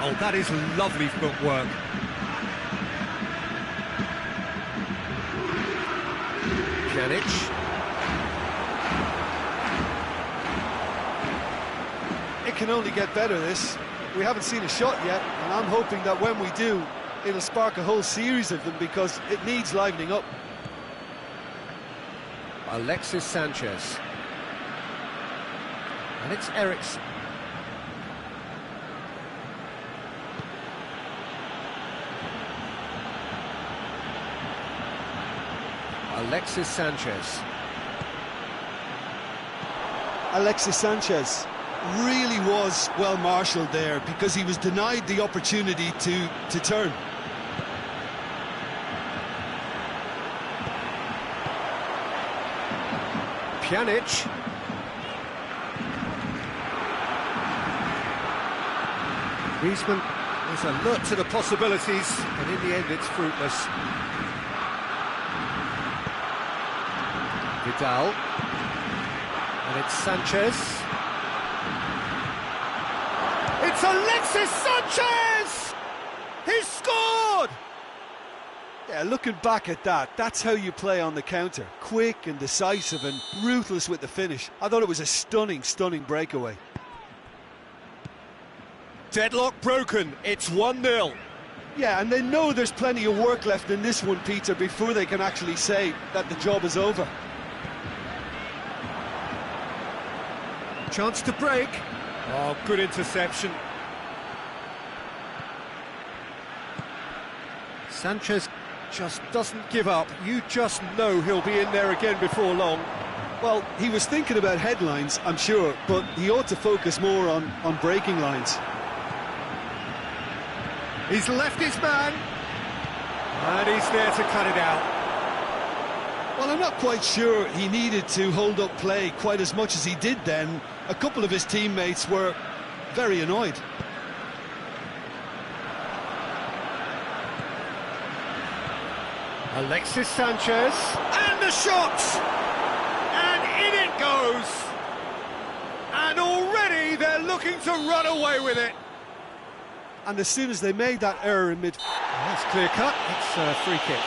Oh, that is lovely footwork. Pjanic. It can only get better, this. We haven't seen a shot yet, and I'm hoping that when we do, it'll spark a whole series of them, because it needs livening up. Alexis Sanchez. And it's Eriksen. Alexis Sanchez. Alexis Sanchez really was well marshalled there, because he was denied the opportunity to turn. Pjanic. Griezmann is alert to the possibilities, and in the end it's fruitless. Vidal. And it's Sanchez. It's Alexis Sanchez! He scored! Yeah, looking back at that, that's how you play on the counter. Quick and decisive and ruthless with the finish. I thought it was a stunning, stunning breakaway. Deadlock broken, it's 1-0. Yeah, and they know there's plenty of work left in this one, Peter, before they can actually say that the job is over. Chance to break. Oh, good interception. Sanchez just doesn't give up. You just know he'll be in there again before long. Well, he was thinking about headlines, I'm sure, but he ought to focus more on breaking lines. He's left his man, and he's there to cut it out. Well, I'm not quite sure he needed to hold up play quite as much as he did then. A couple of his teammates were very annoyed. Alexis Sanchez, and the shot! And in it goes! And already they're looking to run away with it. And as soon as they made that error in mid... That's clear cut, it's a free kick.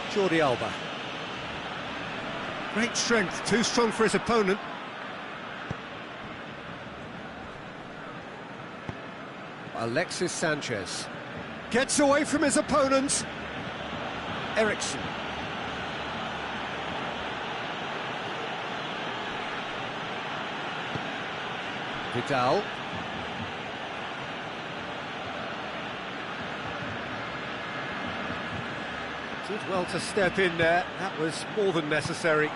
Jordi Alba. Great strength, too strong for his opponent. Alexis Sanchez gets away from his opponent. Eriksen. Vidal. Did well to step in there, that was more than necessary.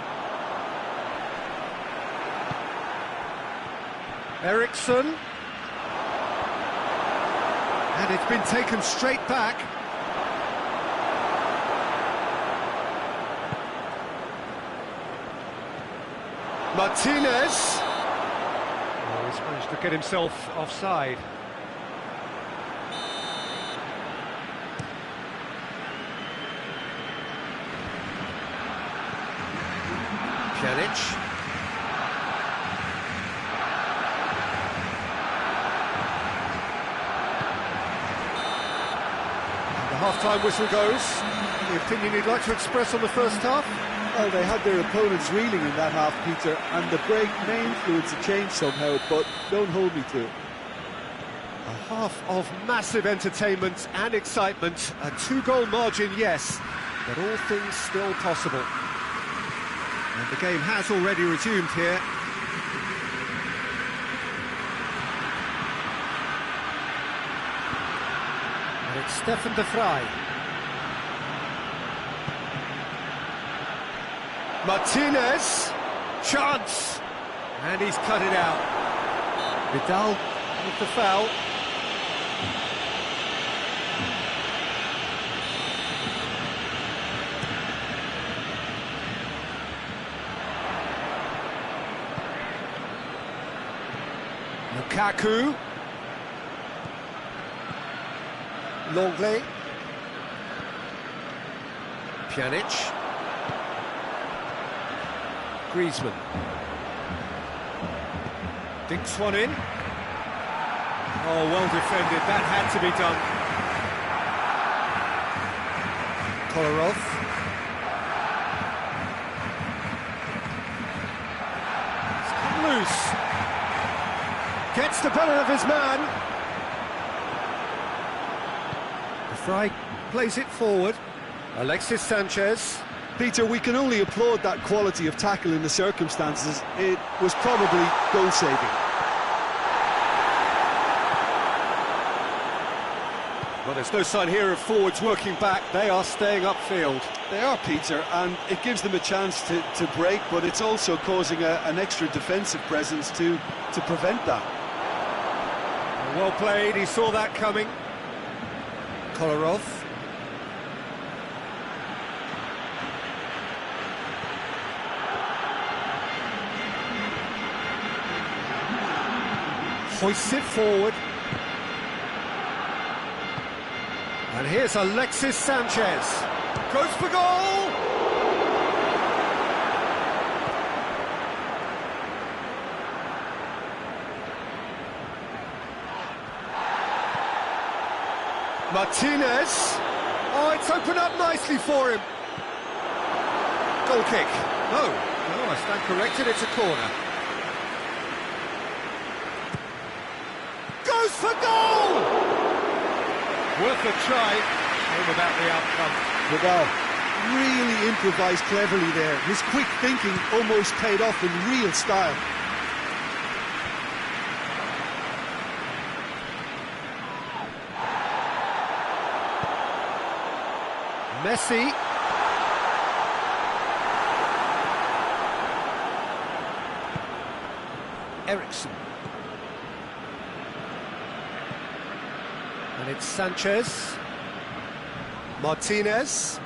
Eriksson. And it's been taken straight back. Martinez. Oh, he's managed to get himself offside. Pjanic. The half-time whistle goes. The opinion you'd like to express on the first half? Well, they had their opponents reeling in that half, Peter, and the break may influence a change somehow, but don't hold me to it. A half of massive entertainment and excitement. A two-goal margin, yes, but all things still possible. And the game has already resumed here. And it's Stefan de Vrij. Martinez, chance, and he's cut it out. Vidal with the foul. Lukaku. Longley. Pjanic. Griezmann. Dinks one in. Oh, well defended. That had to be done. Kolarov. It's come loose. Gets the better of his man. De Vrij plays it forward. Alexis Sanchez. Peter, we can only applaud that quality of tackle in the circumstances. It was probably goal-saving. Well, there's no sign here of forwards working back. They are staying upfield. They are, Peter, and it gives them a chance to break, but it's also causing an extra defensive presence to prevent that. Well played, he saw that coming. Kolarov. Hoists it forward. And here's Alexis Sanchez. Goes for goal! Martinez. Oh, it's opened up nicely for him. Goal kick. No, I stand corrected, it's a corner. Goes for goal! Worth a try, and without the outcome. Vidal really improvised cleverly there. His quick thinking almost paid off in real style. Messi. Eriksson. And it's Sanchez. Martinez.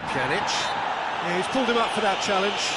Pjanic. Yeah, he's pulled him up for that challenge.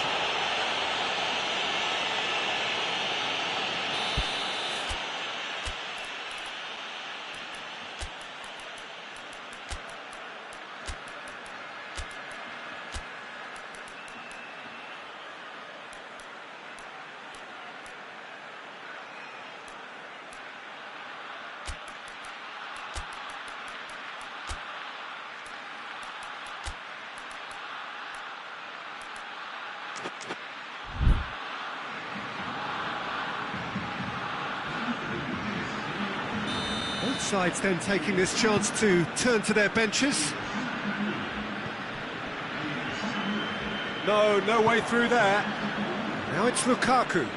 Both sides then taking this chance to turn to their benches. No, no way through there. Now it's Lukaku.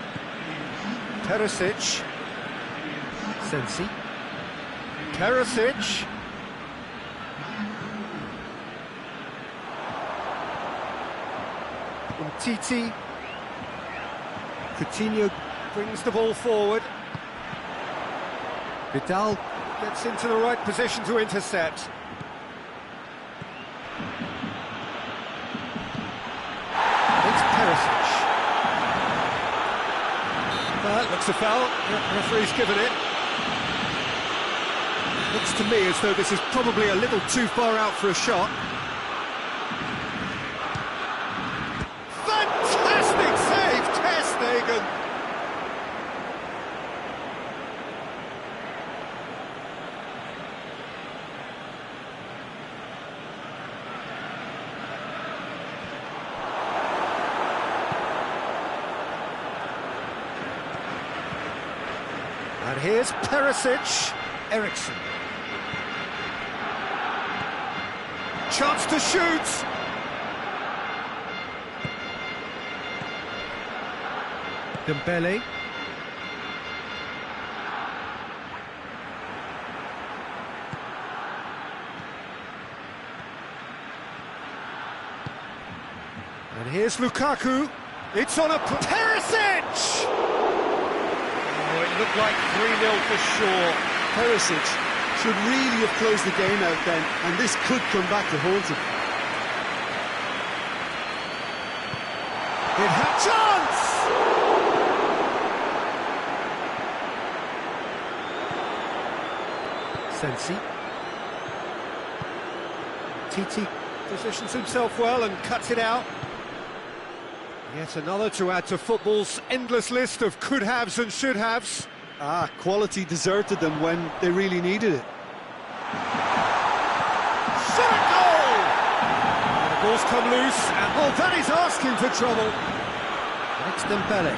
Perisic. Sensi. Perisic. Umtiti. Coutinho brings the ball forward. Vidal gets into the right position to intercept. It's Perisic. That looks a foul. The referee's given it. Looks to me as though this is probably a little too far out for a shot. Fantastic save, Ter Stegen. And here's Perisic. Eriksson. Chance to shoot. Dembele. And here's Lukaku. It's on a Perisic! Oh, it looked like 3-0 for sure. Perisic should really have closed the game out then, and this could come back to haunt him. It had chance! Sensi. Titi positions himself well and cuts it out. Yet another to add to football's endless list of could-haves and should-haves. Quality deserted them when they really needed it. Shot at goal! And the ball's come loose, and oh, that is asking for trouble. It's Dembele.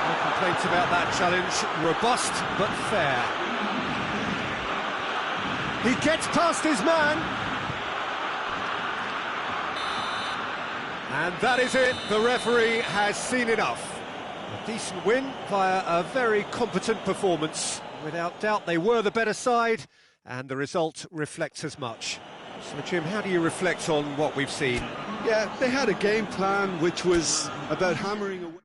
No complaints about that challenge. Robust, but fair. He gets past his man. And that is it. The referee has seen enough. A decent win via a very competent performance. Without doubt, they were the better side, and the result reflects as much. So, Jim, how do you reflect on what we've seen? Yeah, they had a game plan which was about hammering away.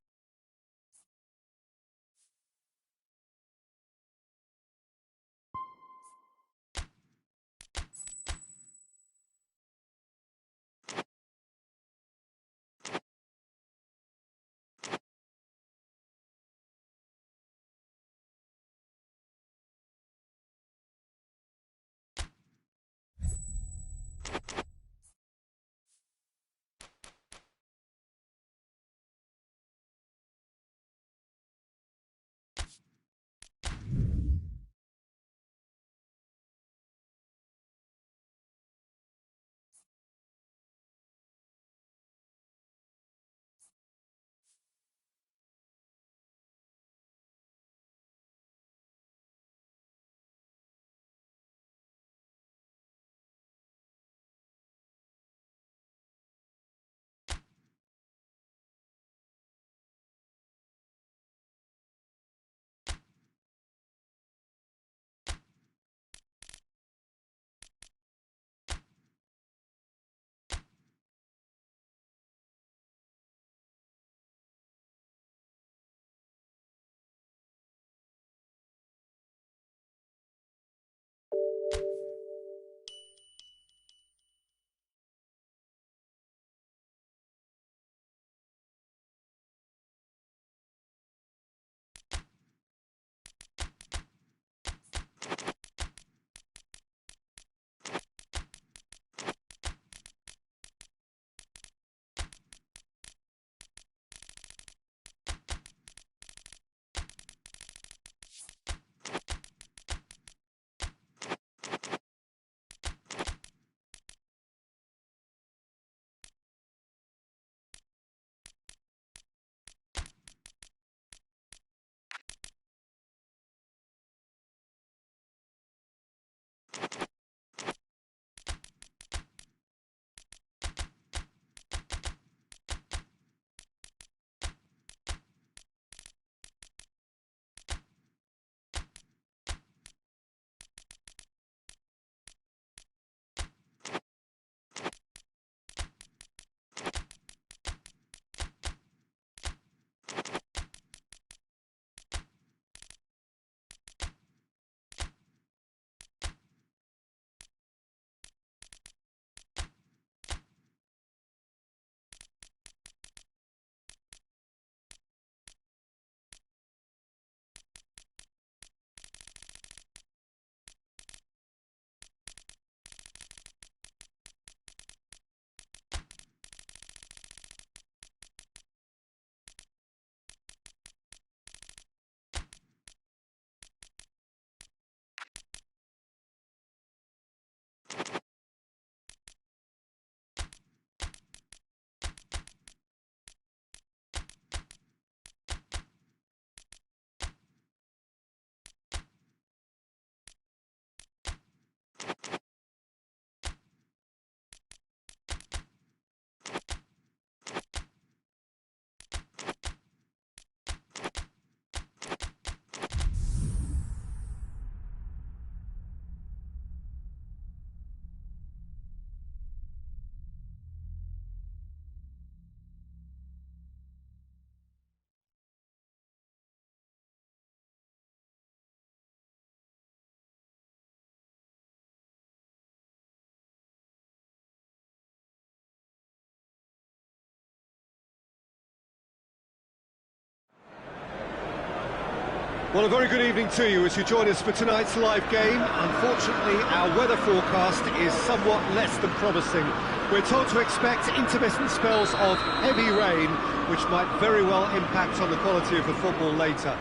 Well, a very good evening to you as you join us for tonight's live game. Unfortunately, our weather forecast is somewhat less than promising. We're told to expect intermittent spells of heavy rain, which might very well impact on the quality of the football later.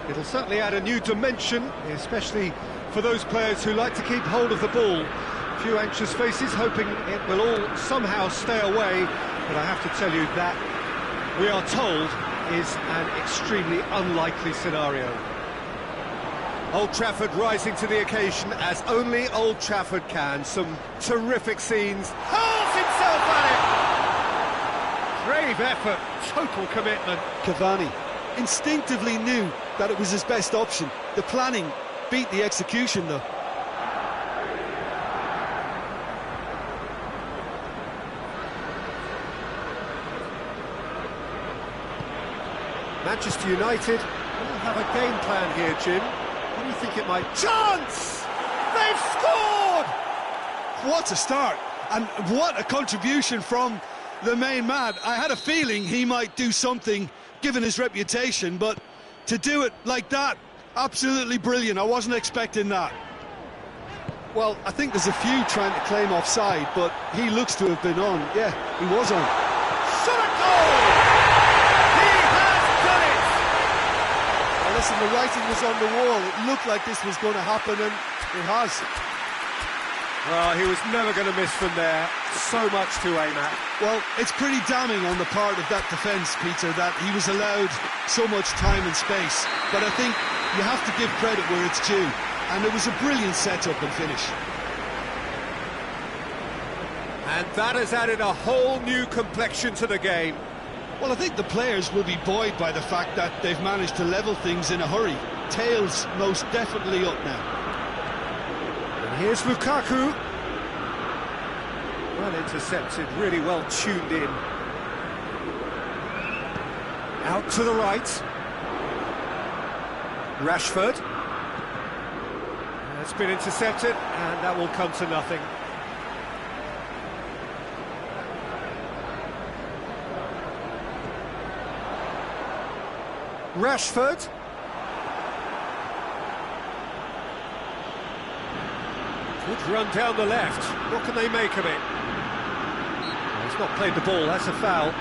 It'll certainly add a new dimension, especially for those players who like to keep hold of the ball. A few anxious faces hoping it will all somehow stay away, but I have to tell you that, we are told, is an extremely unlikely scenario. Old Trafford rising to the occasion as only Old Trafford can. Some terrific scenes. Hurls himself at it! Brave effort, total commitment. Cavani instinctively knew that it was his best option. The planning beat the execution, though. Manchester United will have a game plan here, Jim. What do you think it might... Chance! They've scored! What a start, and what a contribution from the main man. I had a feeling he might do something, given his reputation, but to do it like that, absolutely brilliant. I wasn't expecting that. Well, I think there's a few trying to claim offside, but he looks to have been on. Yeah, he was on. Shot a goal! Listen, the writing was on the wall. It looked like this was going to happen, and it has. Well, he was never going to miss from there. So much to aim at. Well, it's pretty damning on the part of that defence, Peter, that he was allowed so much time and space. But I think you have to give credit where it's due. And it was a brilliant setup and finish. And that has added a whole new complexion to the game. Well, I think the players will be buoyed by the fact that they've managed to level things in a hurry. Tails most definitely up now. And here's Lukaku. Well intercepted, really well tuned in. Out to the right. Rashford. It's been intercepted, and that will come to nothing. Rashford. Good run down the left. What can they make of it? Well, he's not played the ball, that's a foul.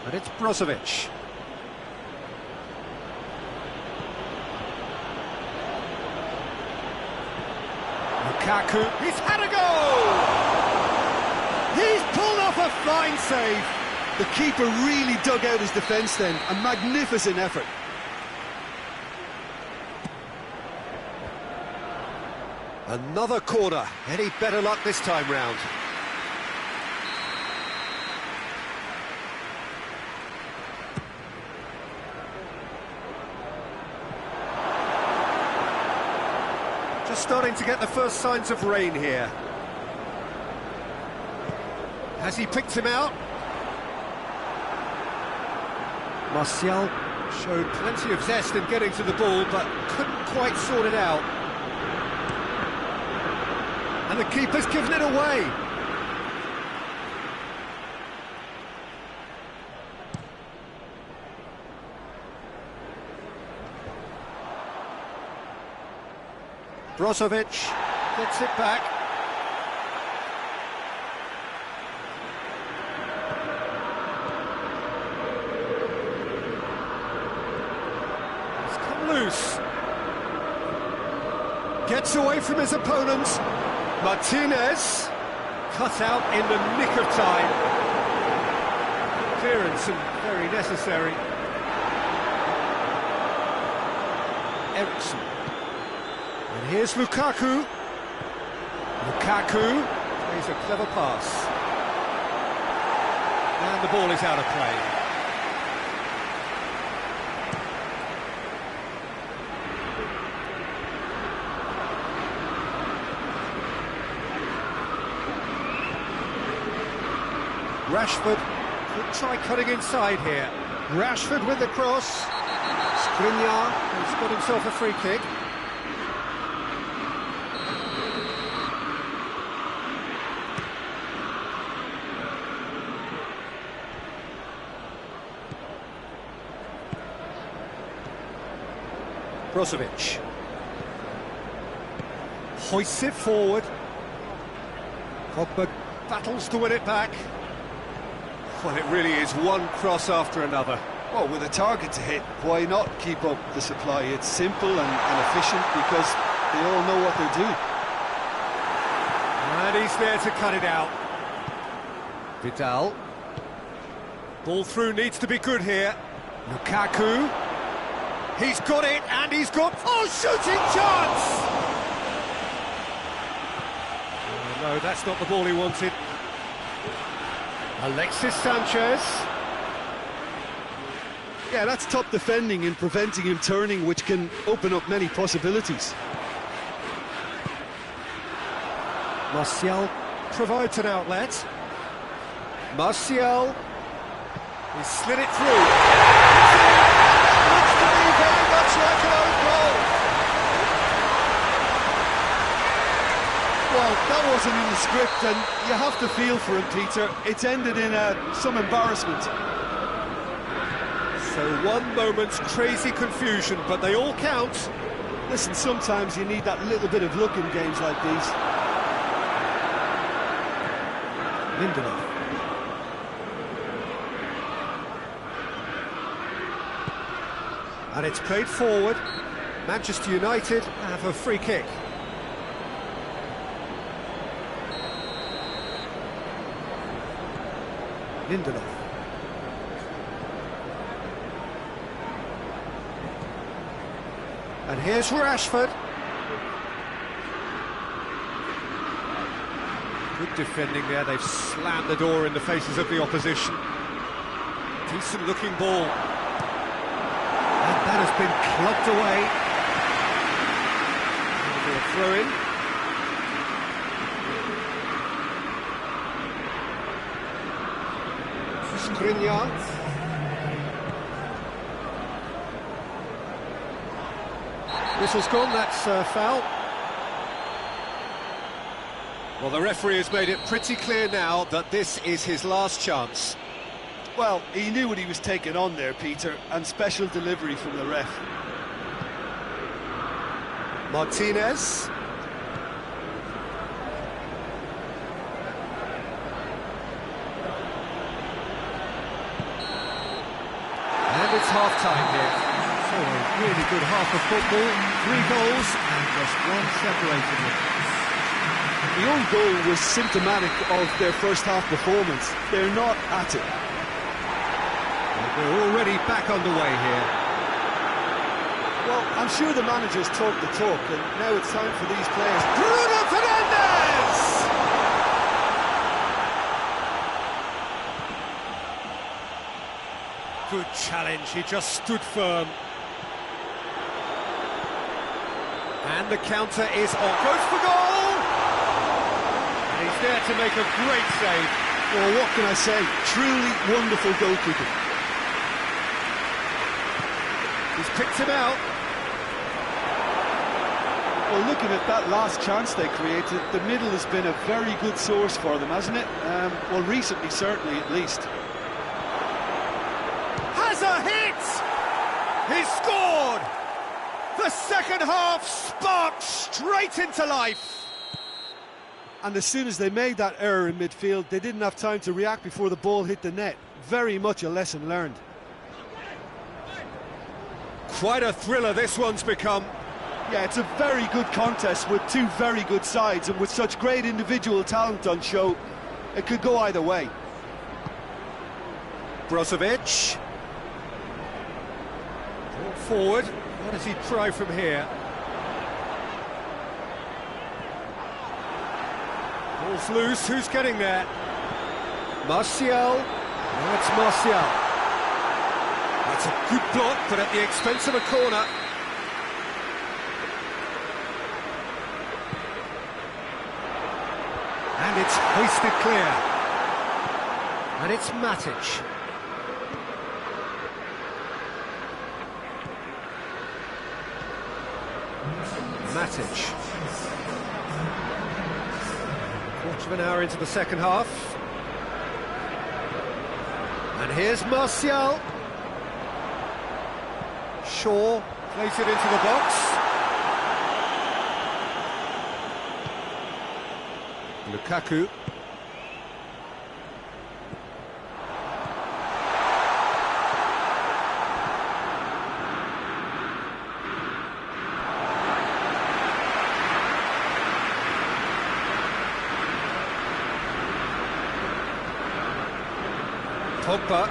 But it's Brozovic. Lukaku, he's had a goal! He's pulled off a fine save. The keeper really dug out his defence then, a magnificent effort. Another corner, any better luck this time round? Just starting to get the first signs of rain here. Has he picked him out? Martial showed plenty of zest in getting to the ball, but couldn't quite sort it out. And the keeper's given it away. Brozovic gets it back. He's come loose. Gets away from his opponent. Martinez cut out in the nick of time. Clearance and very necessary. Ericsson. And here's Lukaku. Lukaku plays a clever pass. And the ball is out of play. Rashford could try cutting inside here. Rashford with the cross. Skriniar has got himself a free kick. Brozovic. Hoists it forward. Pogba battles to win it back. Well, it really is one cross after another. Well, with a target to hit, why not keep up the supply? It's simple and efficient because they all know what they're doing. And he's there to cut it out. Vidal. Ball through needs to be good here. Lukaku. He's got it, and he's got... Oh, shooting chance! Oh, no, that's not the ball he wanted. Alexis Sanchez. Yeah, that's top defending and preventing him turning, which can open up many possibilities. Martial provides an outlet. Martial. He slid it through. Looks to be very much like an own goal. Well, that wasn't in the script, and you have to feel for him, Peter. It's ended in some embarrassment. So one moment's crazy confusion, but they all count. Listen, sometimes you need that little bit of luck in games like these. Lindelof. And it's played forward. Manchester United have a free kick. Lindelof. And here's Rashford. Good defending there, they've slammed the door in the faces of the opposition. Decent looking ball. And that has been clubbed away. It'll be a throw-in. Skriniar. Whistle's gone, that's foul. Well, the referee has made it pretty clear now that this is his last chance. Well, he knew what he was taking on there, Peter, and special delivery from the ref. Martinez. And it's half-time here. So a really good half of football, 3 goals and just one separated them. The own goal was symptomatic of their first half performance. They're not at it. We're already back underway here. Well, I'm sure the manager's talked the talk, and now it's time for these players. Bruno Fernandes! Good challenge, he just stood firm. And the counter is on. Goes for goal! And he's there to make a great save. Well, what can I say? Truly wonderful goalkeeping. He's picked him out. Well, looking at that last chance they created, the middle has been a very good source for them, hasn't it? Well, recently, certainly, at least. Has a hit! He's scored! The second half sparked straight into life. And as soon as they made that error in midfield, they didn't have time to react before the ball hit the net. Very much a lesson learned. Quite a thriller this one's become. Yeah, it's a very good contest with two very good sides, and with such great individual talent on show, it could go either way. Brozovic. Brought forward. What does he try from here? Ball's loose, who's getting there? Martial. That's Martial. That's a good block, but at the expense of a corner. And it's hoisted clear. And it's Matic. Matic. Quarter of an hour into the second half. And here's Martial. Shaw Plays it into the box. Lukaku. Pogba.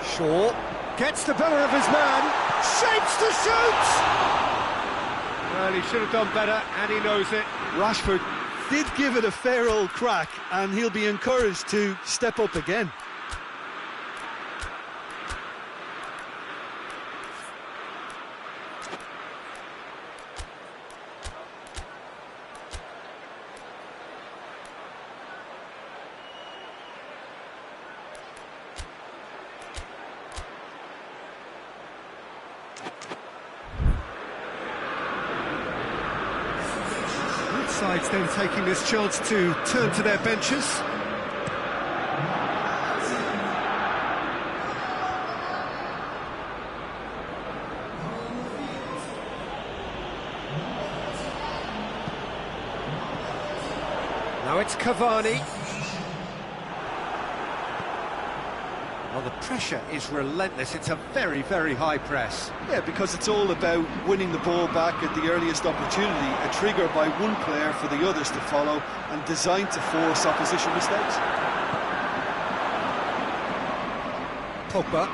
Shaw gets the better of his man, shapes to shoot! Well, he should have done better, and he knows it. Rashford did give it a fair old crack, and he'll be encouraged to step up again. Sides then taking this chance to turn to their benches. Now it's Cavani. Well, the pressure is relentless. It's a very, very high press. Yeah, because it's all about winning the ball back at the earliest opportunity, a trigger by one player for the others to follow, and designed to force opposition mistakes. Pogba.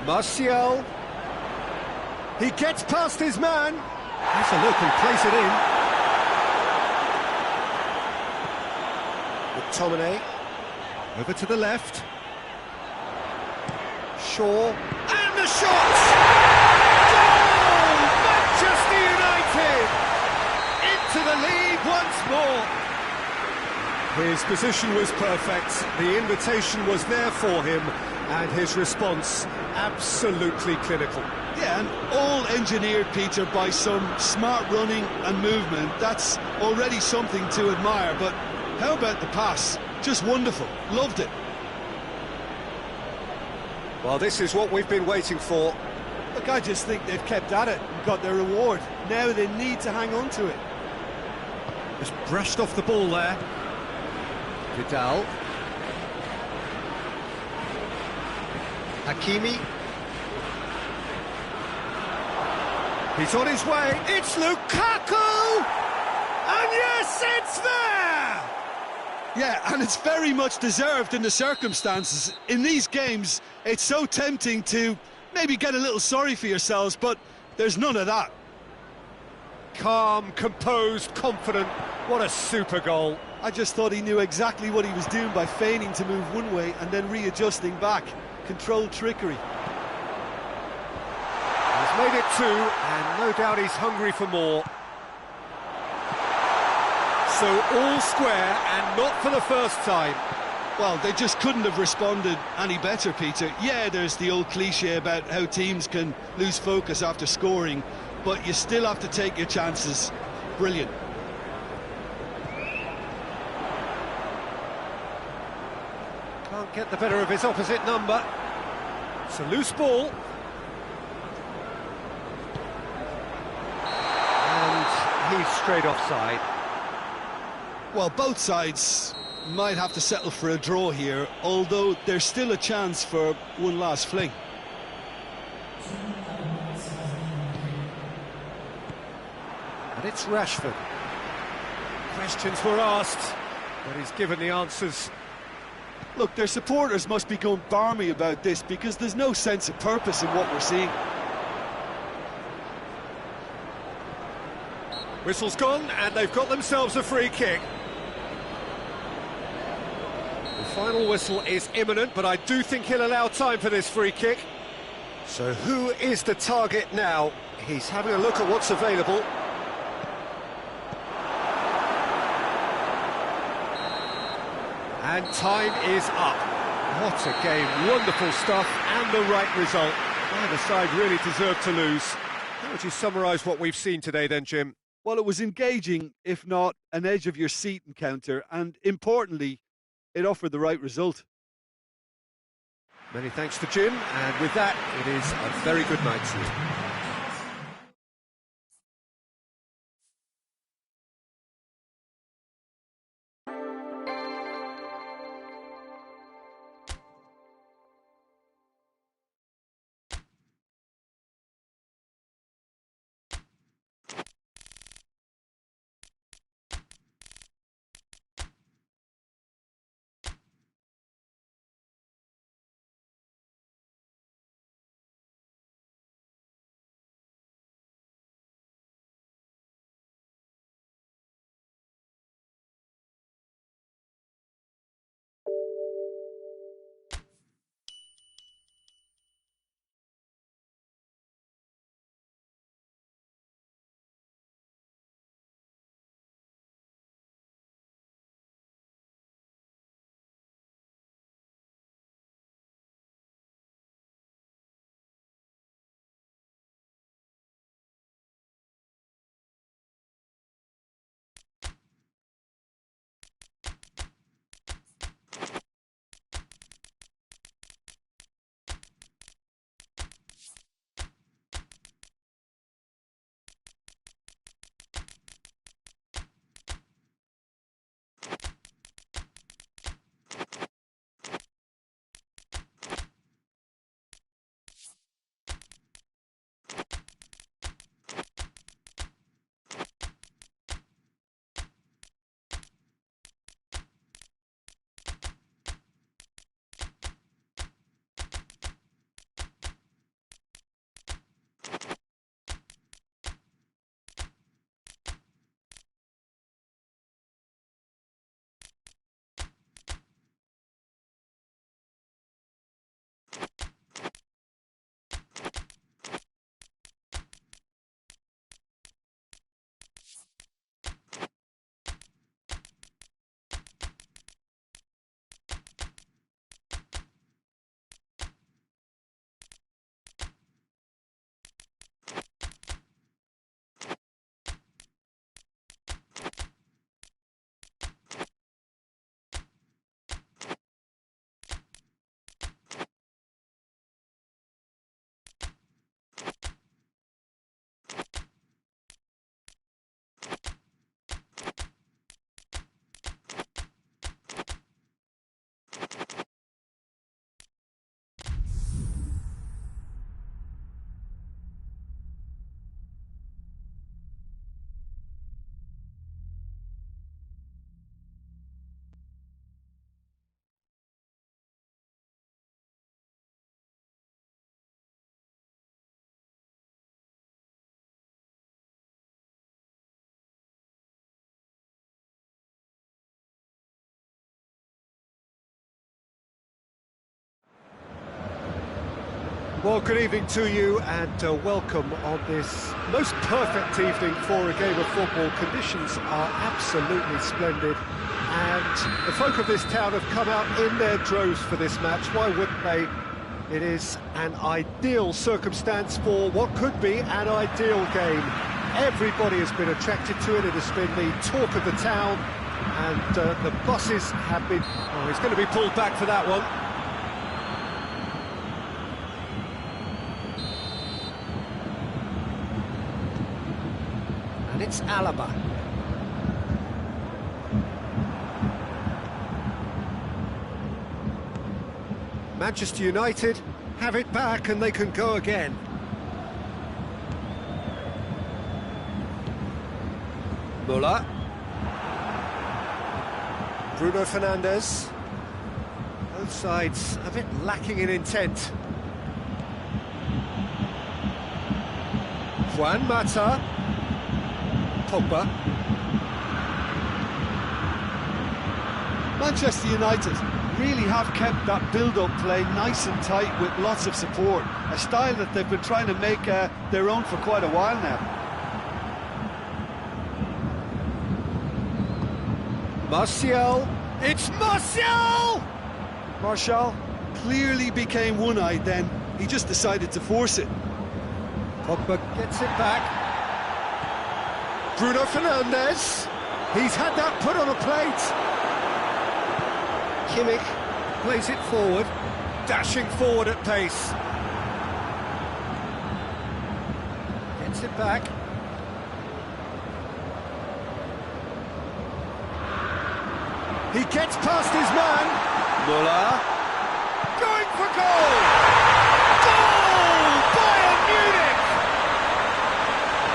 Martial. He gets past his man. Has a look and plays it in. McTominay. Over to the left. Shaw. And the shot! Goal! Manchester United! Into the lead once more. His position was perfect. The invitation was there for him. And his response, absolutely clinical. Yeah, and all engineered, Peter, by some smart running and movement. That's already something to admire, but how about the pass? Just wonderful. Loved it. Well, this is what we've been waiting for. Look, I just think they've kept at it and got their reward. Now they need to hang on to it. Just brushed off the ball there. Vidal. Hakimi. He's on his way. It's Lukaku! And yes, it's there! Yeah, and it's very much deserved in the circumstances. In these games, it's so tempting to maybe get a little sorry for yourselves, but there's none of that. Calm, composed, confident. What a super goal. I just thought he knew exactly what he was doing by feigning to move one way and then readjusting back. Controlled trickery. He's made it two, and no doubt he's hungry for more. So all square, and not for the first time. Well, they just couldn't have responded any better, Peter. Yeah, there's the old cliche about how teams can lose focus after scoring, but you still have to take your chances. Brilliant. Can't get the better of his opposite number. It's a loose ball. And he's straight offside. Well, both sides might have to settle for a draw here, although there's still a chance for one last fling. And it's Rashford. Questions were asked, but he's given the answers. Look, their supporters must be going barmy about this because there's no sense of purpose in what we're seeing. Whistle's gone, and they've got themselves a free kick. The final whistle is imminent, but I do think he'll allow time for this free kick. So who is the target now? He's having a look at what's available. And time is up. What a game, wonderful stuff, and the right result. Neither side really deserved to lose. Would you summarise what we've seen today then, Jim? Well, it was engaging, if not an edge of your seat encounter, and importantly, it offered the right result. Many thanks to Jim, and with that, it is a very good night to you. Well, good evening to you and welcome on this most perfect evening for a game of football. Conditions are absolutely splendid and the folk of this town have come out in their droves for this match. Why wouldn't they? It is an ideal circumstance for what could be an ideal game. Everybody has been attracted to it. It has been the talk of the town and the buses have been... Oh, he's going to be pulled back for that one. And it's Alaba. Manchester United have it back and they can go again. Muller. Bruno Fernandes. Both sides a bit lacking in intent. Juan Mata. Pogba. Manchester United really have kept that build-up play nice and tight with lots of support, a style that they've been trying to make their own for quite a while now. Martial, it's Martial! Martial clearly became one-eyed then, he just decided to force it. Pogba gets it back. Bruno Fernandes. He's had that put on a plate. Kimmich plays it forward, dashing forward at pace. Gets it back. He gets past his man. Muller. Going for goal! Goal! Bayern Munich!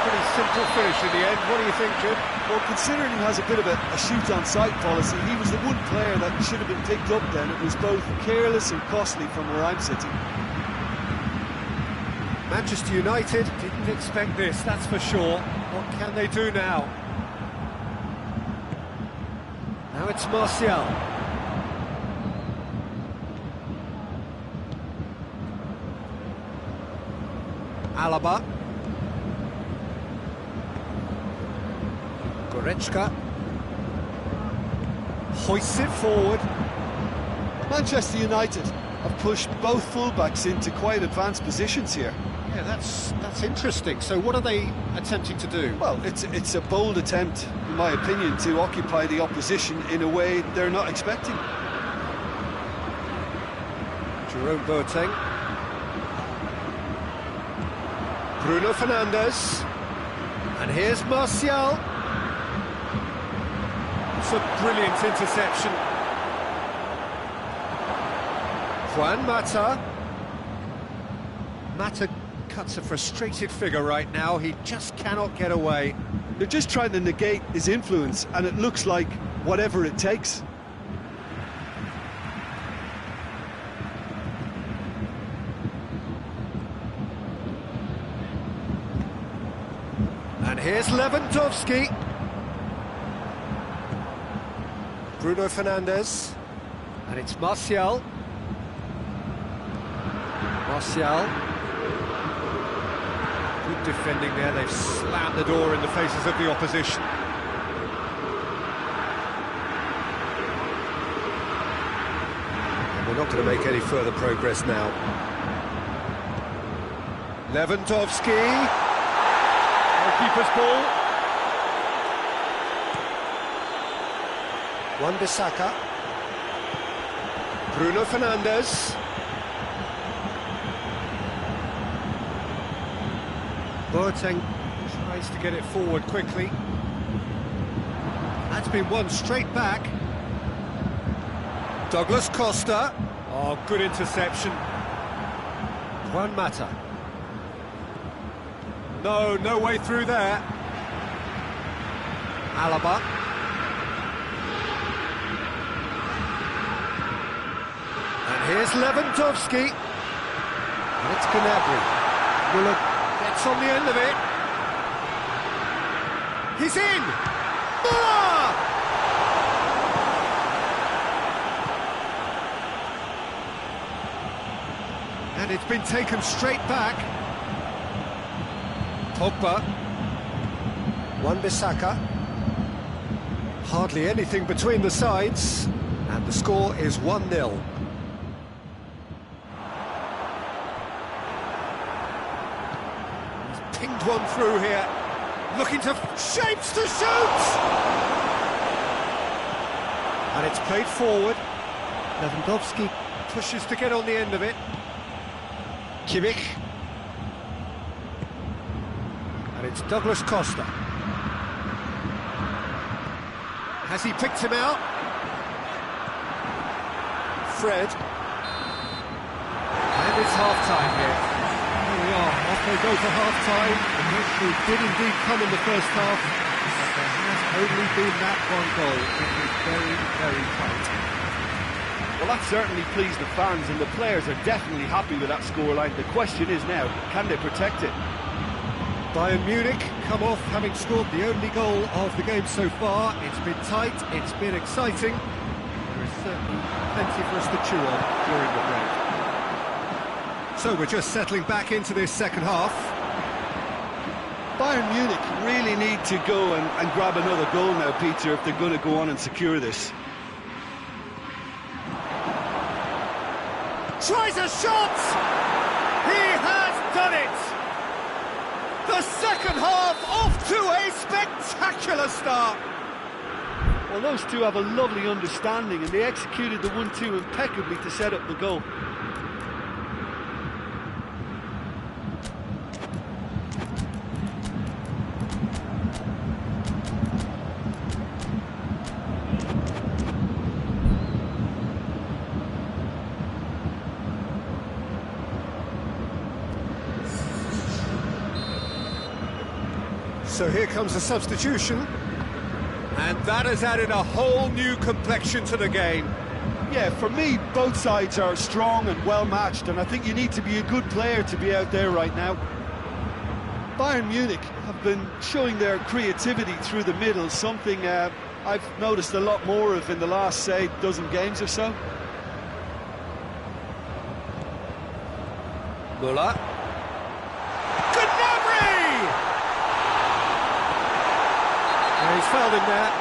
Pretty simple finish in the end. What do you think, Jim? Well, considering he has a bit of a shoot-on-sight policy, he was the one player that should have been picked up then. It was both careless and costly from where I'm sitting. Manchester United didn't expect this, that's for sure. What can they do now? Now it's Martial. Alaba. Goretzka. Hoists it forward. Manchester United have pushed both fullbacks into quite advanced positions here. Yeah, that's interesting. So what are they attempting to do? Well, it's a bold attempt, in my opinion, to occupy the opposition in a way they're not expecting. Jerome Boateng. Bruno Fernandes. And here's Martial. It's a brilliant interception. Juan Mata. Mata cuts a frustrated figure right now. He just cannot get away. They're just trying to negate his influence, and it looks like whatever it takes. And here's Lewandowski. Bruno Fernandes. And it's Martial. Martial. Good defending there. They've slammed the door in the faces of the opposition. And we're not going to make any further progress now. Lewandowski. Goalkeeper's ball. Wan-Bissaka. Bruno Fernandes. Boateng tries to get it forward quickly. That's been won straight back. Douglas Costa. Oh, good interception. Juan Mata. No way through there. Alaba. And here's Lewandowski. And it's Gnabry. Muller gets on the end of it. He's in! Muller! And it's been taken straight back. Pogba. Wan-Bissaka. Hardly anything between the sides. And the score is 1-0. Pinged one through here, looking to shapes to shoot, and it's played forward. Lewandowski pushes to get on the end of it. Kimmich, and it's Douglas Costa. Has he picked him out? Fred, and it's half-time here. Here we are, off they go for half-time. It did indeed come in the first half, but there has only been that one goal. It was very, very tight. Well, that certainly pleased the fans, and the players are definitely happy with that scoreline. The question is now, can they protect it? Bayern Munich come off having scored the only goal of the game so far. It's been tight, it's been exciting. There is certainly plenty for us to chew on during the break. So we're just settling back into this second half. Bayern Munich really need to go and grab another goal now, Peter, if they're going to go on and secure this. Tries a shot! He has done it! The second half off to a spectacular start. Well, those two have a lovely understanding, and they executed the 1-2 impeccably to set up the goal. So here comes a substitution, and that has added a whole new complexion to the game. Yeah, for me, both sides are strong and well-matched, and I think you need to be a good player to be out there right now. Bayern Munich have been showing their creativity through the middle, something I've noticed a lot more of in the last, say, dozen games or so. Müller. He's fouled him there.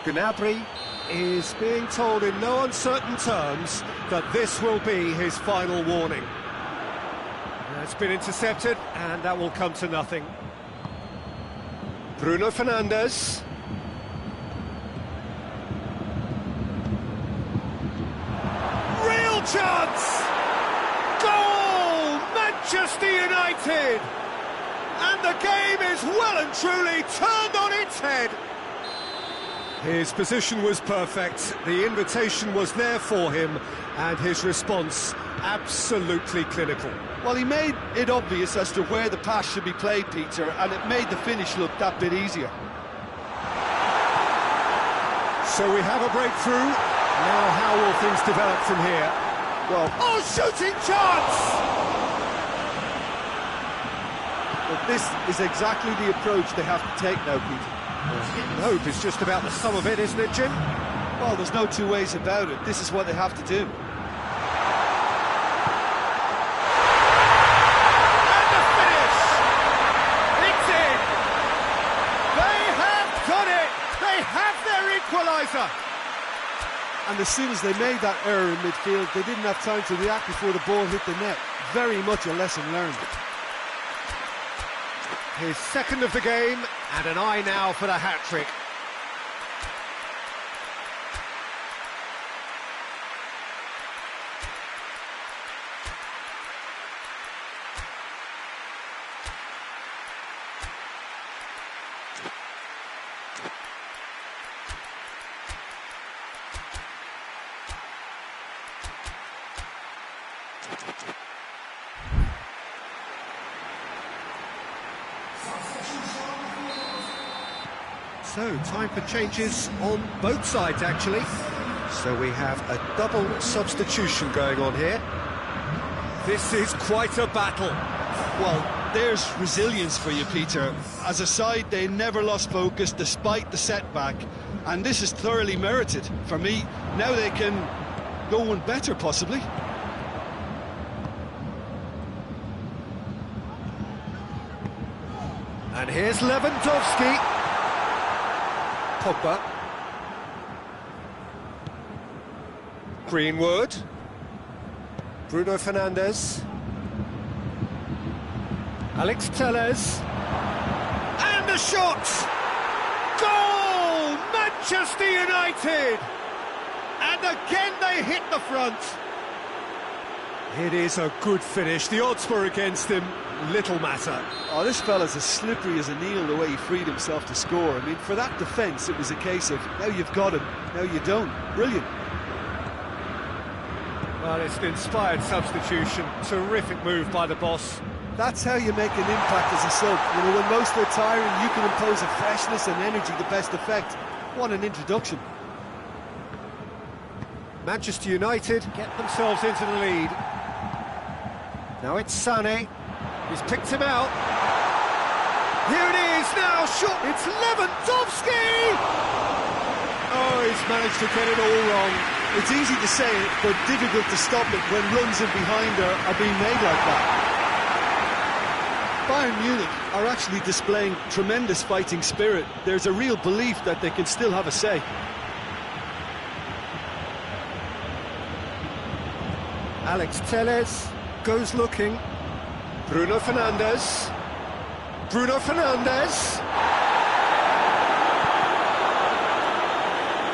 Gnabry is being told in no uncertain terms that this will be his final warning. It's been intercepted, and that will come to nothing. Bruno Fernandes. Real chance! Goal! Manchester United! And the game is well and truly turned on its head. His position was perfect, the invitation was there for him, and his response absolutely clinical. Well, he made it obvious as to where the pass should be played, Peter, and it made the finish look that bit easier. So we have a breakthrough. Now how will things develop from here? Well, oh, shooting chance! But this is exactly the approach they have to take now, Peter. Hope is just about the sum of it, isn't it, Jim? Well, there's no two ways about it. This is what they have to do. And the finish! It's in! They have done it! They have their equaliser! And as soon as they made that error in midfield, they didn't have time to react before the ball hit the net. Very much a lesson learned. His second of the game, and an eye now for the hat-trick. So, time for changes on both sides, actually. So we have a double substitution going on here. This is quite a battle. Well, there's resilience for you, Peter. As a side, they never lost focus despite the setback, and this is thoroughly merited. For me, now they can go one better, possibly. And here's Lewandowski. Pogba. Greenwood. Bruno Fernandes. Alex Telles. And the shot! Goal! Manchester United! And again they hit the front. It is a good finish. The odds were against him. Little matter. Oh, this fella's as slippery as an eel the way he freed himself to score. I mean, for that defence, it was a case of, now you've got him, now you don't. Brilliant. Well, it's an inspired substitution. Terrific move by the boss. That's how you make an impact as a sub. You know, when most are tiring, you can impose a freshness and energy to best effect. What an introduction. Manchester United get themselves into the lead. Now it's Sané. He's picked him out. Here it is now, shot. It's Lewandowski! Oh, he's managed to get it all wrong. It's easy to say it, but difficult to stop it when runs in behind are being made like that. Bayern Munich are actually displaying tremendous fighting spirit. There's a real belief that they can still have a say. Alex Telles. goes looking. Bruno Fernandes. Bruno Fernandes.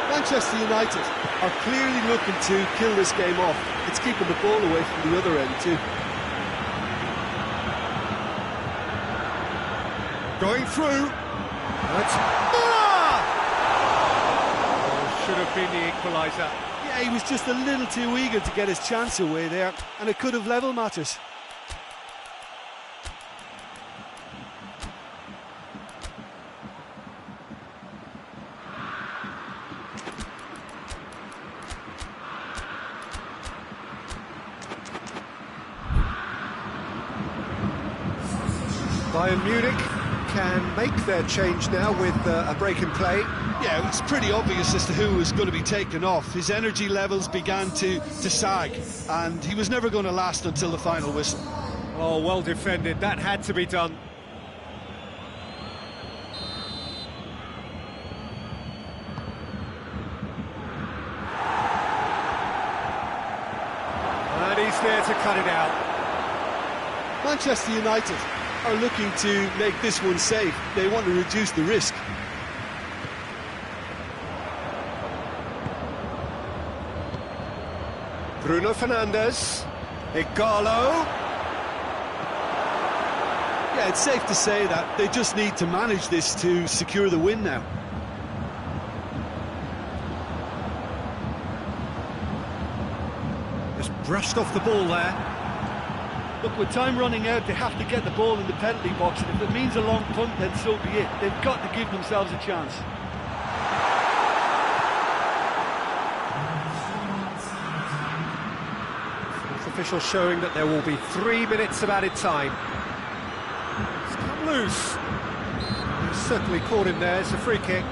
Manchester United are clearly looking to kill this game off. It's keeping the ball away from the other end too. Going through. That's... should have been the equaliser. Yeah, he was just a little too eager to get his chance away there, and it could have level matters. Bayern Munich can make their change now with a break in play. Yeah, it was pretty obvious as to who was going to be taken off. His energy levels began to sag, and he was never going to last until the final whistle. Oh, well defended. That had to be done. And he's there to cut it out. Manchester United are looking to make this one safe. They want to reduce the risk. Bruno Fernandes. Igalo. Yeah, it's safe to say that they just need to manage this to secure the win now. Just brushed off the ball there. Look, with time running out, they have to get the ball in the penalty box, and if it means a long punt, then so be it. They've got to give themselves a chance. Fourth official showing that there will be 3 minutes of added time. It's come loose. He's certainly caught him there. It's a free kick.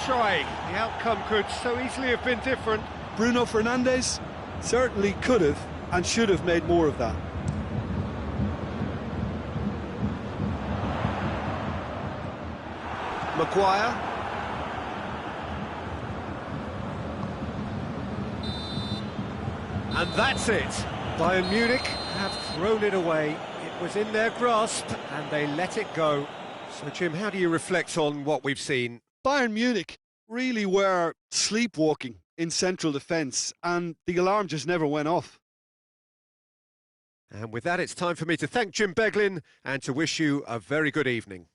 Try. The outcome could so easily have been different. Bruno Fernandes certainly could have and should have made more of that. Maguire. And that's it. Bayern Munich have thrown it away. It was in their grasp and they let it go. So, Jim, how do you reflect on what we've seen? Bayern Munich really were sleepwalking in central defence, and the alarm just never went off. And with that, it's time for me to thank Jim Beglin and to wish you a very good evening.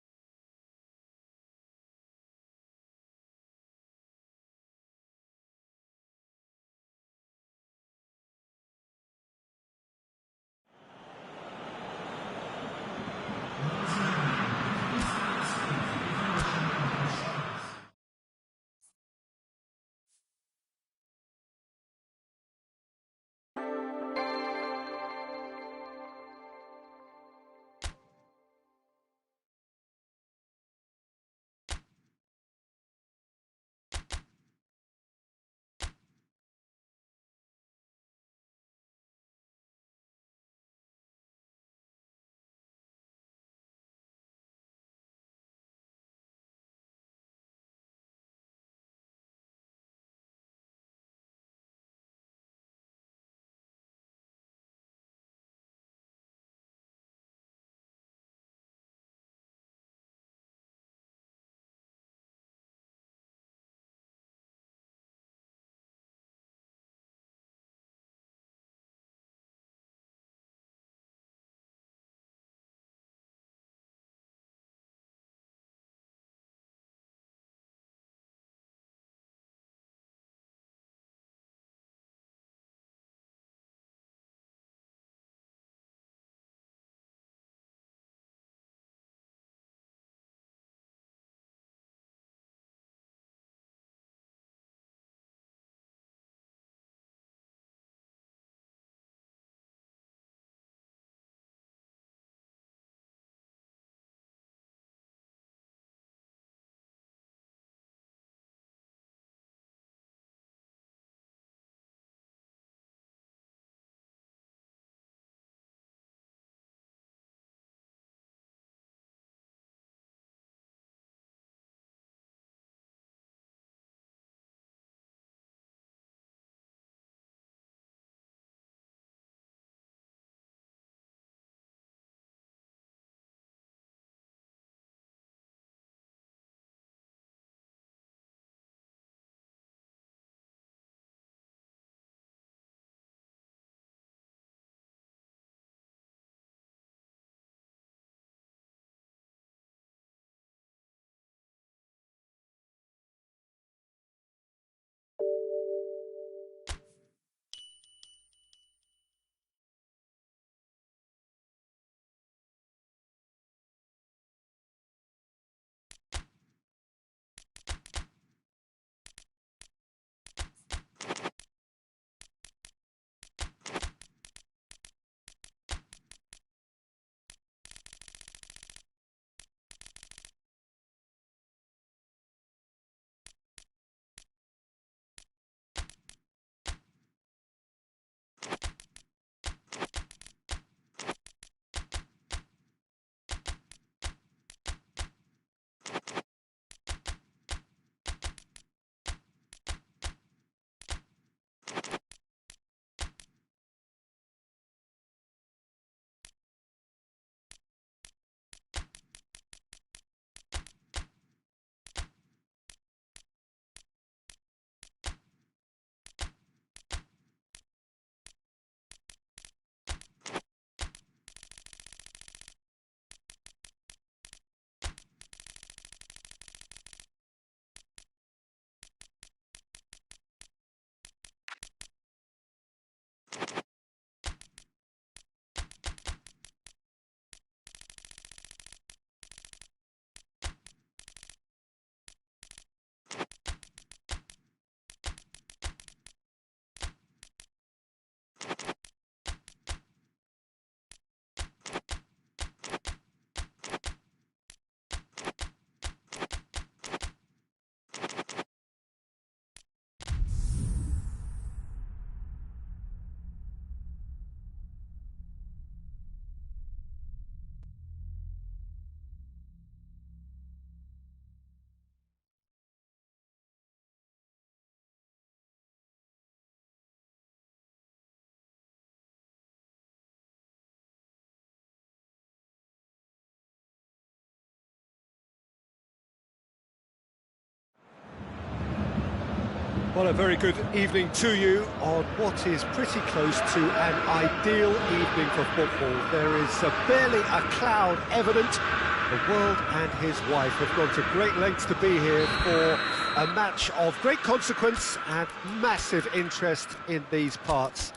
Well, a very good evening to you on what is pretty close to an ideal evening for football. There is barely a cloud evident. The world and his wife have gone to great lengths to be here for a match of great consequence and massive interest in these parts.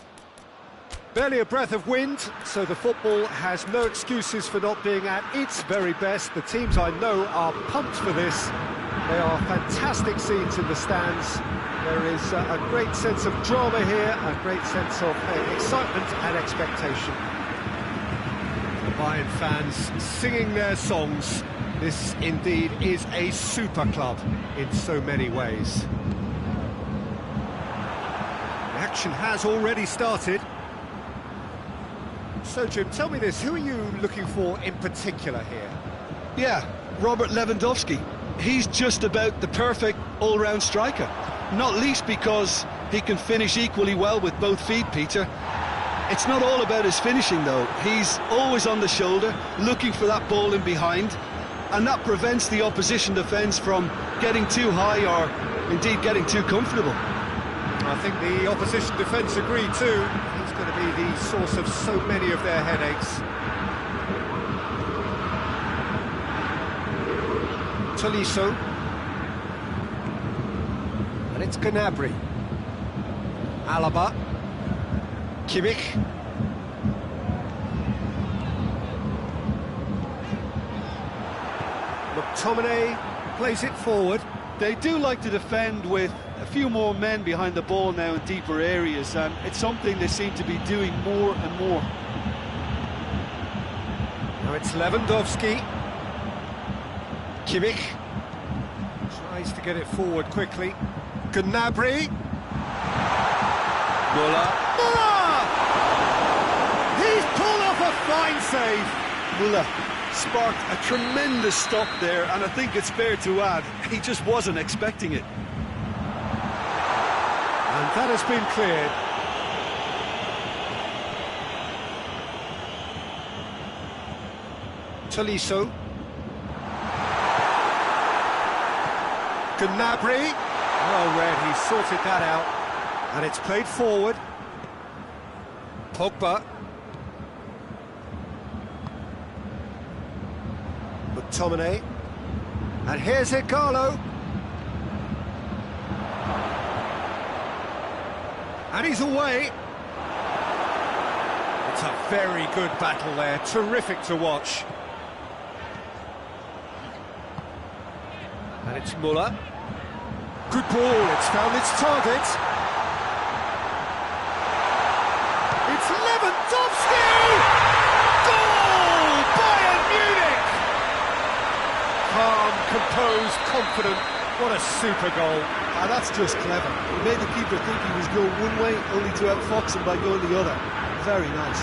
Barely a breath of wind, so the football has no excuses for not being at its very best. The teams I know are pumped for this. They are fantastic scenes in the stands. There is a great sense of drama here, a great sense of excitement and expectation. The Bayern fans singing their songs. This indeed is a super club in so many ways. The action has already started. So, Jim, tell me this, who are you looking for in particular here? Yeah, Robert Lewandowski. He's just about the perfect all-round striker. Not least because he can finish equally well with both feet, Peter. It's not all about his finishing, though. He's always on the shoulder, looking for that ball in behind, and that prevents the opposition defence from getting too high or, indeed, getting too comfortable. I think the opposition defence agree too. He's going to be the source of so many of their headaches. Tolisso. And it's Gnabry. Alaba. Kimmich. McTominay plays it forward. They do like to defend with a few more men behind the ball now in deeper areas, and it's something they seem to be doing more and more. Now it's Lewandowski. Kimmich tries to get it forward quickly. Gnabry. Muller. He's pulled off a fine save. Muller sparked a tremendous stop there, and I think it's fair to add, he just wasn't expecting it. And that has been cleared. Tolisso. Gnabry. Well read, he sorted that out. And it's played forward. Pogba. McTominay. And here's Igalo. And he's away. It's a very good battle there, terrific to watch. And it's Muller. Good ball, it's found its target. It's Lewandowski! Goal! Bayern Munich! Calm, composed, confident. What a super goal. Ah, that's just clever. He made the keeper think he was going one way, only to outfox him by going the other. Very nice.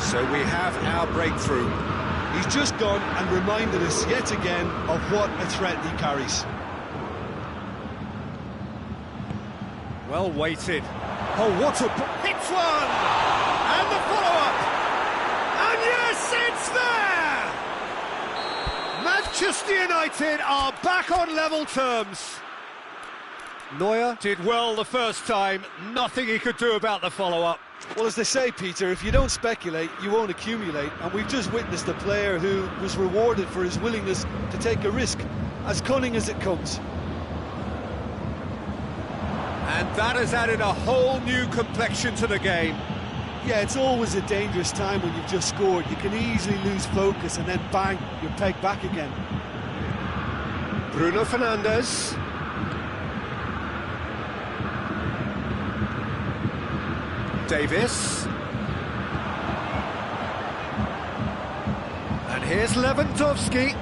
So we have our breakthrough. He's just gone and reminded us yet again of what a threat he carries. Well weighted. Oh, what a... hits one! And the follow-up! And yes, it's there! Manchester United are back on level terms. Neuer did well the first time, nothing he could do about the follow-up. Well, as they say, Peter, if you don't speculate, you won't accumulate, and we've just witnessed a player who was rewarded for his willingness to take a risk, as cunning as it comes. And that has added a whole new complexion to the game. Yeah, it's always a dangerous time when you've just scored. You can easily lose focus and then bang, you're pegged back again. Bruno Fernandes. Davis. And here's Lewandowski.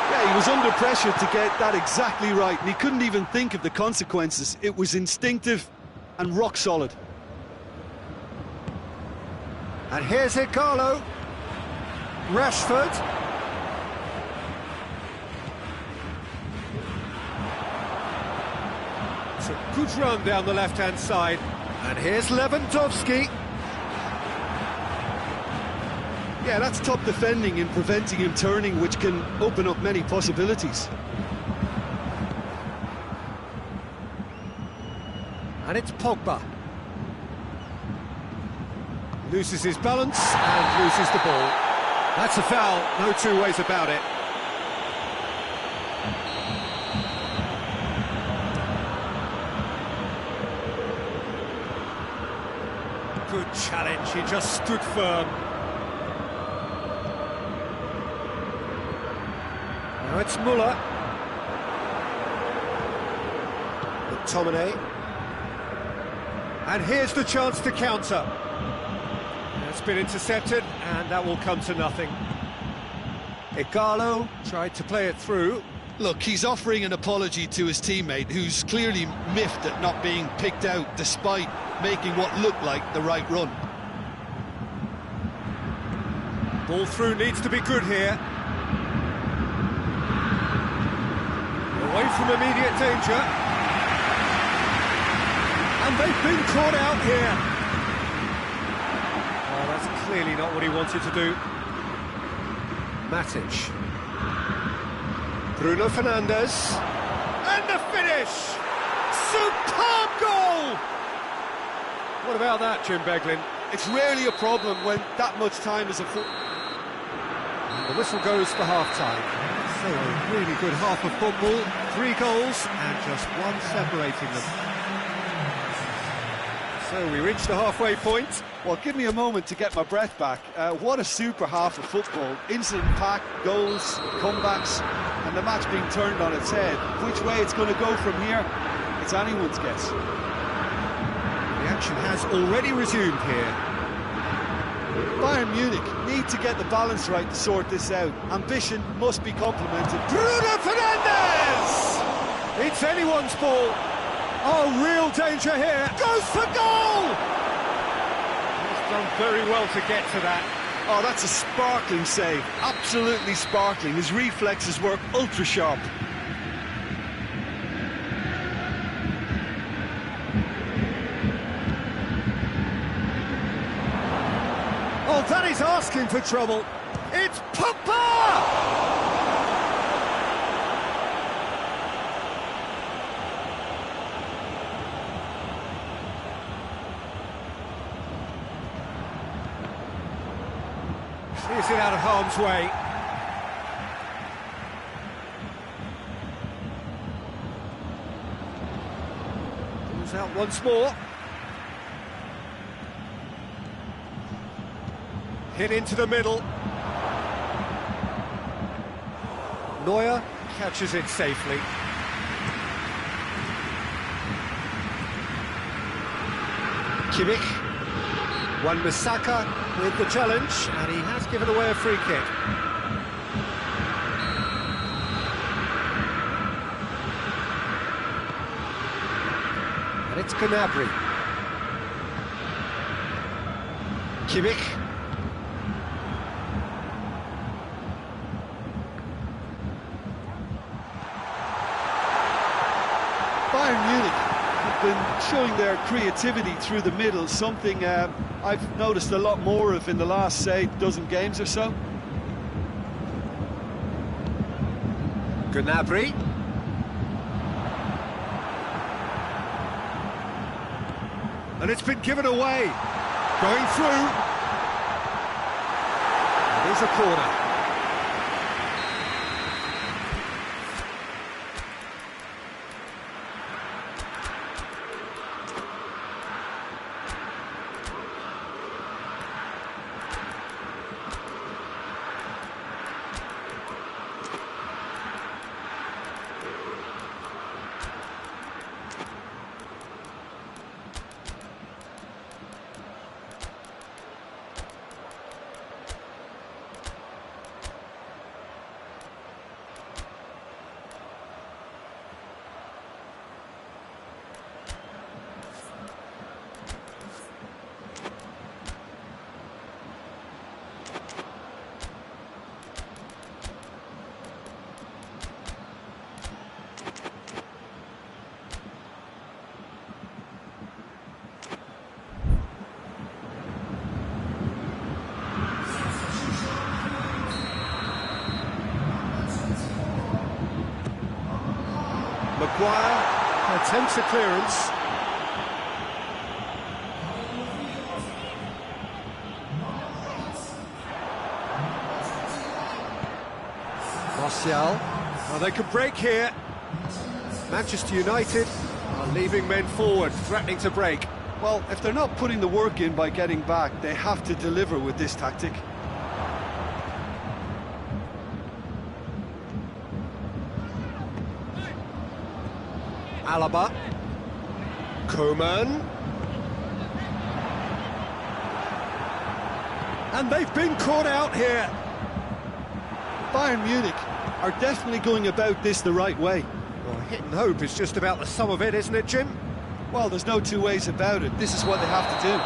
Yeah, he was under pressure to get that exactly right, and he couldn't even think of the consequences. It was instinctive and rock solid. And here's Igalo. Rashford. It's a good run down the left-hand side. And here's Lewandowski. Yeah, that's top defending and preventing him turning, which can open up many possibilities. And it's Pogba. Loses his balance and loses the ball. That's a foul, no two ways about it. Good challenge, he just stood firm. Now it's Muller. McTominay. And here's the chance to counter. That's been intercepted, and that will come to nothing. Igalo tried to play it through. Look, he's offering an apology to his teammate, who's clearly miffed at not being picked out despite making what looked like the right run. Ball through needs to be good here. Away from immediate danger. And they've been caught out here. Oh, that's clearly not what he wanted to do. Matic. Bruno Fernandes. And the finish! Superb goal! What about that, Jim Beglin? It's rarely a problem when that much time is afoot. The whistle goes for half-time. So a really good half of football. 3 goals and just one separating them. So we reach the halfway point. Well, give me a moment to get my breath back. What a super half of football. Incident-packed, goals, comebacks, and the match being turned on its head. Which way it's going to go from here, it's anyone's guess. The action has already resumed here. Bayern Munich need to get the balance right to sort this out. Ambition must be complemented. Bruno Fernandes! It's anyone's ball. Oh, real danger here. Goes for goal! He's done very well to get to that. Oh, that's a sparkling save. Absolutely sparkling. His reflexes were ultra sharp. Oh, that is asking for trouble. It's Pogba! Is it out of harm's way? Pulls out once more. Hit into the middle. Neuer catches it safely. Kimmich. Wan-Bissaka with the challenge, and he has given away a free kick. And it's Gnabry. Kimmich. Bayern Munich have been showing their creativity through the middle, something I've noticed a lot more of in the last, say, dozen games or so. Gnabry. And it's been given away. Going through. There's a corner. centre clearance. Martial. Well, they could break here. Manchester United are leaving men forward, threatening to break. Well, if they're not putting the work in by getting back, they have to deliver with this tactic. Alaba. Coman. And they've been caught out here. Bayern Munich are definitely going about this the right way. Well, hit and hope is just about the sum of it, isn't it, Jim? Well, there's no two ways about it. This is what they have to do.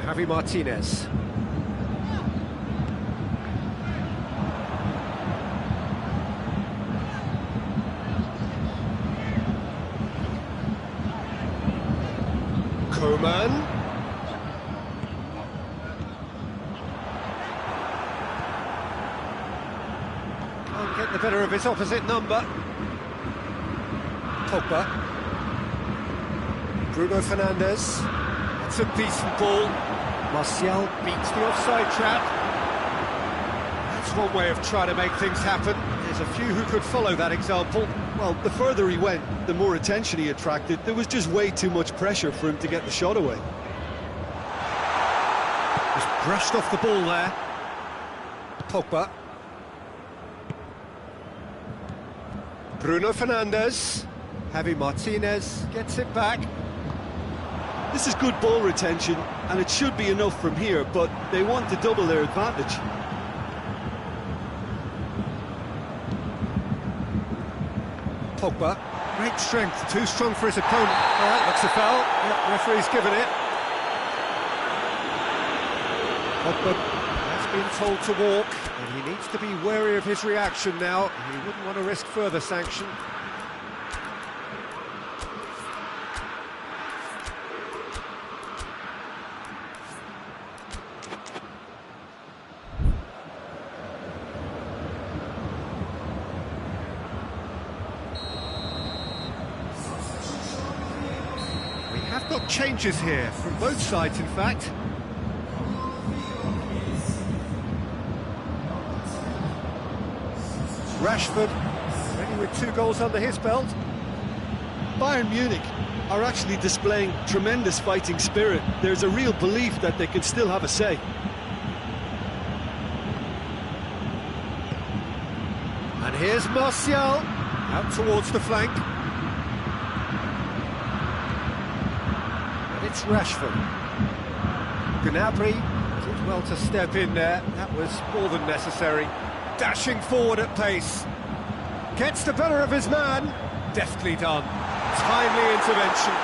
Javi Martinez. Coman. Can't get the better of his opposite number. Pogba. Bruno Fernandes. It's a decent ball. Martial beats the offside trap. That's one way of trying to make things happen. There's a few who could follow that example. Well, the further he went, the more attention he attracted. There was just way too much pressure for him to get the shot away. Just brushed off the ball there. Pogba. Bruno Fernandes. Javi Martinez gets it back. This is good ball retention, and it should be enough from here, but they want to double their advantage. Pogba, great strength, too strong for his opponent. All right, that's a foul. Yep, referee's given it. Pogba has been told to walk, and he needs to be wary of his reaction now. He wouldn't want to risk further sanction. Have got changes here from both sides, in fact. Rashford, ready with 2 goals under his belt. Bayern Munich are actually displaying tremendous fighting spirit. There's a real belief that they can still have a say. And here's Martial, out towards the flank. It's Rashford. Gnabry did well to step in there. That was more than necessary. Dashing forward at pace. Gets the better of his man. Deftly done. Timely intervention.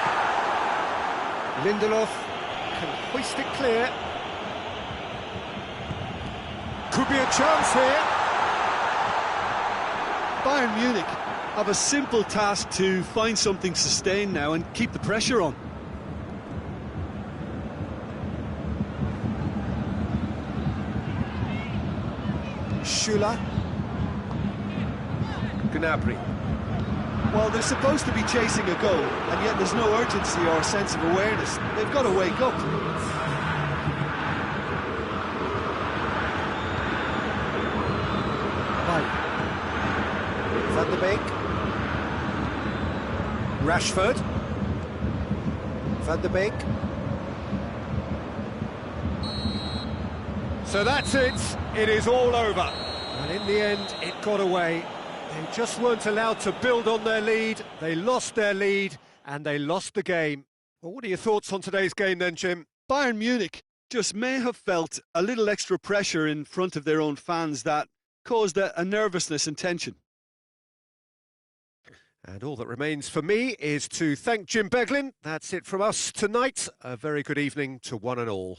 Lindelof can hoist it clear. Could be a chance here. Bayern Munich have a simple task to find something sustained now and keep the pressure on. Schüller. Gnabry. Well, they're supposed to be chasing a goal, and yet there's no urgency or sense of awareness. They've got to wake up. Van der Beek. Rashford. Van der Beek. So that's it. It is all over. And in the end, it got away. They just weren't allowed to build on their lead. They lost their lead, and they lost the game. Well, what are your thoughts on today's game then, Jim? Bayern Munich just may have felt a little extra pressure in front of their own fans that caused a nervousness and tension. And all that remains for me is to thank Jim Beglin. That's it from us tonight. A very good evening to one and all.